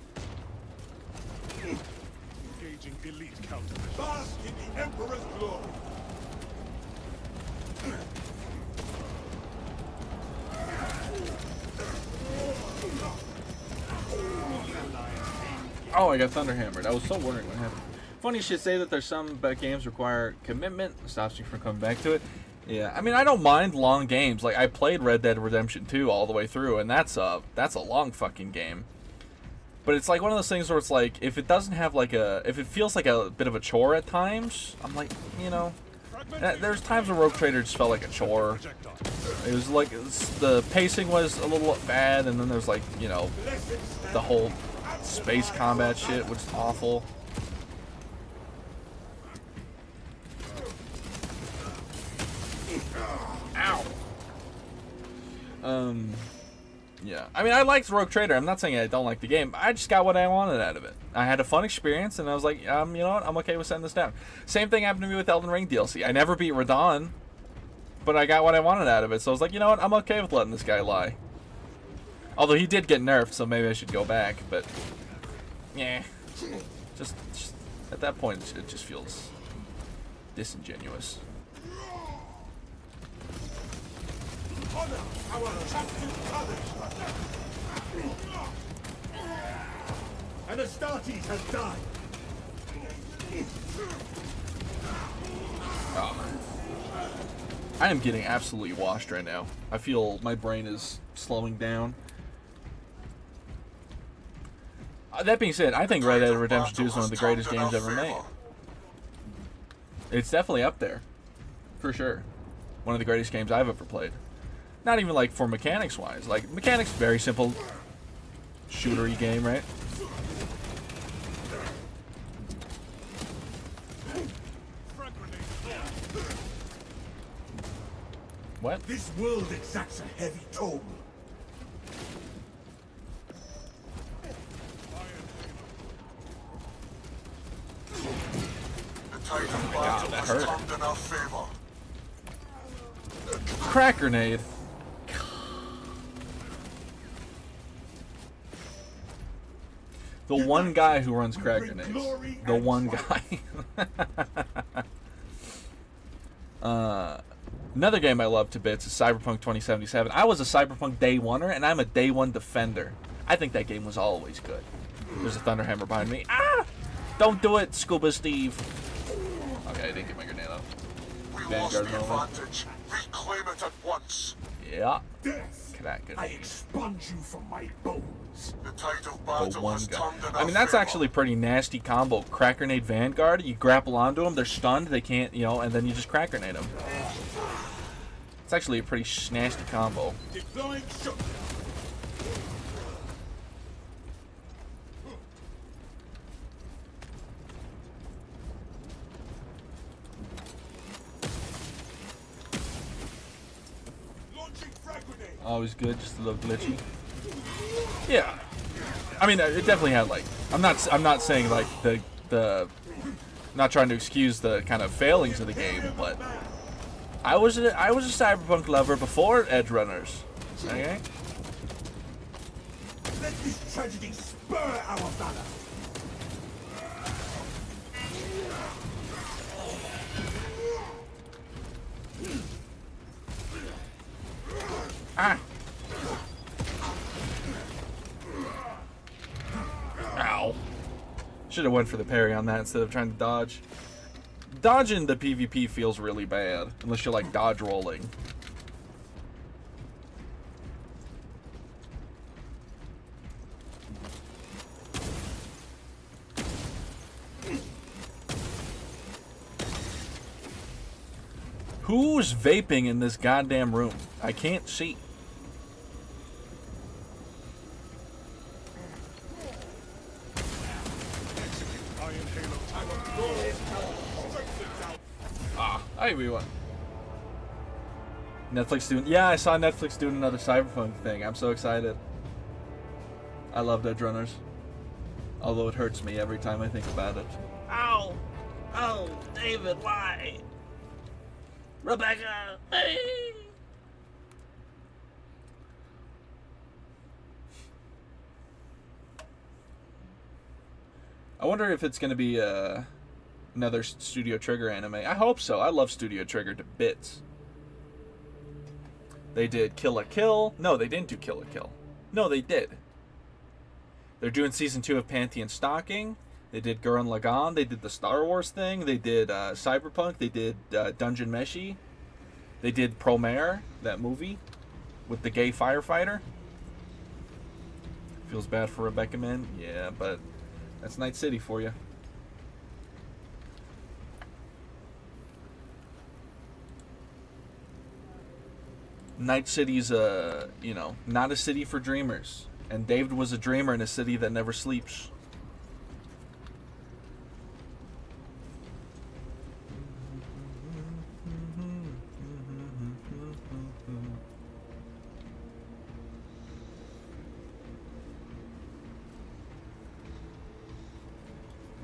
Engaging elite counter. Bask in the Emperor's glory. Oh, I got thunderhammered. I was so wondering what happened. Funny you should say that there's some games require commitment. Stops you from coming back to it. Yeah, I mean, I don't mind long games. Like, I played Red Dead Redemption 2 all the way through, and that's a long fucking game. But it's like one of those things where it's like, if it doesn't have like if it feels like a bit of a chore at times, I'm like, you know, there's times where Rogue Trader just felt like a chore. It was like, the pacing was a little bad, and then there's like, you know, the whole space combat shit, which is awful. Ow. Yeah. I mean, I liked Rogue Trader. I'm not saying I don't like the game. I just got what I wanted out of it. I had a fun experience, and I was like, you know what? I'm okay with setting this down. Same thing happened to me with Elden Ring DLC. I never beat Radon, but I got what I wanted out of it. So I was like, you know what? I'm okay with letting this guy lie. Although he did get nerfed, so maybe I should go back. But, yeah. Just at that point, it just feels disingenuous. Honor our captive brothers! And Astartes has died! Oh. I am getting absolutely washed right now. I feel my brain is slowing down. That being said, I think Red Dead Redemption 2 is one of the greatest games ever made. It's definitely up there. For sure. One of the greatest games I've ever played. Not even like for mechanics wise. Like, mechanics, very simple shootery game, right? What? This world exacts a heavy toll. The tide of God, that hurt. turned in our favor. Crack grenade. The one guy who runs crack grenades. The one guy. Another game I love to bits is Cyberpunk 2077. I was a Cyberpunk day oneer, and I'm a day one defender. I think that game was always good. There's a Thunderhammer behind me. Ah! Don't do it, Scuba Steve. Okay, I didn't get my grenade out. Vanguard moment. Reclaim it at once. Yeah. Death, Crack I grenade. expunge you from my bones. The tide of The battle one has guy. turned in I our mean, that's favor. actually a pretty nasty combo. Crack grenade Vanguard. You grapple onto them, they're stunned, they can't, you know, and then you just crack grenade them. It's actually a pretty nasty combo. Deploying shock. Launching frag grenade. Always good, just a little glitchy. Yeah. I mean, it definitely had like. I'm not saying like the. Not trying to excuse the kind of failings of the game, but I was a Cyberpunk lover before Edge Runners. Okay. Let this tragedy spur our valor. Ah. Ow. Should have went for the parry on that instead of trying to dodge. Dodging the PvP feels really bad, unless you're like dodge rolling. Who's vaping in this goddamn room? I can't see. Hey, we won. Netflix doing. Yeah, I saw Netflix doing another Cyberpunk thing. I'm so excited. I love Edge Runners. Although it hurts me every time I think about it. Ow! Oh, David, why? Rebecca! Hey! I wonder if it's going to be another Studio Trigger anime. I hope so. I love Studio Trigger to bits. They did Kill la Kill. No, they didn't do Kill la Kill. No, they did. They're doing Season 2 of Pantheon Stalking. They did Gurren Lagann. They did the Star Wars thing. They did Cyberpunk. They did Dungeon Meshi. They did Promare, that movie with the gay firefighter. Feels bad for Rebecca, man. Yeah, but that's Night City for you. Night City's you know, not a city for dreamers. And David was a dreamer in a city that never sleeps.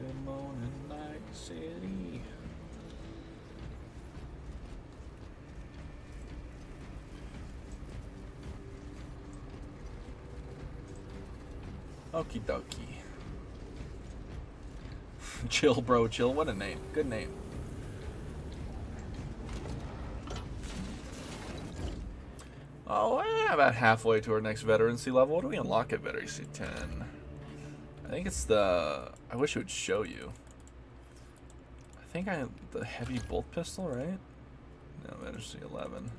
Good morning, Night City. Okie dokie. Chill, bro, chill. What a name. Good name. Oh, we're about halfway to our next veterancy level. What do we unlock at veterancy 10? I think it's the... I wish it would show you. I think the heavy bolt pistol, right? No, veterancy 11.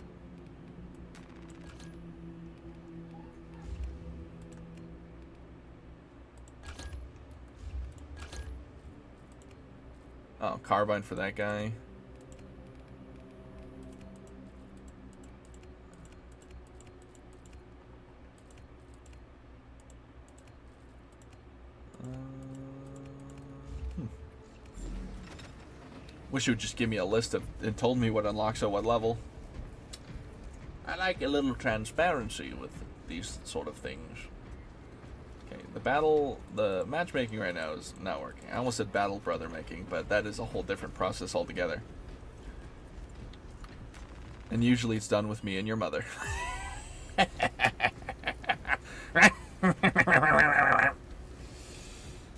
Oh, carbine for that guy. Wish it would just give me a list of and told me what unlocks at what level. I like a little transparency with these sort of things. Okay, the matchmaking right now is not working. I almost said battle brother making, but that is a whole different process altogether. And usually it's done with me and your mother.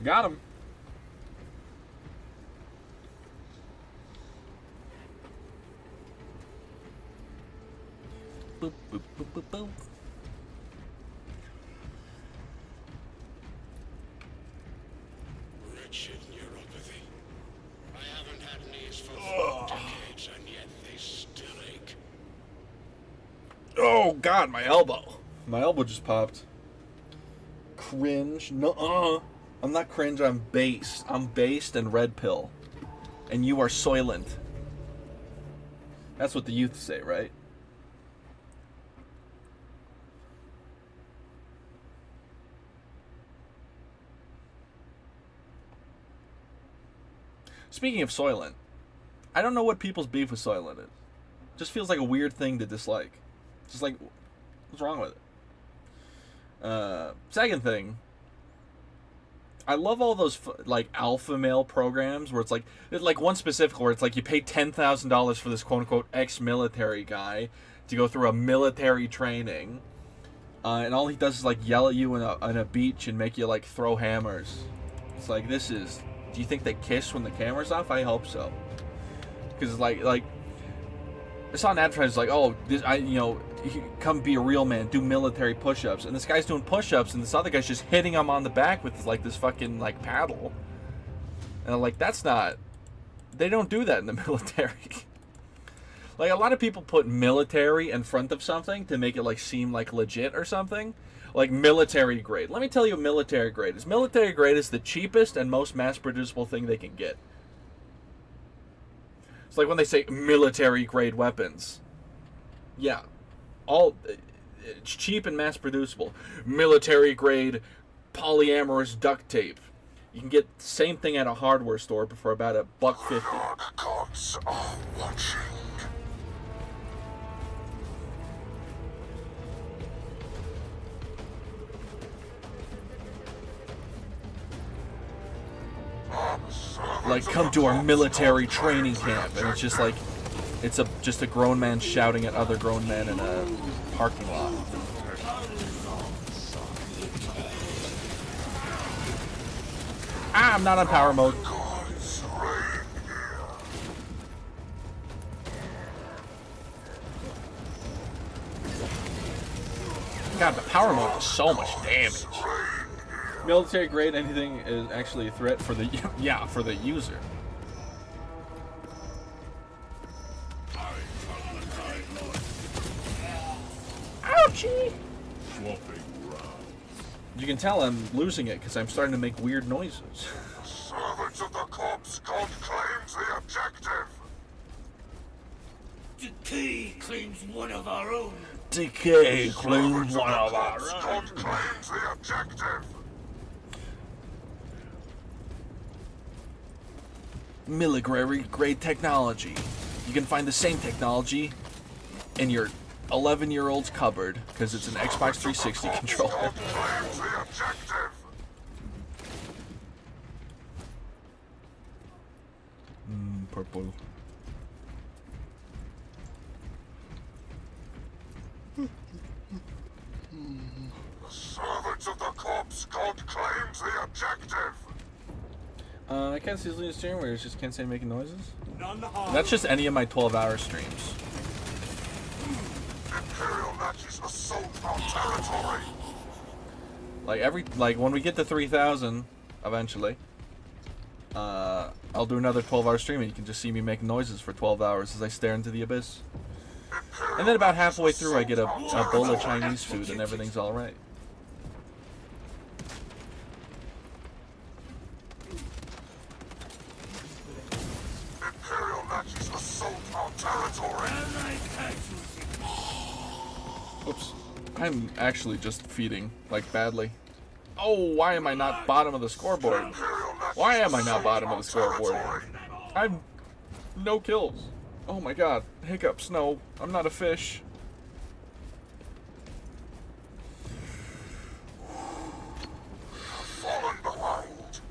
Got him. Boop, boop, boop, boop, boop. Wretched neuropathy. I haven't had knees for 4 decades, and yet they still ache. Oh God, my elbow. My elbow just popped. Cringe. No, I'm not cringe, I'm based. I'm based and red pill. And you are soylent. That's what the youth say, right? Speaking of Soylent, I don't know what people's beef with Soylent is. Just feels like a weird thing to dislike. Just like, what's wrong with it? Second thing, I love all those like alpha male programs where it's like one specific where it's like you pay $10,000 for this quote unquote ex-military guy to go through a military training, and all he does is like yell at you on a beach and make you like throw hammers. It's like, this is. Do you think they kiss when the camera's off? I hope so. Because like I saw an advertisement like, oh, come be a real man, do military push-ups, and this guy's doing push-ups, and this other guy's just hitting him on the back with like this fucking like paddle, and I'm like, that's not. They don't do that in the military. Like a lot of people put military in front of something to make it like seem like legit or something. Like military grade. Let me tell you what military grade is. Military grade is the cheapest and most mass-producible thing they can get. It's like when they say military grade weapons. Yeah. It's cheap and mass-producible. Military grade polyamorous duct tape. You can get the same thing at a hardware store for about $1.50. Gods are watching. Like, come to our military training camp, and it's just like, it's just a grown man shouting at other grown men in a parking lot. I'm not on power mode. God, the power mode is so much damage. Military grade, anything is actually a threat for the for the user. Ouchie! Swapping rounds. You can tell I'm losing it because I'm starting to make weird noises. Servants of the corpse god claims the objective. Decay claims one of our own. Decay claims one of our God own. claims the objective. Military grade technology. You can find the same technology in your 11-year-old's cupboard because it's an Xbox 360 controller. God claims the objective. Purple. Servants of the corpse god claims the objective. I can't see the stream where it's just can't say making noises. None harm. That's just any of my 12-hour streams. Imperial Nazis assault our territory. Like when we get to 3,000 eventually, I'll do another 12-hour stream and you can just see me making noises for 12 hours as I stare into the abyss. And then about halfway through I get a bowl of Chinese food and everything's alright. Imperial Nazis assault our territory. Oops. I'm actually just feeding, like, badly. Oh, why am I not bottom of the scoreboard? Why am I not bottom of the scoreboard? I'm... no kills. Oh my god. Hiccups, no. I'm not a fish.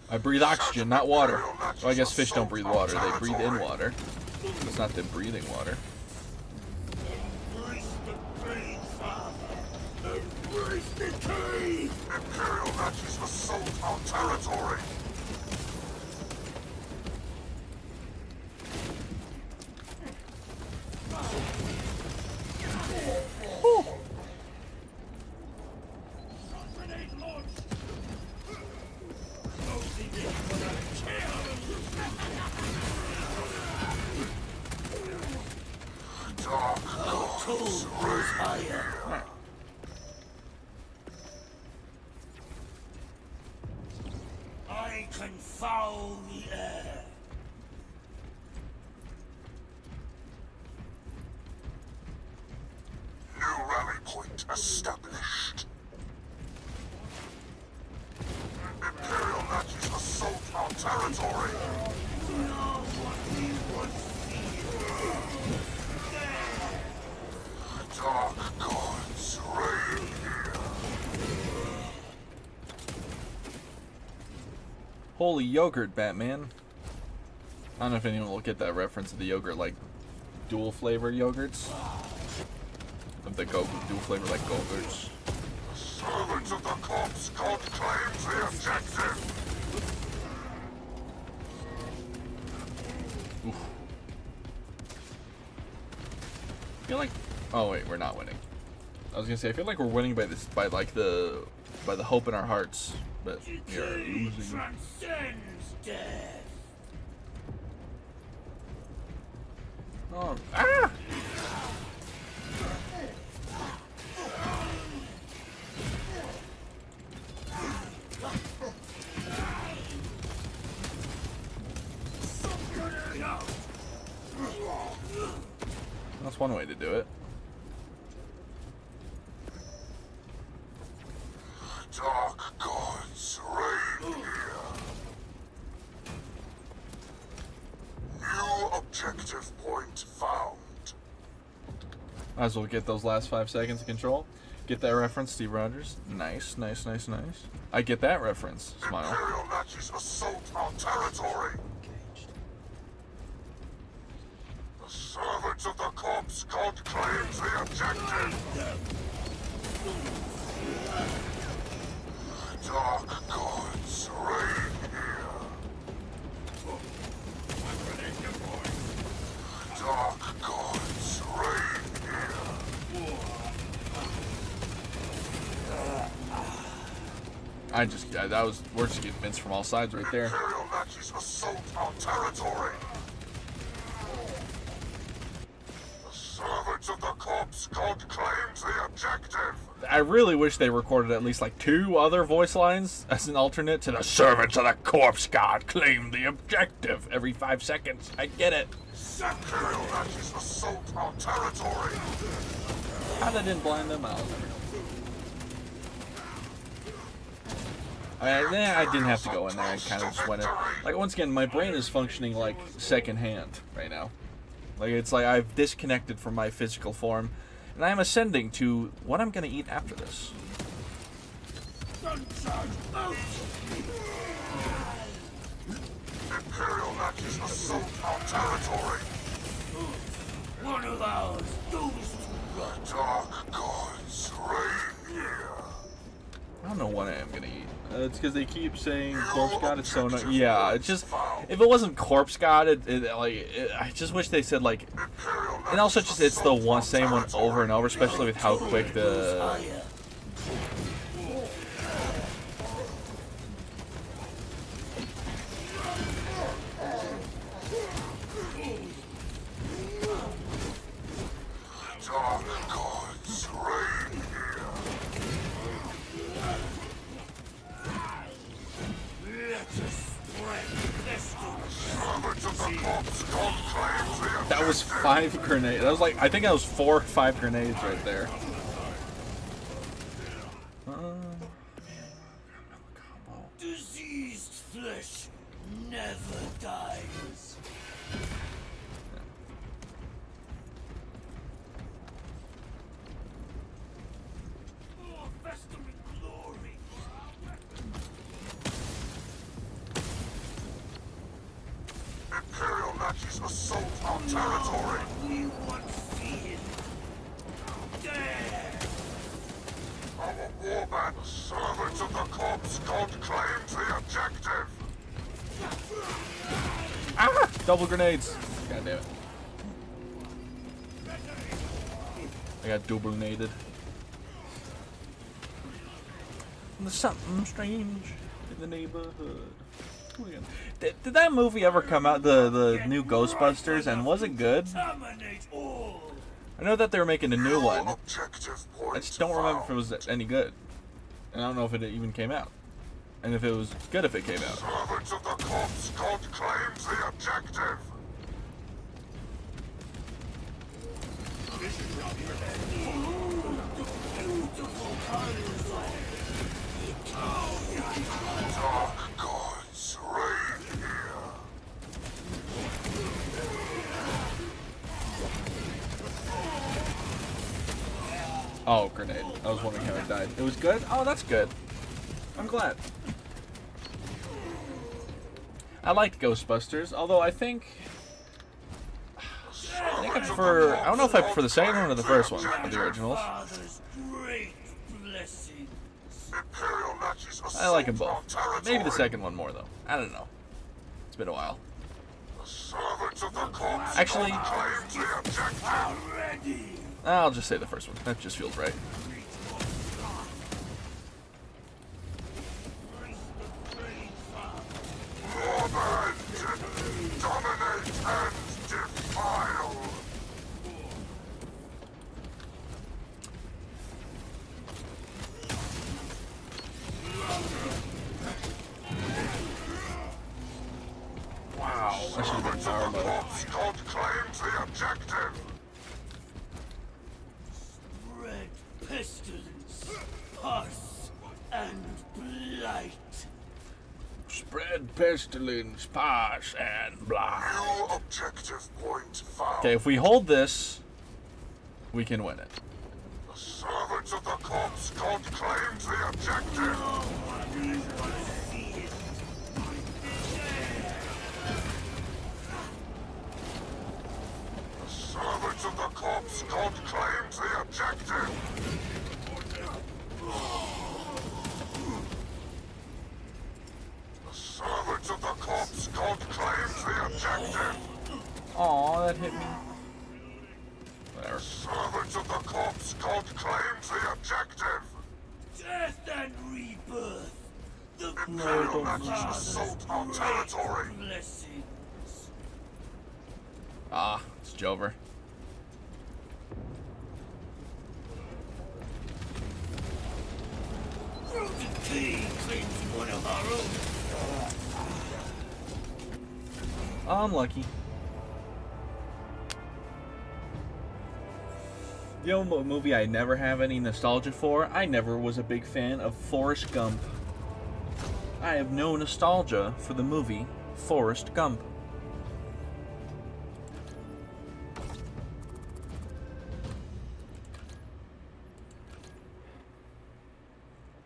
I breathe oxygen, not water. Well, I guess fish don't breathe water. They breathe in water. It's not them breathing water. Imperial Nazis assault our territory. Dark gods reign here. I can foul the air. New rally point established. Imperial Nazis assault our territory. Dark gods reign here. Holy yogurt, Batman. I don't know if anyone will get that reference to the yogurt, like dual flavor yogurts. Of the dual flavor like Go-Gurts. Servants of the corpse god claims the objective. Oof. I feel like, oh wait, we're not winning. I was gonna say I feel like we're winning by the hope in our hearts, but we are losing. Transcends death. Oh, ah! That's one way to do it. Dark gods reign here. New objective point found. Might as well get those last 5 seconds of control. Get that reference, Steve Rogers. Nice, nice, nice, nice. I get that reference. Smile. Imperial Nazis assault our territory. The servants of the corpse god claims the objective. Dark gods reign here. Dark gods reign here. We're just getting minced from all sides right there. Imperial Nazis assault our territory. The servants of the corpse god claims the objective. I really wish they recorded at least like 2 other voice lines as an alternate to the servants of the corpse god claim the objective every 5 seconds. I get it. Imperial matches assault our territory. How they didn't blind them out. I didn't have to go in there. I kind of just went in. Like, once again, my brain is functioning like second hand right now. Like, it's like I've disconnected from my physical form, and I am ascending to what I'm going to eat after this. Imperial matches assault our territory. One of ours, The dark gods reign here. I don't know what I am going to eat. It's because they keep saying corpse god. It's so no. Yeah, it's just, if it wasn't corpse god, I just wish they said like, and also just it's the same one over and over, especially with how quick the. Dark gods reign here. That was 5 grenades. That was like, I think that was 4 or 5 grenades right there. diseased flesh never dies. Oh, festering glory. Imperial matches assault our territory. We want fear. Dare. Our warband, servants of the corpse god, claims the objective. Ah! Double grenades. God damn it. I got double naded. There's something strange in the neighborhood. Did that movie ever come out, the new Ghostbusters, and was it good? I know that they were making a new one. I just don't remember if it was any good. And I don't know if it even came out. And if it was good if it came out. Servants of the corpse god claims the objective. Dark gods reign here. Oh, grenade. I was wondering how it died. It was good? Oh, that's good. I'm glad. I liked Ghostbusters, although I think I prefer, I don't know if I prefer the second one or the first one of the originals. I like them both. Maybe the second one more, though. I don't know. It's been a while. Actually, I'll just say the first one. That just feels right. Dominate and defile. Wow, I should have been power mode. God claims the objective. Spread pestilence, pus, and blight. Spread pestilence, pus, and blight. New objective point found. Okay, if we hold this, we can win it. The servants of the corpse god claims the objective. Servants of the corpse god claims the objective. The servants of the corpse god claims the objective. Aw, that hit me. Whatever. Servants of the corpse god claims the objective. Death and rebirth. The Imperial matches assault our territory. blessings. Ah, it's Jover. Unlucky. You know what movie I never have any nostalgia for? I never was a big fan of Forrest Gump. I have no nostalgia for the movie Forrest Gump.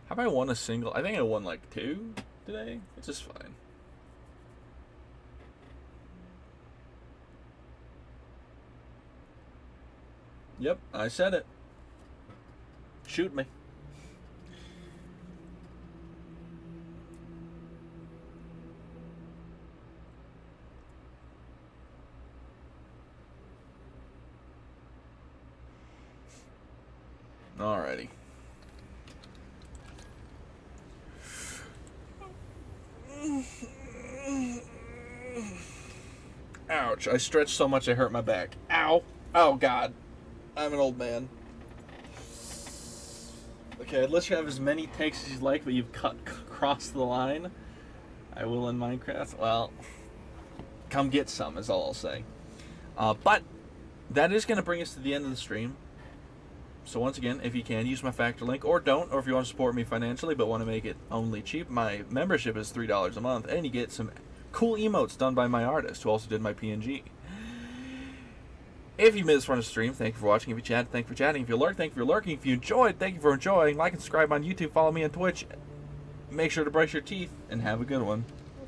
Have I won a single? I think I won like 2 today, which is fine. Yep, I said it. Shoot me. Alrighty. Ouch, I stretched so much I hurt my back. Ow. Oh, God. I'm an old man. Okay, I'd let you have as many takes as you like, but you've crossed the line. I will in Minecraft. Well, come get some, is all I'll say. But that is going to bring us to the end of the stream. So once again, if you can, use my factor link, or don't, or if you want to support me financially but want to make it only cheap, my membership is $3 a month, and you get some cool emotes done by my artist, who also did my PNG. If you made this run of stream, thank you for watching. If you chatted, thank you for chatting. If you lurked, thank you for lurking. If you enjoyed, thank you for enjoying. Like and subscribe on YouTube. Follow me on Twitch. Make sure to brush your teeth, and have a good one.